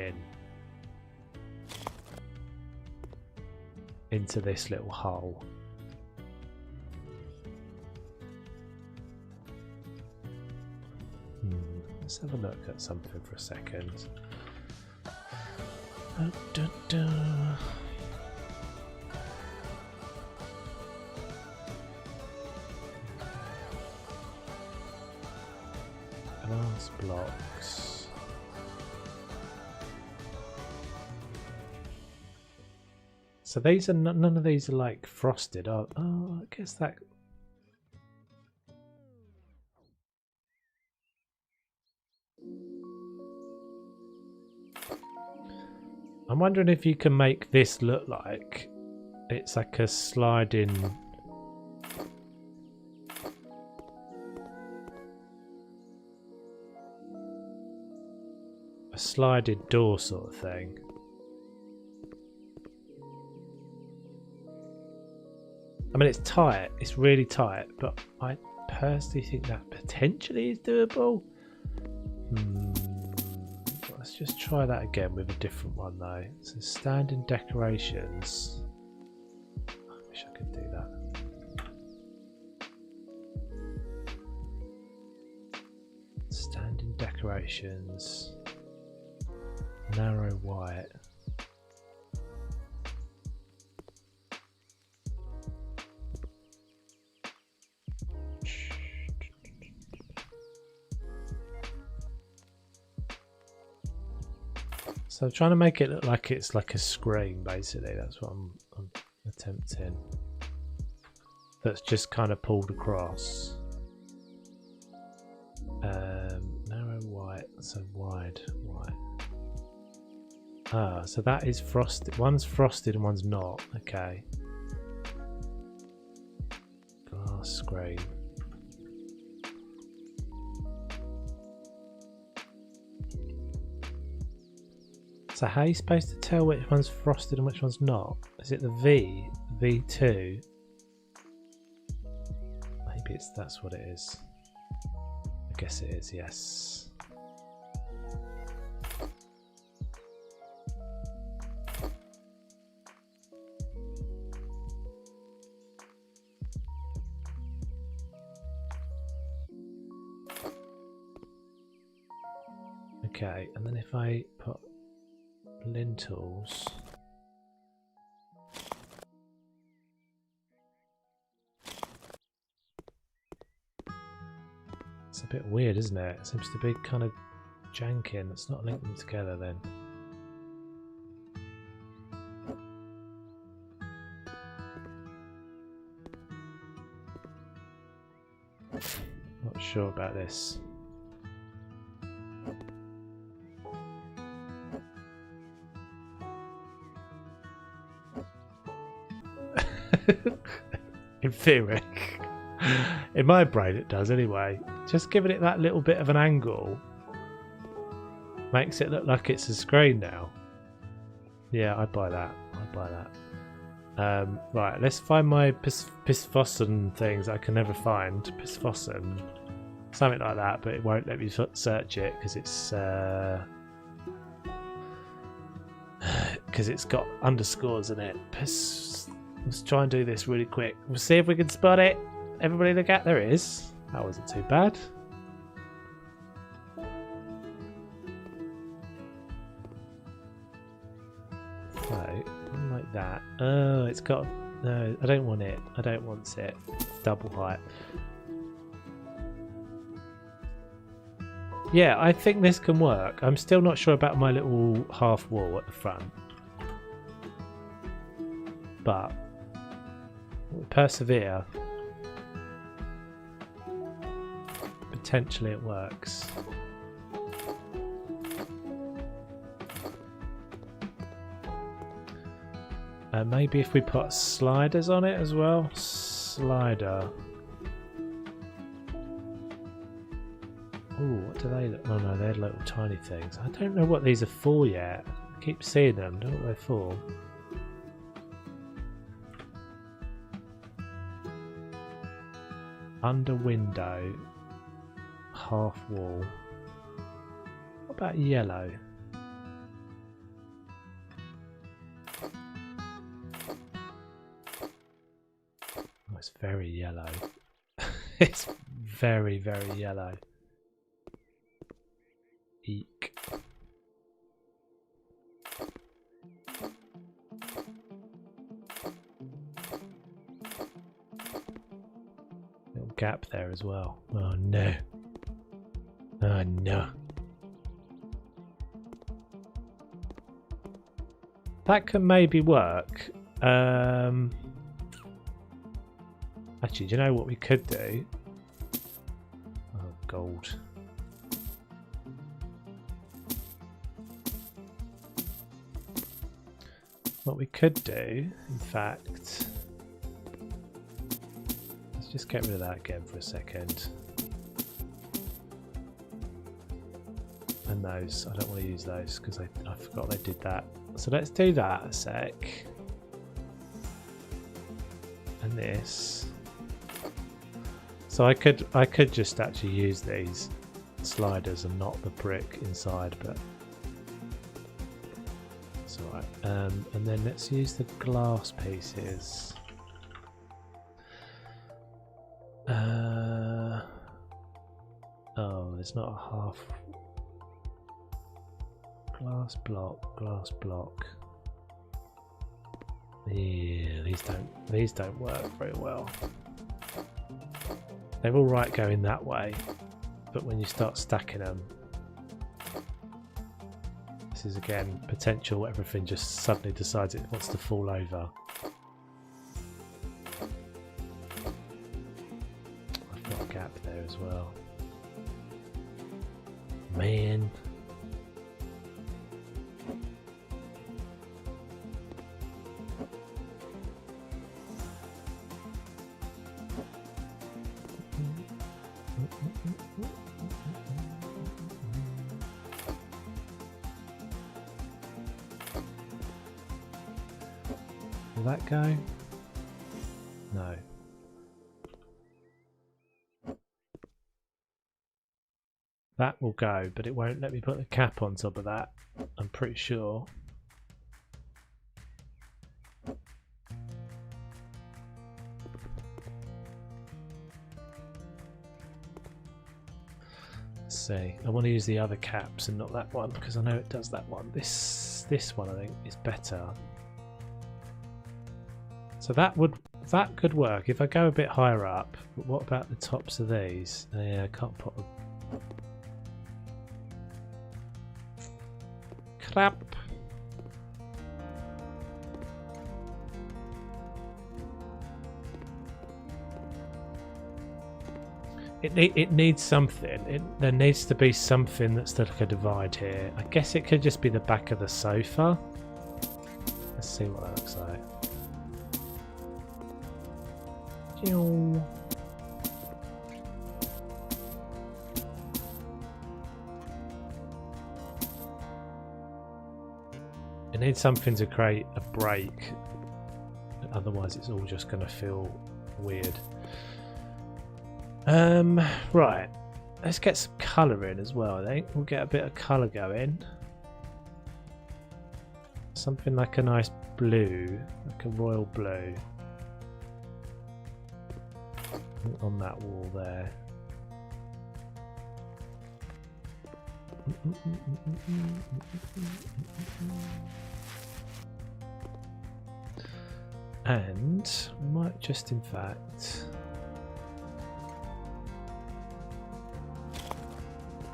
into this little hole. Let's have a look at something for a second. Glass blocks. So these are none of these are like frosted. Oh, I guess that. I'm wondering if you can make this look like it's like a sliding. Slided door sort of thing. I mean, it's tight, it's really tight, but I personally think that potentially is doable. Let's just try that again with a different one though. So standing decorations. I wish I could do that. Standing decorations. Narrow white. So I'm trying to make it look like it's like a screen, basically. That's what I'm attempting. That's just kind of pulled across. Narrow white, so wide white. Ah, so that is frosted. One's frosted and one's not. Okay. Glass screen. So how are you supposed to tell which one's frosted and which one's not? Is it the V? V2? Maybe that's what it is. I guess it is, yes. Okay, and then if I put lintels, it's a bit weird, isn't it? It seems to be kind of janking. Let's not link them together then. Not sure about this. In theory. In my brain it does anyway. Just giving it that little bit of an angle makes it look like it's a screen now. Yeah, I'd buy that. I'd buy that. Right, let's find my pisfossen things I can never find. Pisfossen. Something like that, but it won't let me search it because it's because it's got underscores in it. Let's try and do this really quick. We'll see if we can spot it. Everybody look out. There it is. That wasn't too bad. So, like that. Oh, it's got... No, I don't want it. I don't want it. Double height. Yeah, I think this can work. I'm still not sure about my little half wall at the front. But we'll persevere. Potentially it works. Maybe if we put sliders on it as well. Slider. Oh, what do they look? Oh no, they're little tiny things. I don't know what these are for yet. I keep seeing them. Don't know what they're for. Under window. Half wall. What about yellow? Oh, it's very yellow. It's very, very yellow. Eek. Little gap there as well. Oh no. Oh no. That can maybe work. Actually, do you know what we could do? Oh, gold. What we could do, in fact, let's just get rid of that again for a second. And those, I don't want to use those because I forgot they did that. So let's do that a sec. And this. So I could just actually use these sliders and not the brick inside, but it's alright. And then let's use the glass pieces. Oh, there's not a half. Glass block. Yeah, these don't work very well. They're all right going that way, but when you start stacking them, this is again potential. Everything just suddenly decides it wants to fall over. I've got a gap there as well. Man. Will that go? No. That will go, but it won't let me put the cap on top of that, I'm pretty sure. Let's see. I want to use the other caps and not that one because I know it does that one. This one I think is better. So that could work if I go a bit higher up. But what about the tops of these? Yeah, I can't put them. Crap. It needs something. There needs to be something that's like a divide here. I guess it could just be the back of the sofa. Let's see what that looks like. It needs something to create a break, otherwise it's all just going to feel weird. Right, let's get some colour in as well. I think we'll get a bit of colour going. Something like a nice blue, like a royal blue. On that wall there. And we might just in fact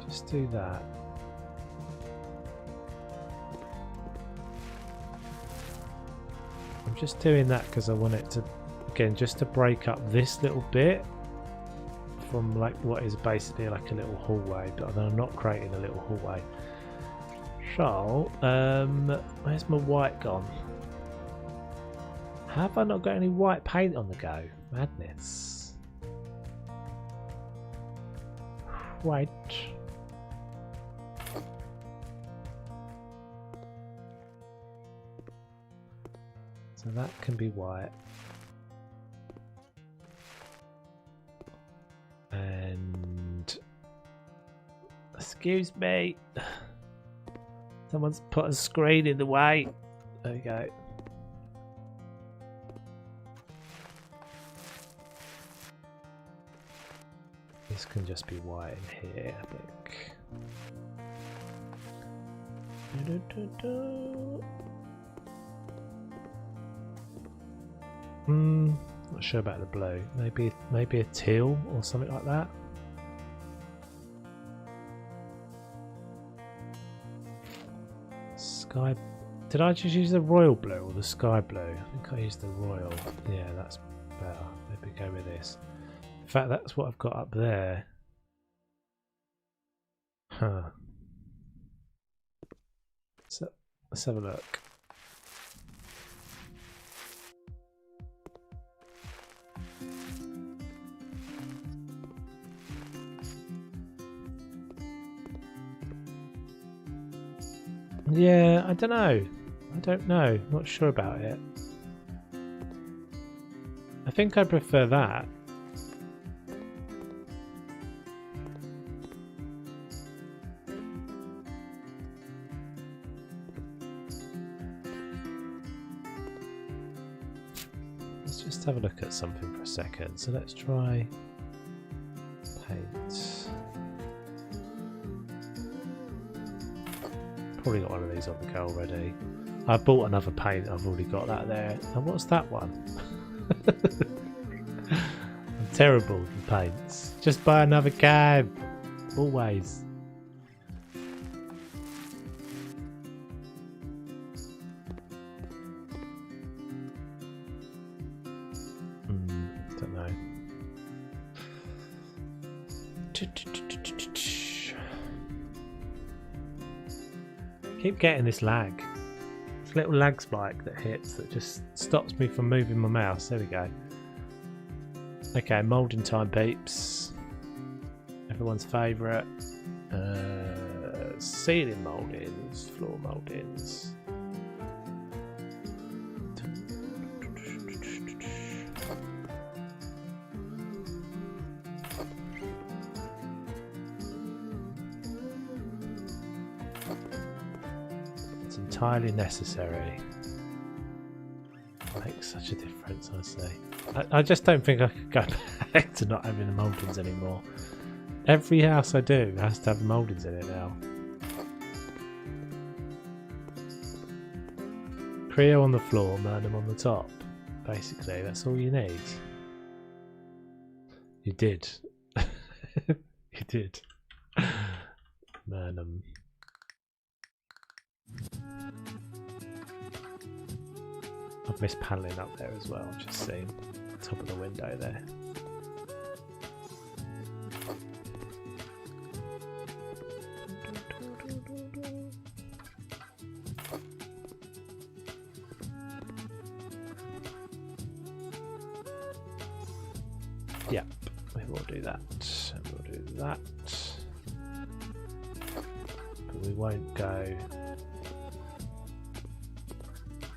just do that. I'm just doing that because I want it to, again, just to break up this little bit from like what is basically like a little hallway, but I'm not creating a little hallway. So, where's my white gone? Have I not got any white paint on the go? Madness. White. So that can be white. And excuse me, someone's put a screen in the way. There you go. This can just be white in here, I think. Not sure about the blue. Maybe a teal or something like that. Sky. Did I just use the royal blue or the sky blue? I think I used the royal. Yeah, that's better. Maybe go with this. In fact, that's what I've got up there. Huh. So let's have a look. Yeah, I don't know. Not sure about it. I think I prefer that. Let's just have a look at something for a second. So let's try paint. Probably got one of these on the go already. I bought another paint, I've already got that there. And what's that one? I'm terrible with paints. Just buy another cab. Always. Don't know. Keep getting this lag. This little lag spike that hits that just stops me from moving my mouse. There we go. Okay, moulding time, peeps. Everyone's favourite. Ceiling mouldings, floor mouldings. Entirely necessary. Makes such a difference, I say. I just don't think I could go back to not having the mouldings anymore. Every house I do has to have mouldings in it now. Creo on the floor, Murnum on the top. Basically, that's all you need. You did. You did. Murnum. I've missed panelling up there as well, just seeing top of the window there. Yep, we will do that. We'll do that. But we won't go.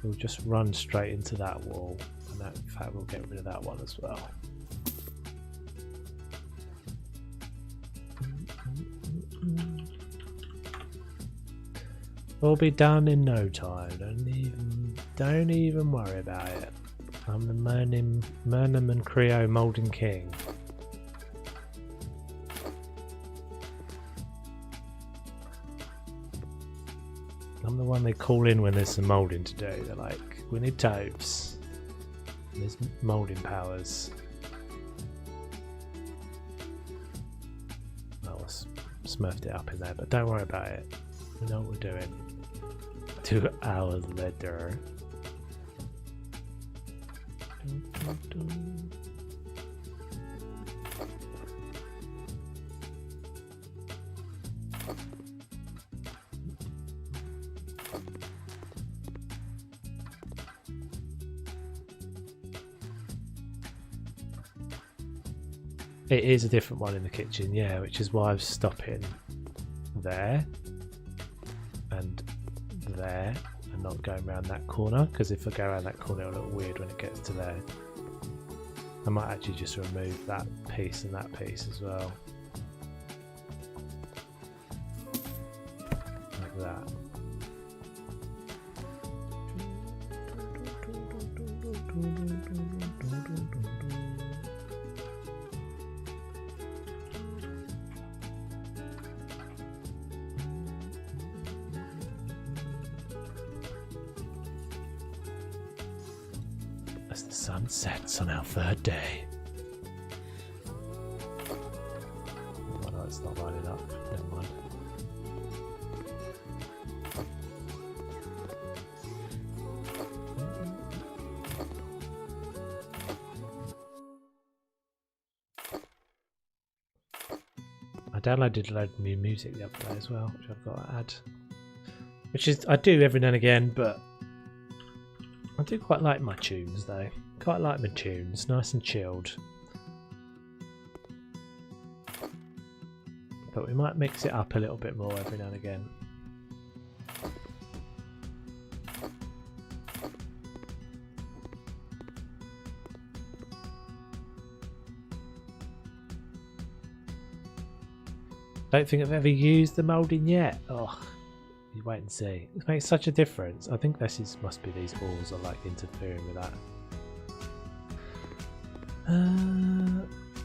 We'll just run straight into that wall, and that, in fact, we'll get rid of that one as well. Will be done in no time. Don't even worry about it. I'm the Murnham and Creo Moulding King. I'm the one they call in when there's some moulding to do. They're like, we need toves. There's moulding powers. Oh, I smurfed it up in there, but don't worry about it. We know what we're doing. 2 hours later. It is a different one in the kitchen, yeah, which is why I'm stopping there and there and not going around that corner, because if I go around that corner it'll look weird when it gets to there. I might actually just remove that piece and that piece as well. Like that. As the sun sets on our 3rd day. Oh no, it's not lining up. Never mind. I downloaded a load of new music the other day as well, which I've got to add. Which is, I do every now and again, but I do quite like my tunes though. Quite like my tunes, nice and chilled. But we might mix it up a little bit more every now and again. Don't think I've ever used the moulding yet. Oh. You wait and see. It makes such a difference. I think this must be these walls are like interfering with that.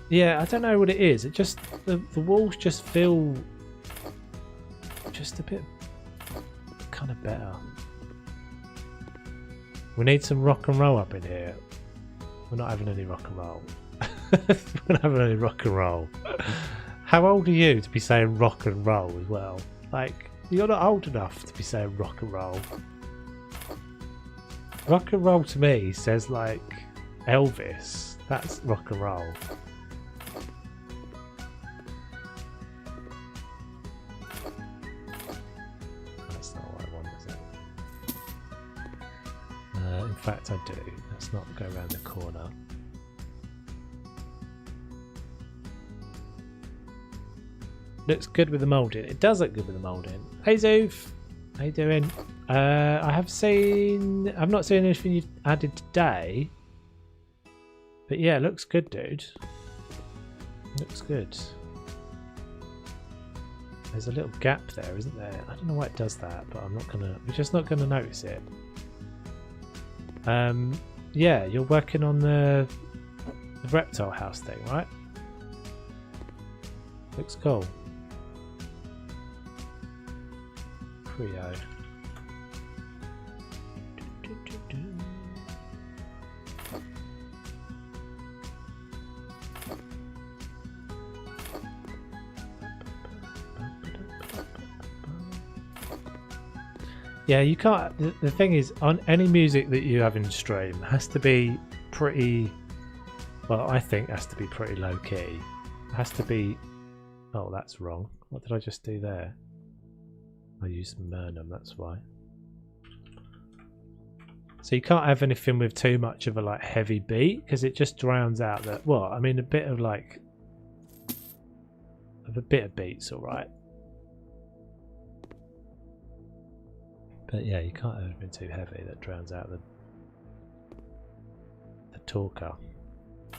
Yeah, I don't know what it is. It just the walls just feel just a bit kind of better. We need some rock and roll up in here. We're not having any rock and roll. We're not having any rock and roll. How old are you to be saying rock and roll as well? Like, you're not old enough to be saying rock and roll. Rock and roll to me says like Elvis. That's rock and roll. That's not what I want, is it? In fact, I do. Let's not go around the corner. Looks good with the moulding. It does look good with the moulding. Hey Zoof, how you doing? I've not seen anything you've added today. But yeah, it looks good, dude. Looks good. There's a little gap there, isn't there? I don't know why it does that, but we're just not gonna notice it. Yeah, you're working on the reptile house thing, right? Looks cool. Creo. Yeah, you can't. The thing is, on any music that you have in stream has to be pretty. Well, I think has to be pretty low key. It has to be. Oh, that's wrong. What did I just do there? I used Murnham, that's why. So you can't have anything with too much of a like heavy beat because it just drowns out that. Well, I mean, a bit of like. A bit of beats, all right. But yeah, you can't have anything too heavy that drowns out the talker.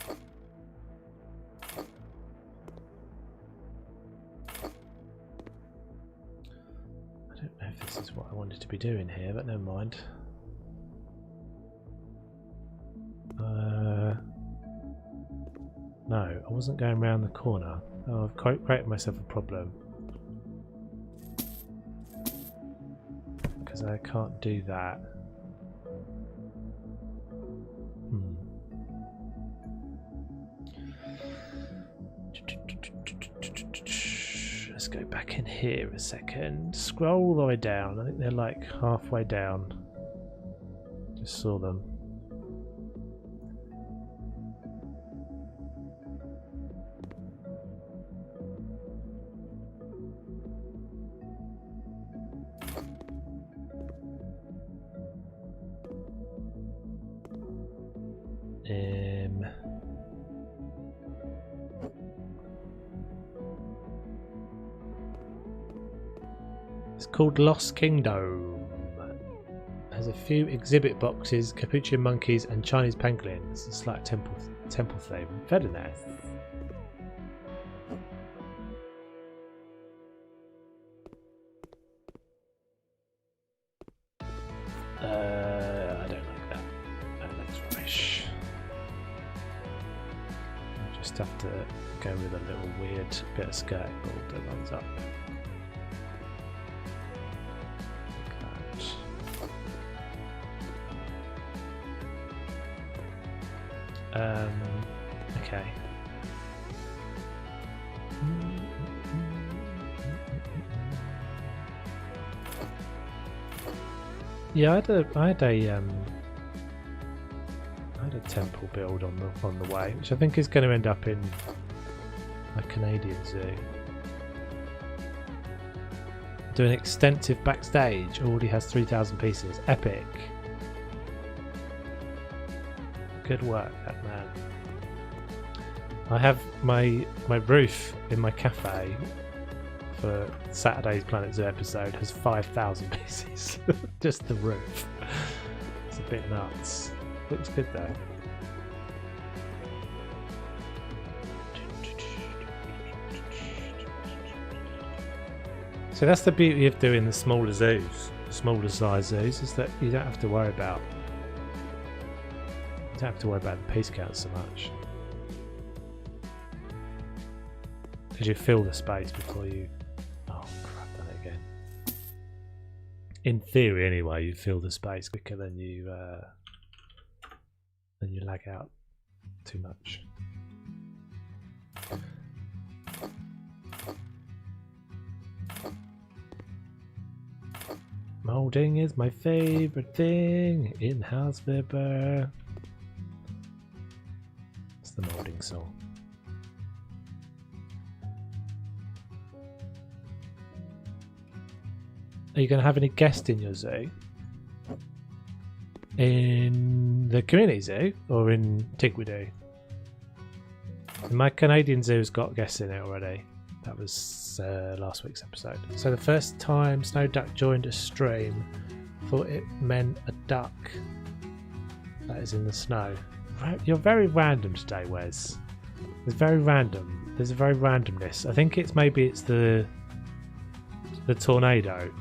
I don't know if this is what I wanted be doing here, but never mind. No, I wasn't going round the corner. Oh, I've created myself a problem. Because I can't do that. Let's go back in here a second. Scroll all the way down. I think they're like halfway down. Just saw them. It's called Lost Kingdom. Has a few exhibit boxes, capuchin monkeys, and Chinese pangolins. It's like temple theme. Very nice. I don't like that. That looks rubbish. I just have to go with a little weird bit of skirting board that runs up. Okay. Yeah, I had a temple build on the way, which I think is going to end up in a Canadian zoo. Doing extensive backstage. Already has 3,000 pieces. Epic. Good work, that man. I have my roof in my cafe for Saturday's Planet Zoo episode has 5,000 pieces. Just the roof. It's a bit nuts. Looks good though. So that's the beauty of doing the smaller zoos, smaller size zoos, is that you don't have to worry about the piece count so much. Because you fill the space before you... Oh crap, done it again. In theory anyway, you fill the space quicker than you lag out too much. Moulding is my favourite thing in House Flipper. It's the moulding song. Are you going to have any guests in your zoo? In the community zoo or in Tigwido? My Canadian zoo's got guests in it already. That was last week's episode. So the first time Snow Duck joined a stream, thought it meant a duck that is in the snow. You're very random today, Wes. It's very random. There's a very randomness. I think maybe it's the tornado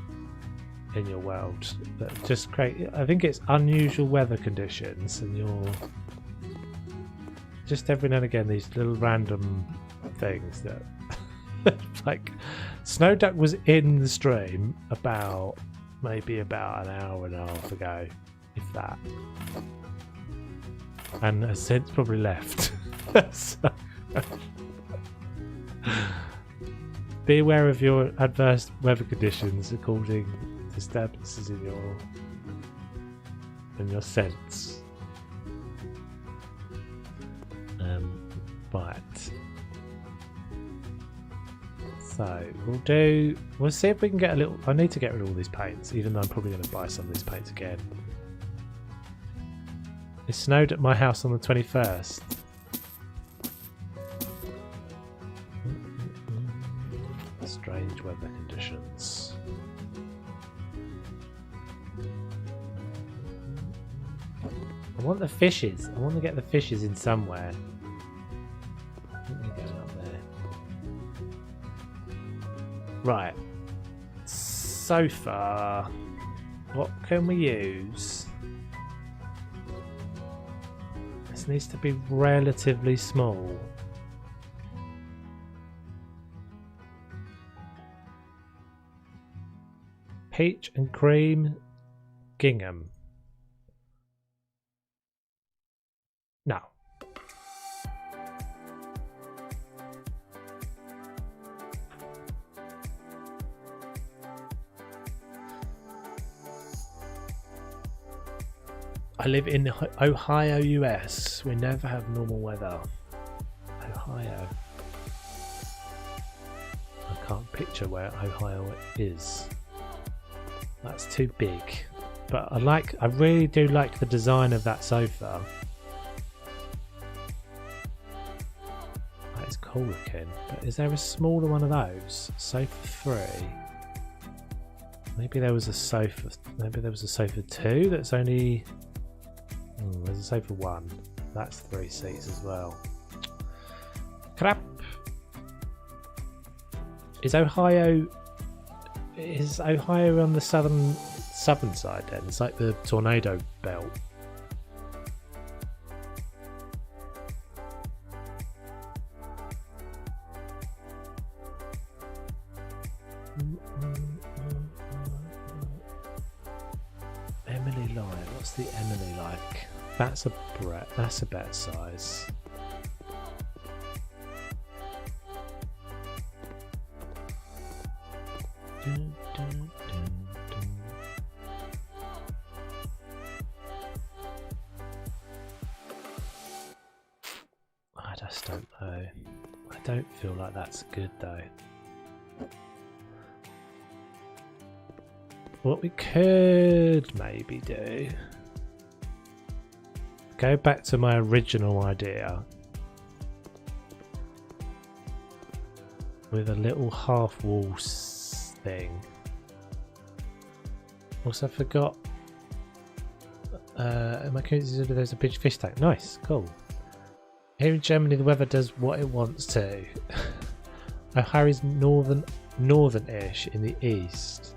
in your world that just create. I think it's unusual weather conditions, and you're just every now and again these little random things that. Like Snow Duck was in the stream maybe about an hour and a half ago, if that, and has since probably left. So, be aware of your adverse weather conditions according to disturbances in your sense. Right. So we'll see if we can get a little. I need to get rid of all these paints, even though I'm probably going to buy some of these paints again. It snowed at my house on the 21st. Strange weather conditions. I want the fishes. I want to get the fishes in somewhere. I think they're going up there. Right. So far, What can we use? This needs to be relatively small. Peach and cream gingham. No. I live in Ohio, US. We never have normal weather. Ohio. I can't picture where Ohio is. That's too big. But I really do like the design of that sofa. That is cool looking. But is there a smaller one of those? Sofa 3. Maybe there was a sofa. Maybe there was a sofa 2 that's only. There's a sofa 1. That's 3 seats as well. Crap. Is Ohio on the southern side then? It's like the tornado belt. Emily Light. What's the Emily like? That's a better size. I just don't know. I don't feel like that's good though. What we could maybe do, go back to my original idea with a little half wall thing. Also forgot in my community there's a big fish tank. Nice, cool. Here in Germany the weather does what it wants to. Ohio's northern-ish in the east.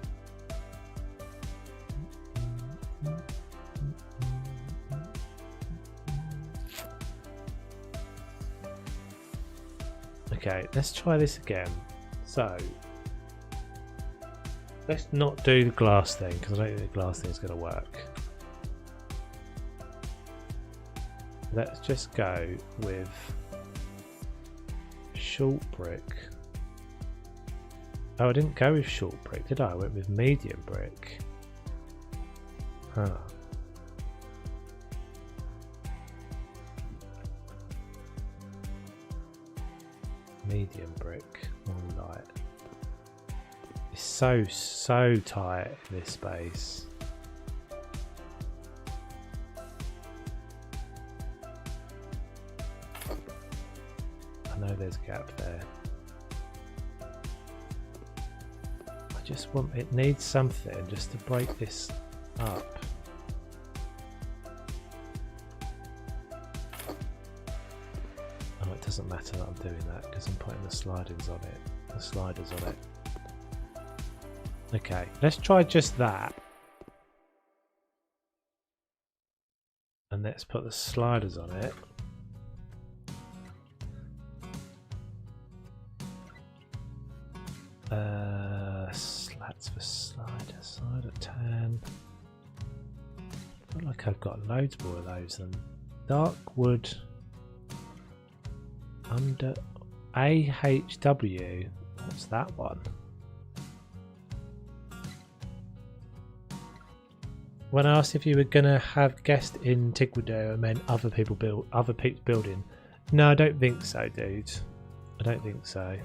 Okay, let's try this again. So, let's not do the glass thing because I don't think the glass thing is going to work. Let's just go with short brick. Oh, I didn't go with short brick, did I? I went with medium brick. Huh. Medium brick, more light. It's so tight in this space. I know there's a gap there. I just want, it needs something just to break this up. Oh, it doesn't matter that I'm doing that because I'm putting the sliders on it. Okay, let's try just that. And let's put the sliders on it. Slats for slider 10. I feel like I've got loads more of those than dark wood under AHW. What's that one? When I asked if you were gonna have guests in Tigwado, I meant other people building. No, I don't think so, dude. I don't think so.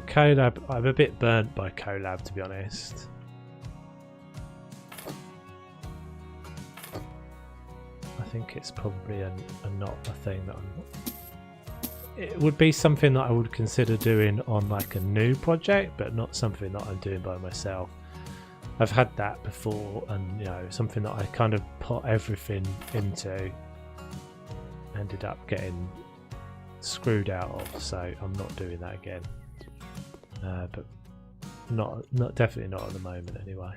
Collab, I'm a bit burnt by Collab, to be honest. I think it's probably not a thing that it would be something that I would consider doing on like a new project, but not something that I'm doing by myself. I've had that before, and you know, something that I kind of put everything into, ended up getting screwed out of, so I'm not doing that again. but not definitely not at the moment anyway.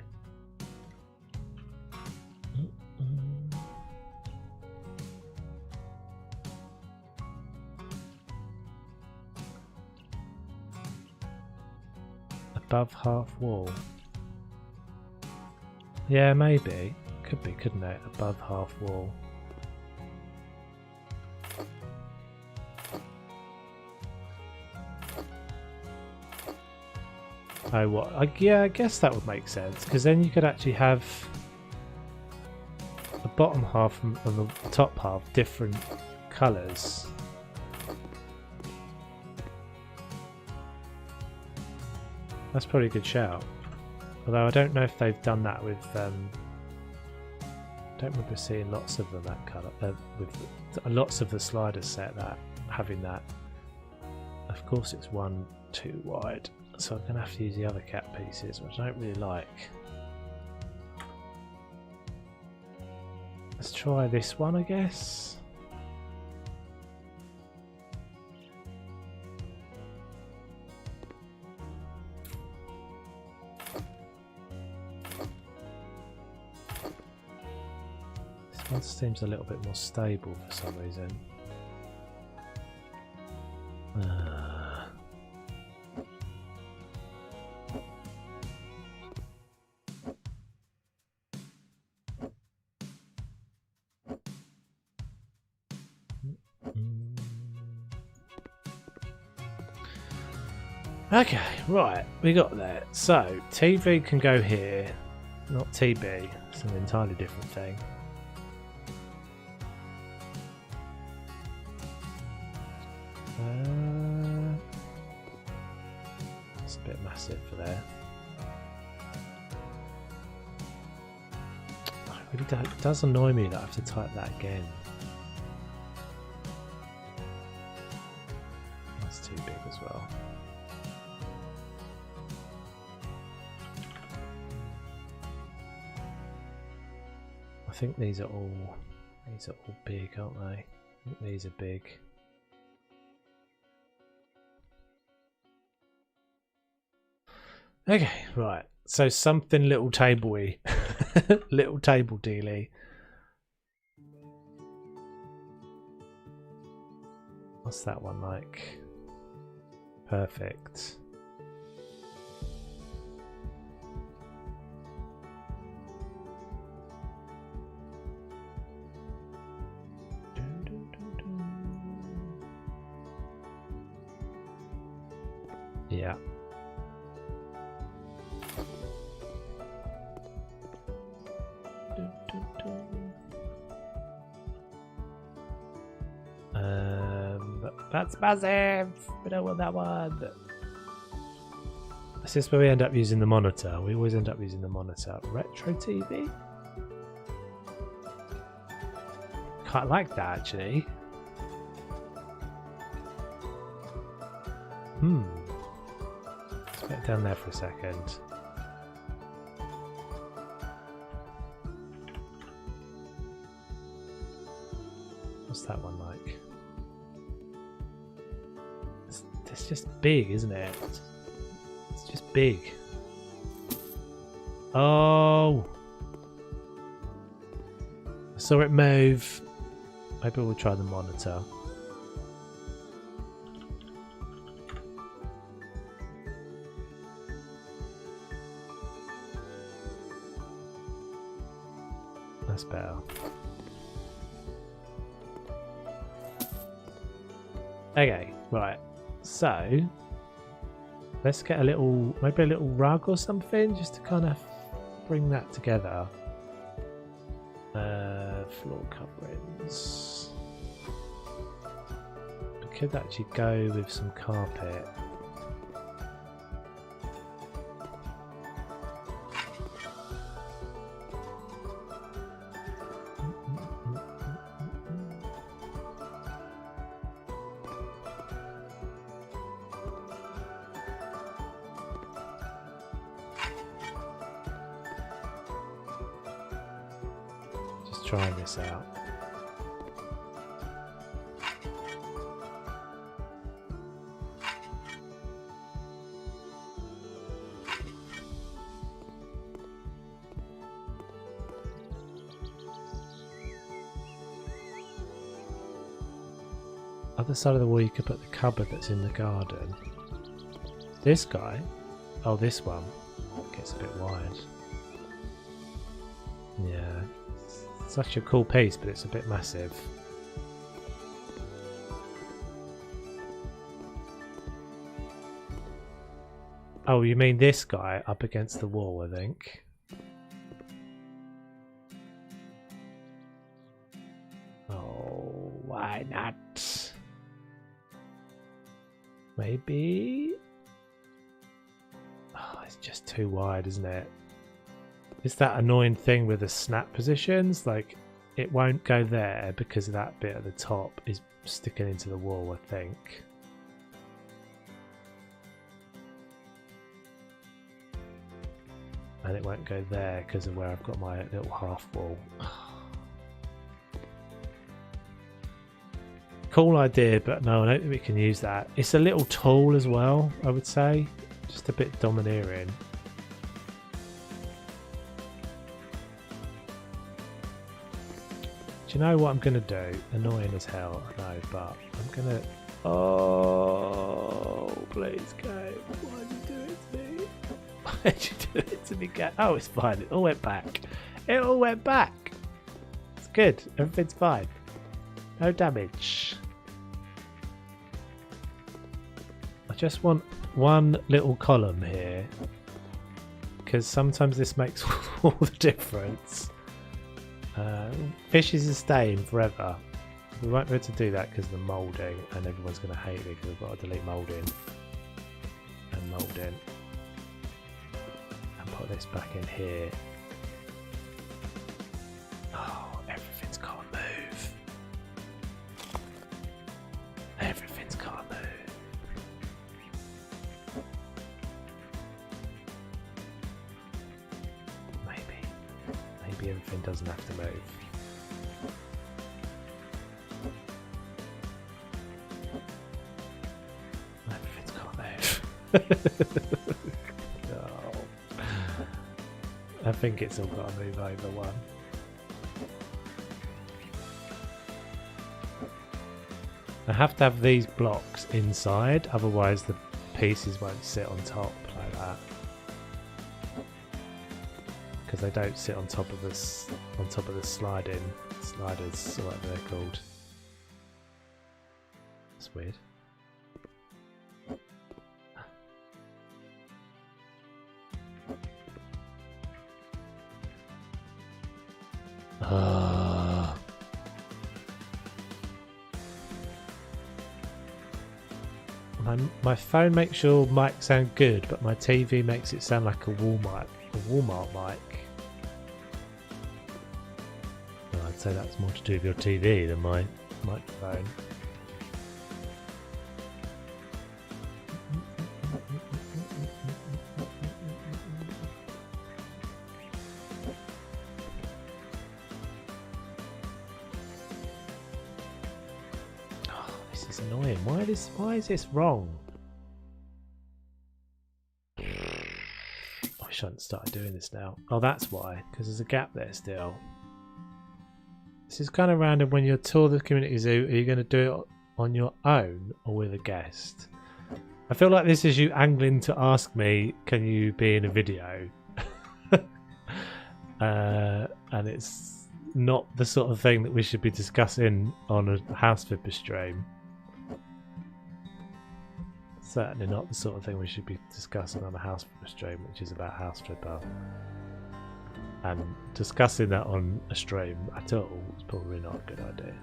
Above half wall. Yeah, maybe. Could be, couldn't it? Above half wall. Oh, what? Yeah, I guess that would make sense, because then you could actually have the bottom half and the top half different colours. That's probably a good shout. Although I don't know if they've done that with. I don't remember seeing lots of them that colour. With lots of the sliders set that having that. Of course, it's 1 too wide, so I'm gonna have to use the other cat pieces, which I don't really like. Let's try this one, I guess. This one seems a little bit more stable for some reason. Okay, right, we got that. So, TV can go here, not TB, it's an entirely different thing. It's a bit massive for there. It does annoy me that I have to type that again. That's too big as well. I think these are all big, aren't they? I think these are big. Okay, right. So something little table-y. Little table dealy. What's that one like? Perfect. Yeah. That's massive! We don't want that one! This is where we end up using the monitor. We always end up using the monitor. Retro TV? Quite like that actually. Let's put it down there for a second. What's that one like? It's just big, isn't it? It's just big. Oh! I saw it move. Maybe we'll try the monitor. That's better. Okay, right. So let's get maybe a little rug or something, just to kind of bring that together. Floor coverings. We could actually go with some carpet. Trying this out. Other side of the wall you could put the cupboard that's in the garden. This guy? Oh, this one. Gets a bit wide. Yeah. Such a cool piece, but it's a bit massive. Oh, you mean this guy up against the wall, I think. Oh, why not? Maybe? Oh, it's just too wide, isn't it? It's that annoying thing with the snap positions. Like, it won't go there because that bit at the top is sticking into the wall, I think. And it won't go there because of where I've got my little half wall. Cool idea, but no, I don't think we can use that. It's a little tall as well, I would say. Just a bit domineering. Do you know what I'm going to do? Annoying as hell, I know, but I'm going to... Oh, please go. Why did you do it to me? Why did you do it to me, Cat? Oh, it's fine. It all went back. It all went back. It's good. Everything's fine. No damage. I just want one little column here because sometimes this makes all the difference. Fishes are staying forever. We won't be able to do that because of the moulding, and everyone's going to hate me because we've got to delete moulding and moulding and put this back in here. Oh, everything's got to move. Everything's got to move. Maybe everything doesn't have to move. Everything's got to move. Oh. I think it's all got to move over one. I have to have these blocks inside, otherwise the pieces won't sit on top like that. Because they don't sit on top of this, on top of the sliders, or whatever they're called. That's weird. My phone makes your mic sound good, but my TV makes it sound like a Walmart mic. Well, I'd say that's more to do with your TV than my microphone. Oh, this is annoying. Why is this wrong? I wish I hadn't started doing this now. Oh, that's why, because there's a gap there still. This is kind of random. When you tour the community zoo, are you going to do it on your own or with a guest? I feel like this is you angling to ask me, can you be in a video? And it's not the sort of thing that we should be discussing on a house flipper stream. Certainly not the sort of thing we should be discussing on a house flipper stream, which is about house flipper. And discussing that on a stream at all is probably not a good idea.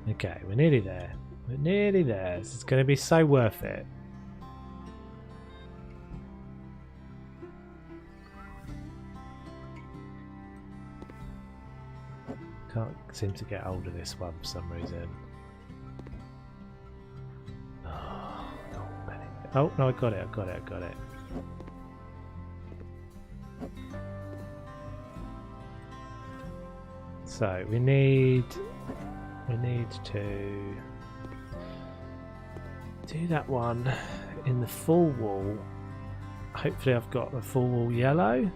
Okay, we're nearly there. We're nearly there. This is going to be so worth it. Can't seem to get hold of this one for some reason. Oh no, I got it, I got it, I got it. So we need to Do that one in the full wall. Hopefully I've got the full wall yellow.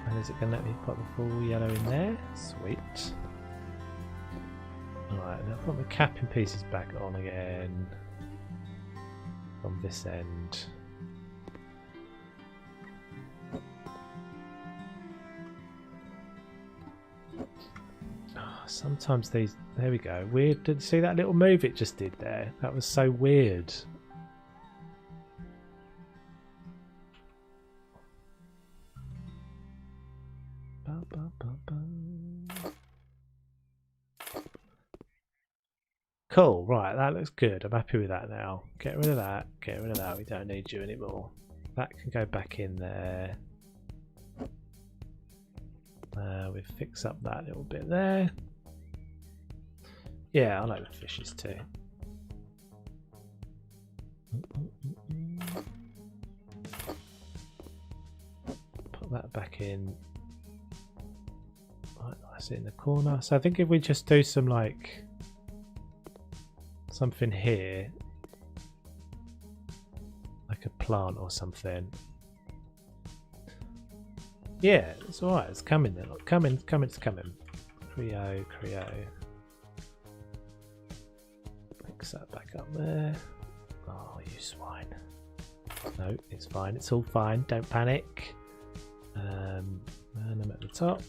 And is it going to let me put the full yellow in there? Sweet. Alright, now put the capping pieces back on again. From this end. Oh, sometimes these... There we go. Weird. Did you see that little move it just did there? That was so weird. Cool, right, that looks good. I'm happy with that now. Get rid of that, get rid of that. We don't need you anymore. That can go back in there. We fix up that little bit there. Yeah, I like the fishes too. Put that back in. Right, nice in the corner. So I think if we just do some like something here, like a plant or something. Yeah, it's alright, it's coming then. Look, coming, it's coming. Creo. Fix that back up there. Oh, you swine. No, it's fine, it's all fine, don't panic. And I'm at the top.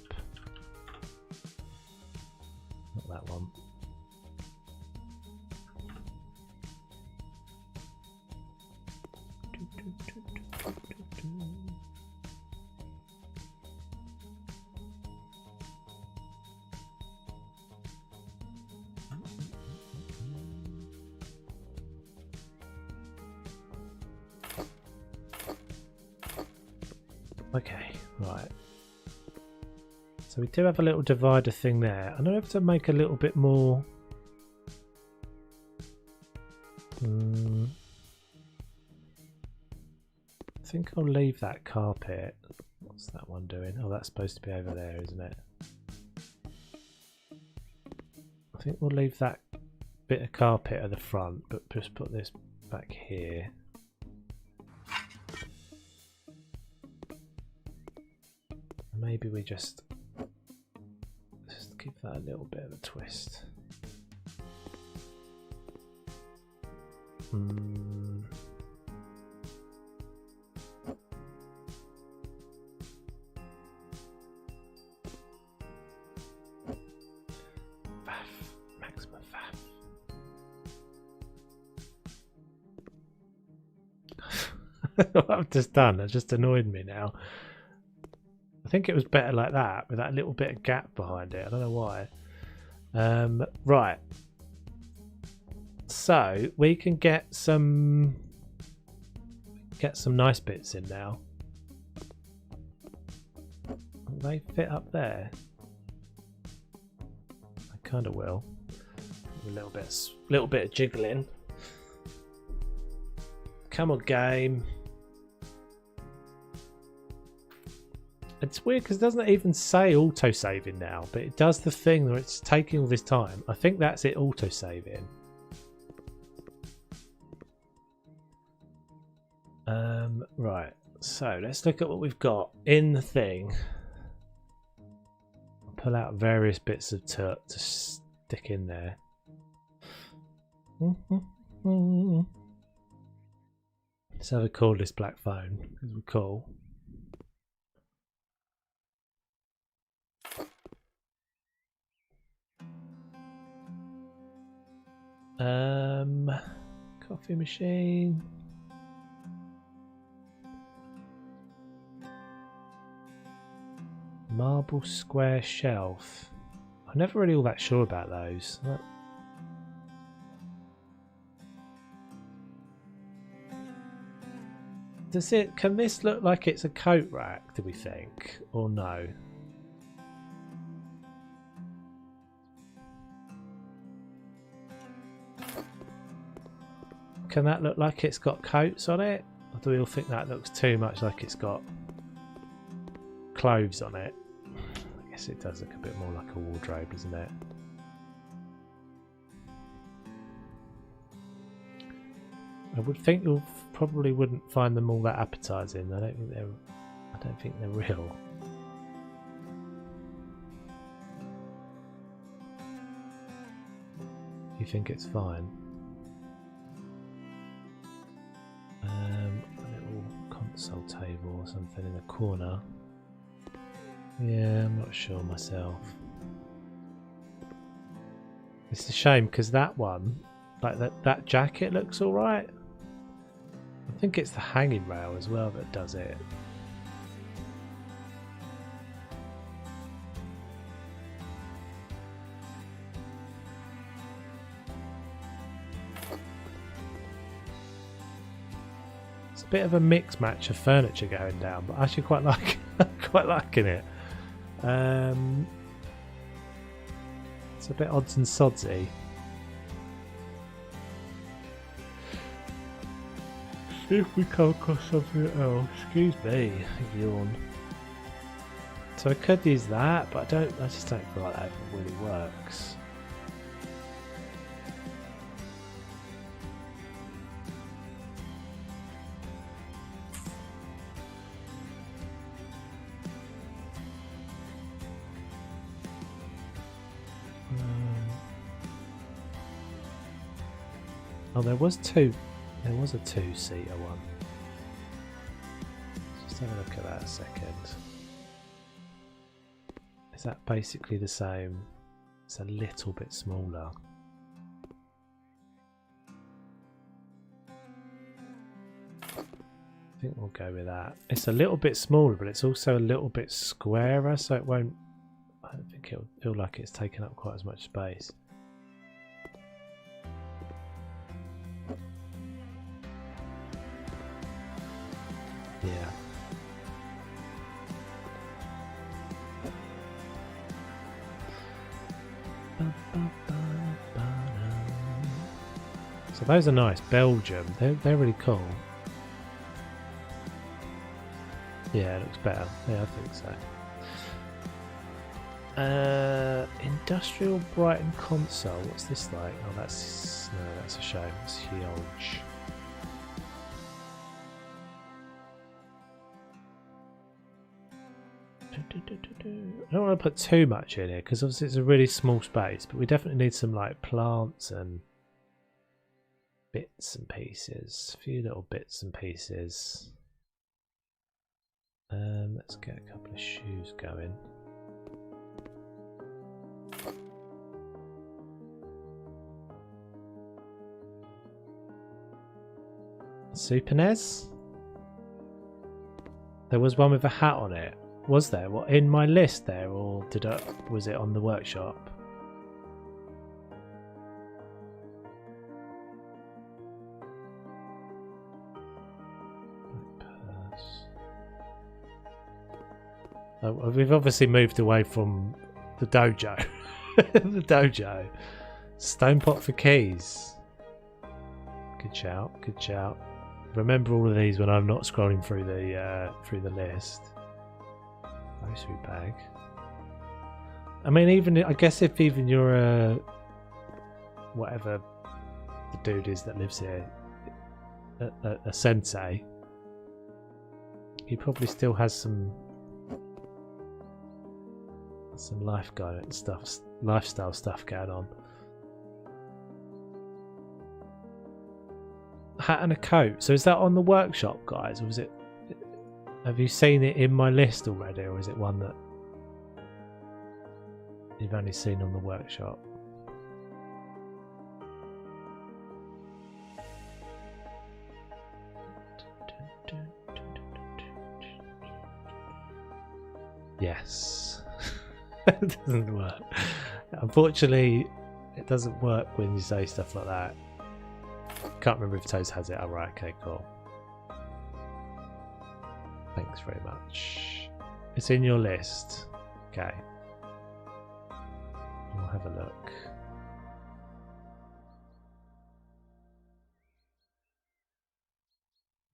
Not that one. Okay, right. So we do have a little divider thing there. I'm going to have to make a little bit more. I think I'll leave that carpet. What's that one doing? Oh, that's supposed to be over there, isn't it? I think we'll leave that bit of carpet at the front, but just put this back here. Maybe we just give that a little bit of a twist. Maximum what I've just done, that just annoyed me now. I think it was better like that, with that little bit of gap behind it. I don't know why. Right. So we can get some nice bits in now. Will they fit up there? I kind of will. A little bit of jiggling. Come on, game. It's weird because it doesn't even say auto-saving now, but it does the thing where it's taking all this time. I think that's it auto-saving. Right, so let's look at what we've got in the thing. I'll pull out various bits of tut to stick in there. Let's have a cordless black phone, because we're cool. Coffee machine. Marble square shelf. I'm never really all that sure about those. Does it? Can this look like it's a coat rack, do we think? Or no? Can that look like it's got coats on it? Or do we all think that looks too much like it's got clothes on it? I guess it does look a bit more like a wardrobe, doesn't it? I would think you probably wouldn't find them all that appetizing. I don't think they're real. You think it's fine? A little console table or something in the corner. Yeah, I'm not sure myself. It's a shame because that one, like that jacket looks alright. I think it's the hanging rail as well that does it. It's a bit of a mixed match of furniture going down, but I actually quite like quite liking it. It's a bit odds and sodsy. If we come across something else, excuse me, yawn. So I could use that, but I just don't feel like that really works. Oh, there was a two-seater one. Just have a look at that a second. Is that basically the same? It's a little bit smaller. I think we'll go with that. It's a little bit smaller, but it's also a little bit squarer, so it won't... I don't think it'll feel like it's taken up quite as much space. Yeah. So those are nice. Belgium. They're really cool. Yeah, it looks better. Yeah, I think so. Industrial Brighton console. What's this like? Oh, that's a shame. It's huge. I don't want to put too much in here because obviously it's a really small space, but we definitely need some like plants and bits and pieces. A few little bits and pieces. Let's get a couple of shoes going. Super NES? There was one with a hat on it. Was there? What, in my list there, or was it on the workshop? Purse. Oh, we've obviously moved away from the dojo. The dojo. Stone pot for keys. Good shout. Good shout. Remember all of these when I'm not scrolling through the list. Grocery bag. I mean, I guess if even you're a whatever the dude is that lives here, a sensei, he probably still has some lifestyle stuff going on. Hat and a coat. So is that on the workshop, guys, or was it? Have you seen it in my list already, or is it one that you've only seen on the workshop? Yes. It doesn't work. Unfortunately, it doesn't work when you say stuff like that. Can't remember if Toes has it. Alright, okay, cool. Thanks very much. It's in your list. Okay. We'll have a look.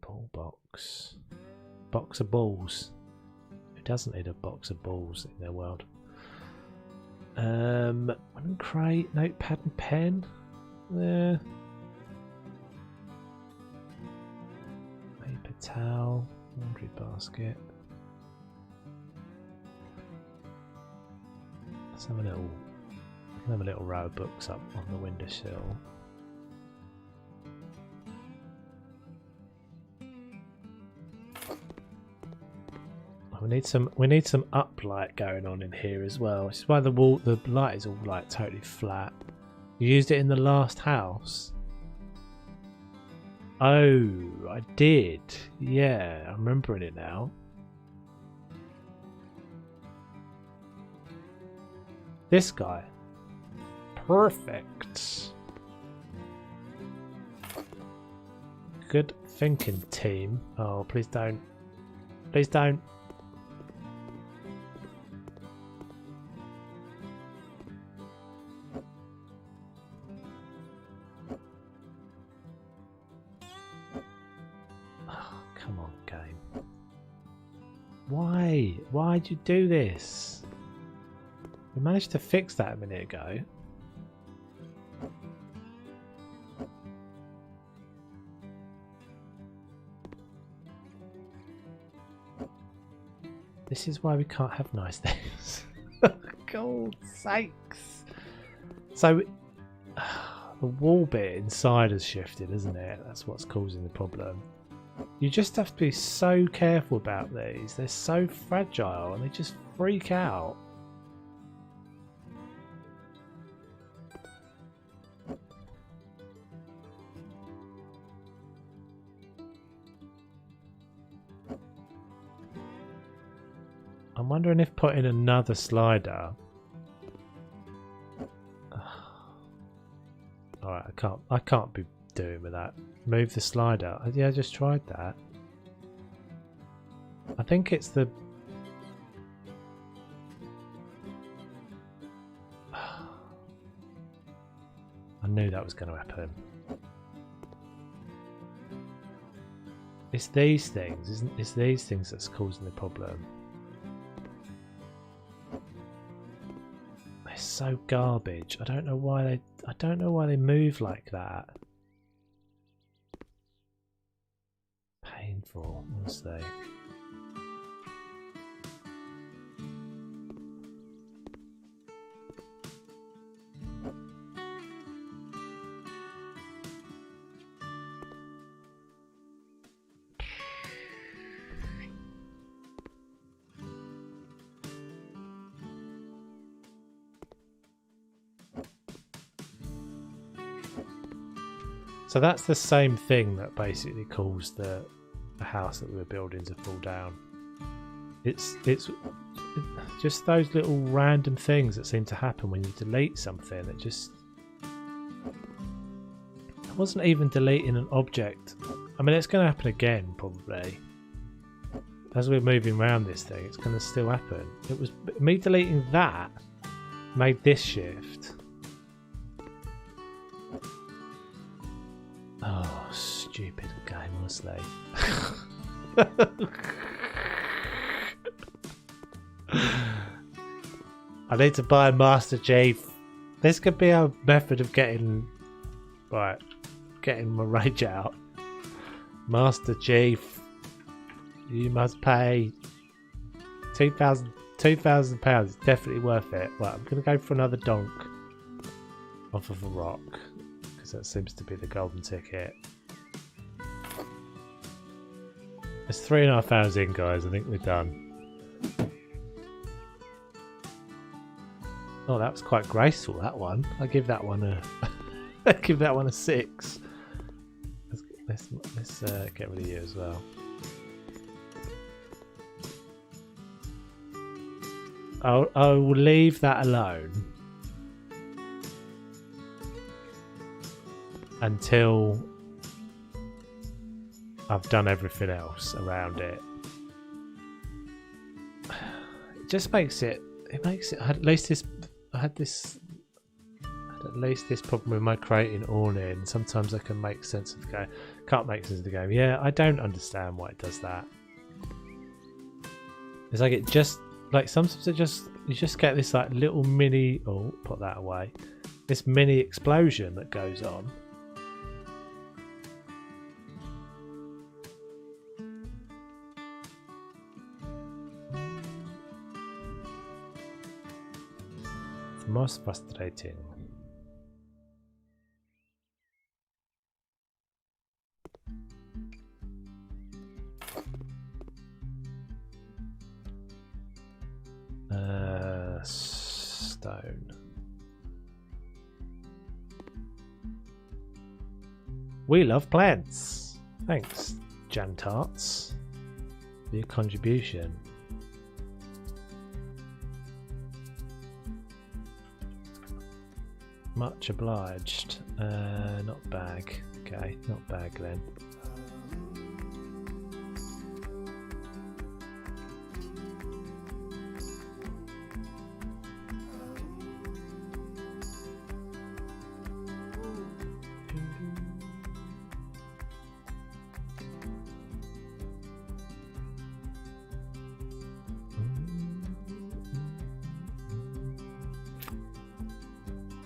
Pool box. box. Box of balls. Who doesn't need a box of balls in their world? Wooden crate, notepad and pen. There. Paper towel, laundry basket. Let's have a little row of books up on the windowsill. We need some uplight going on in here as well. Which is why the light is all like totally flat. You used it in the last house. Oh, I did. Yeah, I'm remembering it now. This guy. Perfect. Good thinking, team. Oh, please don't. Please don't. Why'd you do this? We managed to fix that a minute ago. This is why we can't have nice things. God's sakes. So the wall bit inside has shifted, isn't it? That's what's causing the problem. You just have to be so careful about these. They're so fragile and they just freak out. I'm wondering if putting another slider. Alright, I can't be doing with that. Move the slider. Yeah, I just tried that. I think it's the... I knew that was going to happen. It's these things, isn't it? It's these things that's causing the problem. They're so garbage. I don't know why they move like that. Painful, honestly. So that's the same thing that basically caused the house that we were building to fall down. It's just those little random things that seem to happen when you delete something. It just... I wasn't even deleting an object. I mean, it's going to happen again, probably. As we're moving around this thing, it's going to still happen. It was me deleting that made this shift. Oh, stupid game, honestly. I need to buy a Master Chief. This could be a method of getting my rage out. Master Chief, you must pay £2,000. It's definitely worth it. Right, I'm going to go for another donk off of a rock. That seems to be the golden ticket. It's 3.5 hours in, guys. I think we're done. Oh, that was quite graceful, that one. I give that one a I give that one a 6. Let's get rid of you as well. I will leave that alone until I've done everything else around it. It just makes it. It makes it. I had at least this problem with my creating awning. Sometimes I can make sense of Can't make sense of the game. Yeah, I don't understand why it does that. It's like it just like sometimes you just get this like little mini put that away. This mini explosion that goes on. It's most frustrating. Stone. We love plants. Thanks, Jantarts, for your contribution. Much obliged. Not bag. Okay, not bag then.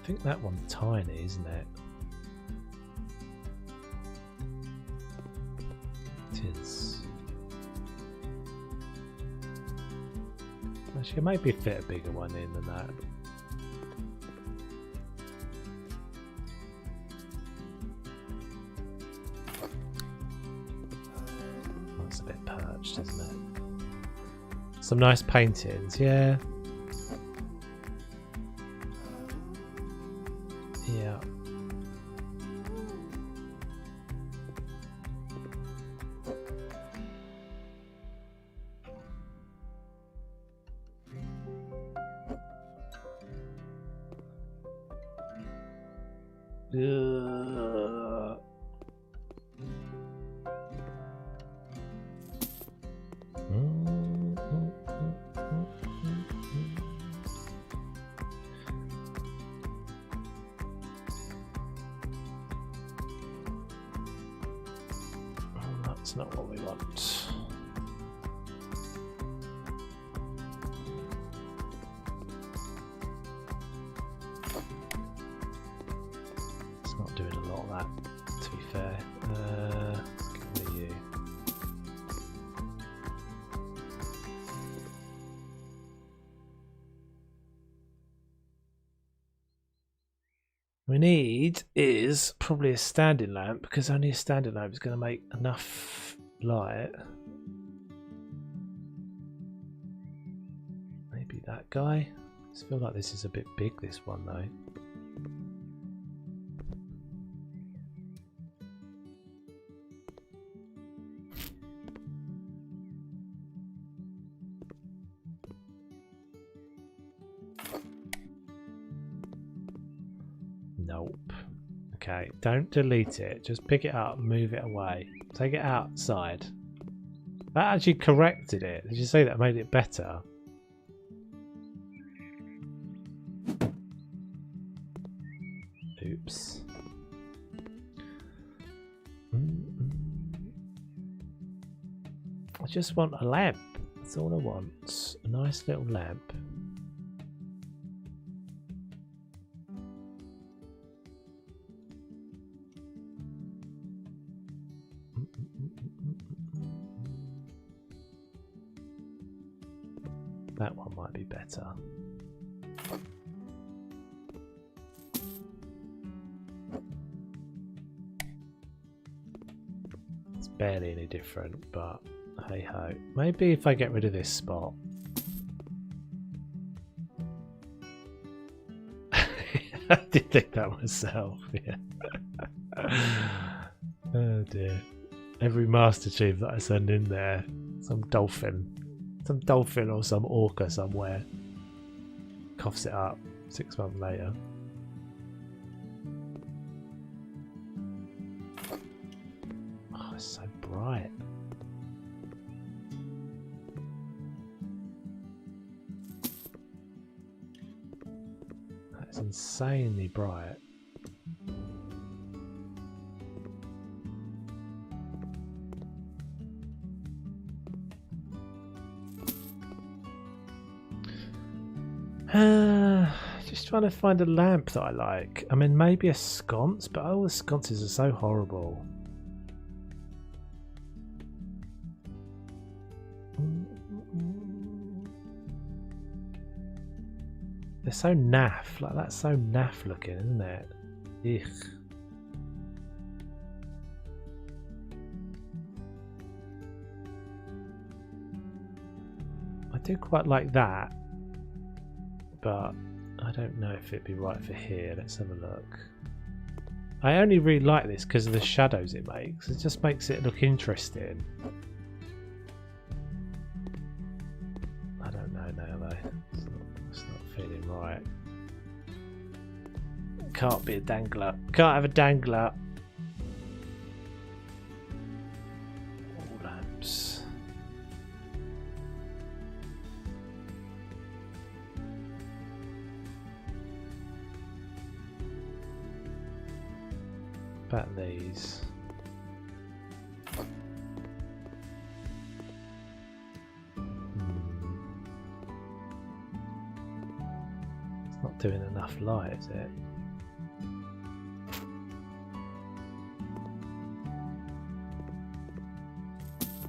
I think that one's tiny, isn't it? It is. Actually, maybe fit a bigger one in than that. That's a bit perched, isn't it? Some nice paintings, yeah. Yeah. That's not what we want. It's not doing a lot of that, to be fair. Give me you. We need is probably a standing lamp, because only a standing lamp is going to make enough light. Maybe that guy. I just feel like this is a bit big, this one though. Nope. Okay, don't delete it. Just pick it up, move it away. Take it outside. That actually corrected it. Did you say that made it better? Oops. I just want a lamp. That's all I want. A nice little lamp. That one might be better. It's barely any different, but hey ho. Maybe if I get rid of this spot. I did think that myself, yeah. Oh dear. Every Master Chief that I send in there, some dolphin or some orca somewhere coughs it up 6 months later. Oh, it's so bright. That's insanely bright. Just trying to find a lamp that I like. I mean, maybe a sconce, but all the sconces are so horrible. They're so naff. Like, that's so naff looking, isn't it? Ugh. I do quite like that, but I don't know if it'd be right for here. Let's have a look. I only really like this because of the shadows it makes. It just makes it look interesting. I don't know now though. It's not feeling right. It can't be a dangler. Can't have a dangler. All lamps. About these. It's not doing enough light, is it?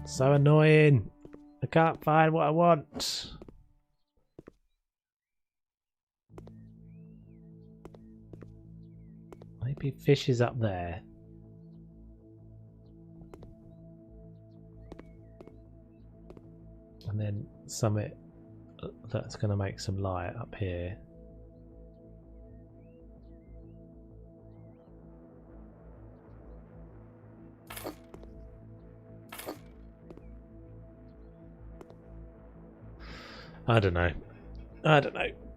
So annoying. I can't find what I want. Maybe fish is up there. And then something that's going to make some light up here. I don't know.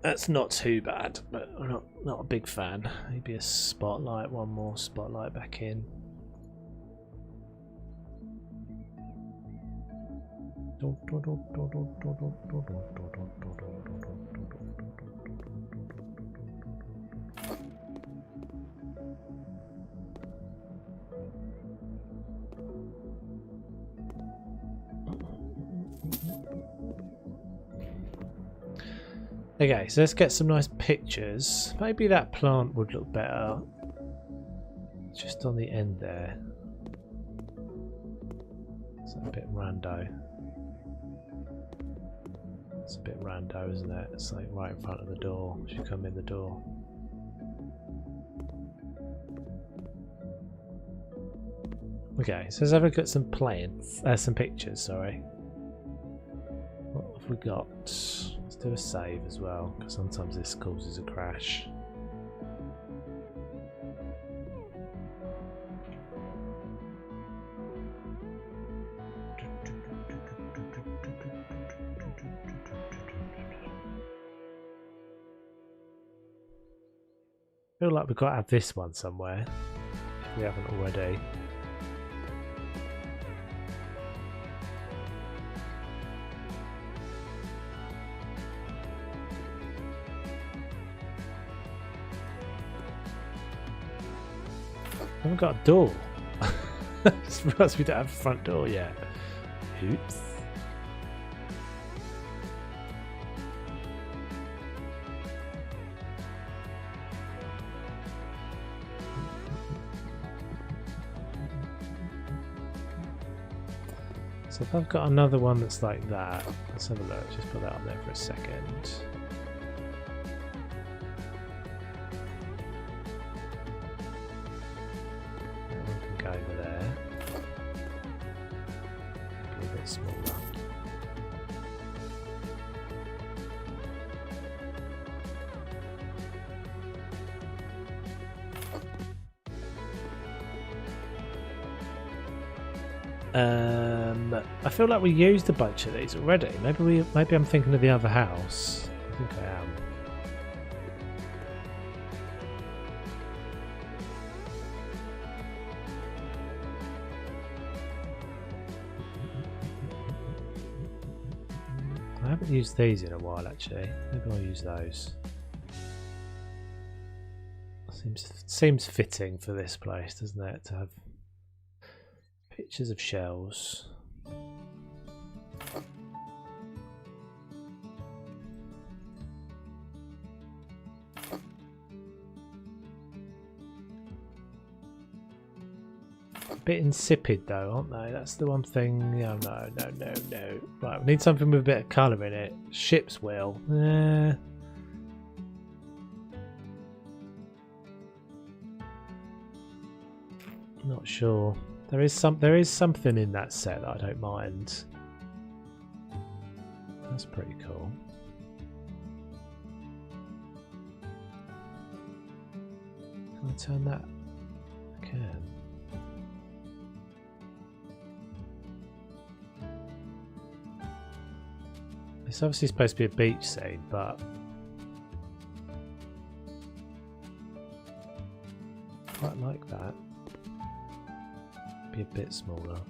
That's not too bad, but I'm not a big fan. Maybe a spotlight, one more spotlight back in. Okay, so let's get some nice pictures. Maybe that plant would look better just on the end there. It's a bit rando. It's a bit rando, isn't it? It's like right in front of the door. Should come in the door. Okay, so let's have a look at some plants. Some pictures. Sorry. What have we got? Let's do a save as well, because sometimes this causes a crash. I feel like we've got to have this one somewhere, if we haven't already. We haven't got a door. I just realised we don't have a front door yet. Oops. So if I've got another one that's like that, let's have a look. Just put that up there for a second. Over there. Be a bit smaller. I feel like we used a bunch of these already. Maybe I'm thinking of the other house. I think I am. I haven't used these in a while actually. Maybe I'll use those. Seems fitting for this place, doesn't it? To have pictures of shells. bit insipid though, aren't they? That's the one thing. No, no, no, no, no. Right, we need something with a bit of colour in it. Ship's wheel. Not sure. There is something in that set that I don't mind. That's pretty cool. Can I turn that? I can. It's obviously supposed to be a beach scene, but I quite like that. Be a bit smaller.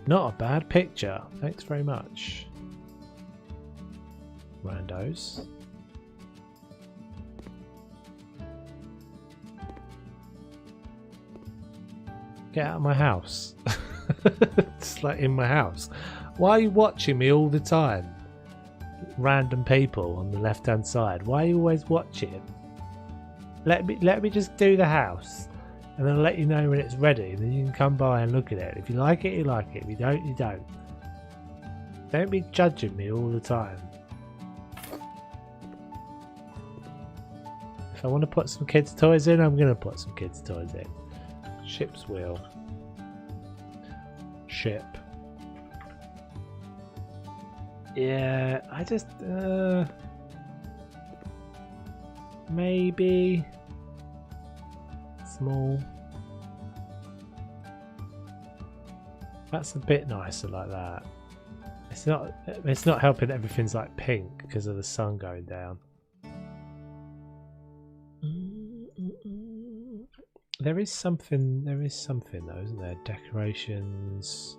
Not a bad picture. Thanks very much. Randos. Get out of my house. It's like in my house. Why are you watching me all the time? Random people on the left hand side. Why are you always watching? Let me just do the house. And then I'll let you know when it's ready, and then you can come by and look at it. If you like it, you like it. If you don't, you don't. Don't be judging me all the time. If I want to put some kids' toys in, I'm going to put some kids' toys in. Ship's wheel. Ship. Yeah, I just... maybe... small. That's a bit nicer like that. It's not helping that everything's like pink because of the sun going down. There is something though, isn't there? Decorations.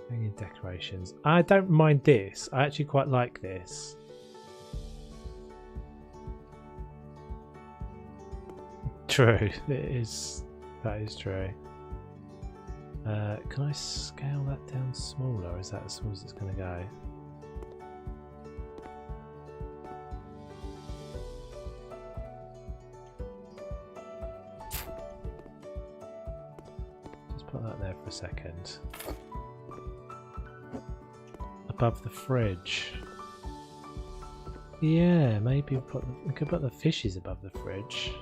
Hanging decorations. I don't mind this. I actually quite like this. True, it is. That is true. Can I scale that down smaller, or is that as small as it's going to go? Just put that there for a second. Above the fridge. Yeah, maybe we could put the fishes above the fridge.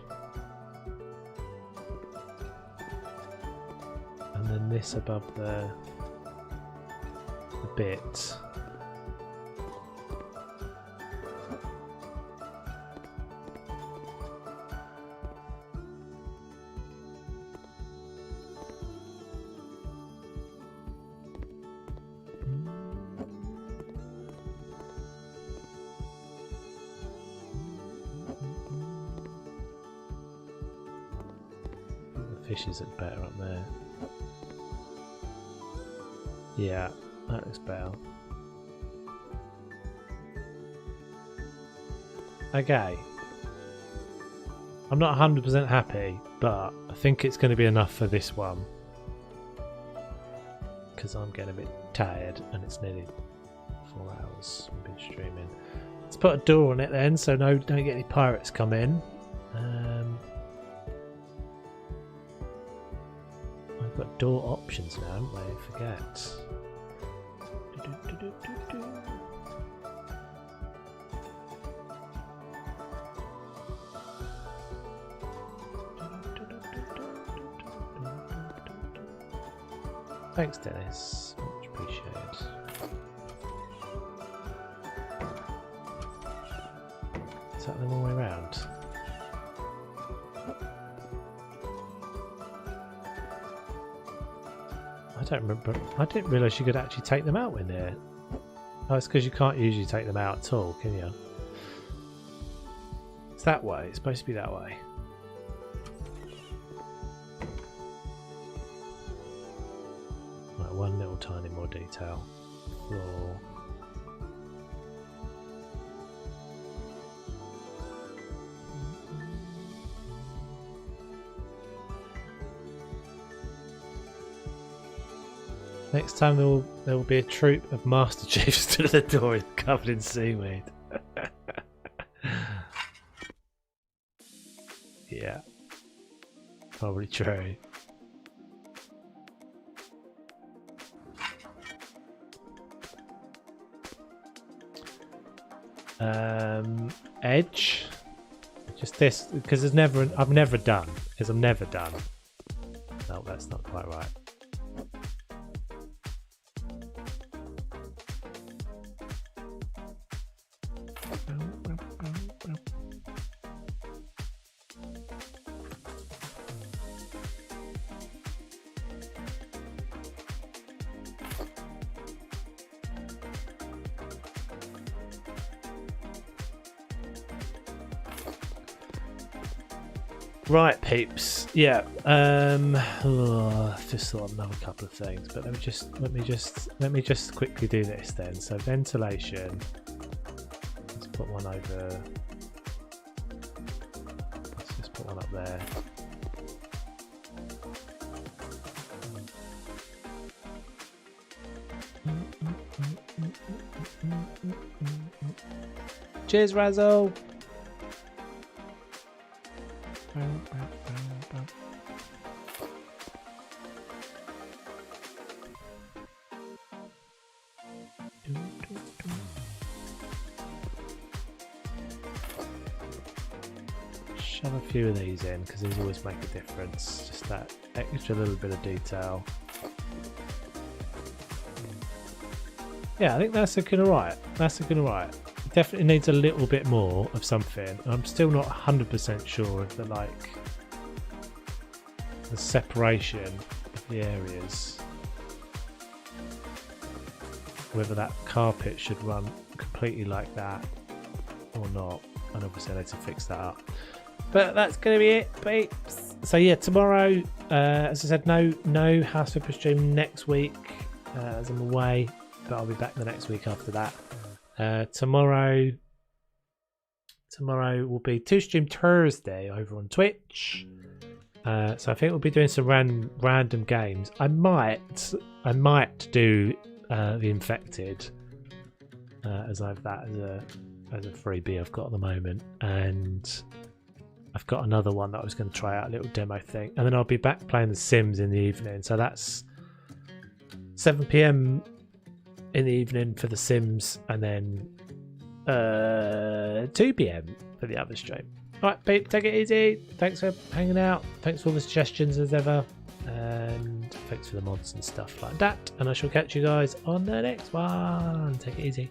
And then this above the bit. The fishes look better up there. Yeah, that looks better. Okay. I'm not 100% happy, but I think it's going to be enough for this one. Because I'm getting a bit tired and it's nearly 4 hours we've been streaming. Let's put a door on it then, so don't get any pirates come in. I've got door options now, haven't we? Forget. Thanks, Dennis. Much appreciated. Is that the wrong way around? I don't remember. I didn't realise you could actually take them out when they're... Oh, it's because you can't usually take them out at all, can you? It's that way. It's supposed to be that way. Right, one little tiny more detail. Floor. Next time there will be a troop of Master Chiefs stood at the door covered in seaweed. Yeah, probably true. Edge. Just this, because I've never done. Because I'm never done. No, that's not quite right. Right, peeps. Yeah. Just thought of another couple of things, but let me just quickly do this then. So ventilation. Let's put one over. Let's just put one up there. Cheers, Razzo. Shove a few of these in because these always make a difference. Just that extra little bit of detail. Yeah, I think that's looking alright. That's looking alright. It definitely needs a little bit more of something. I'm still not 100% sure of the separation of the areas. Whether that carpet should run completely like that or not. And obviously I need to fix that up. But that's going to be it, peeps. So yeah, tomorrow, as I said, no House Flipper stream next week as I'm away. But I'll be back the next week after that. Tomorrow will be 2Stream Thursday over on Twitch. So I think we'll be doing some random games. I might do the Infected as I have that as a freebie I've got at the moment, and I've got another one that I was going to try out, a little demo thing, and then I'll be back playing The Sims in the evening. So that's 7 PM in the evening for The Sims, and then 2 PM for the other stream. Alright, Pete, take it easy. Thanks for hanging out. Thanks for all the suggestions as ever. And thanks for the mods and stuff like that. And I shall catch you guys on the next one. Take it easy.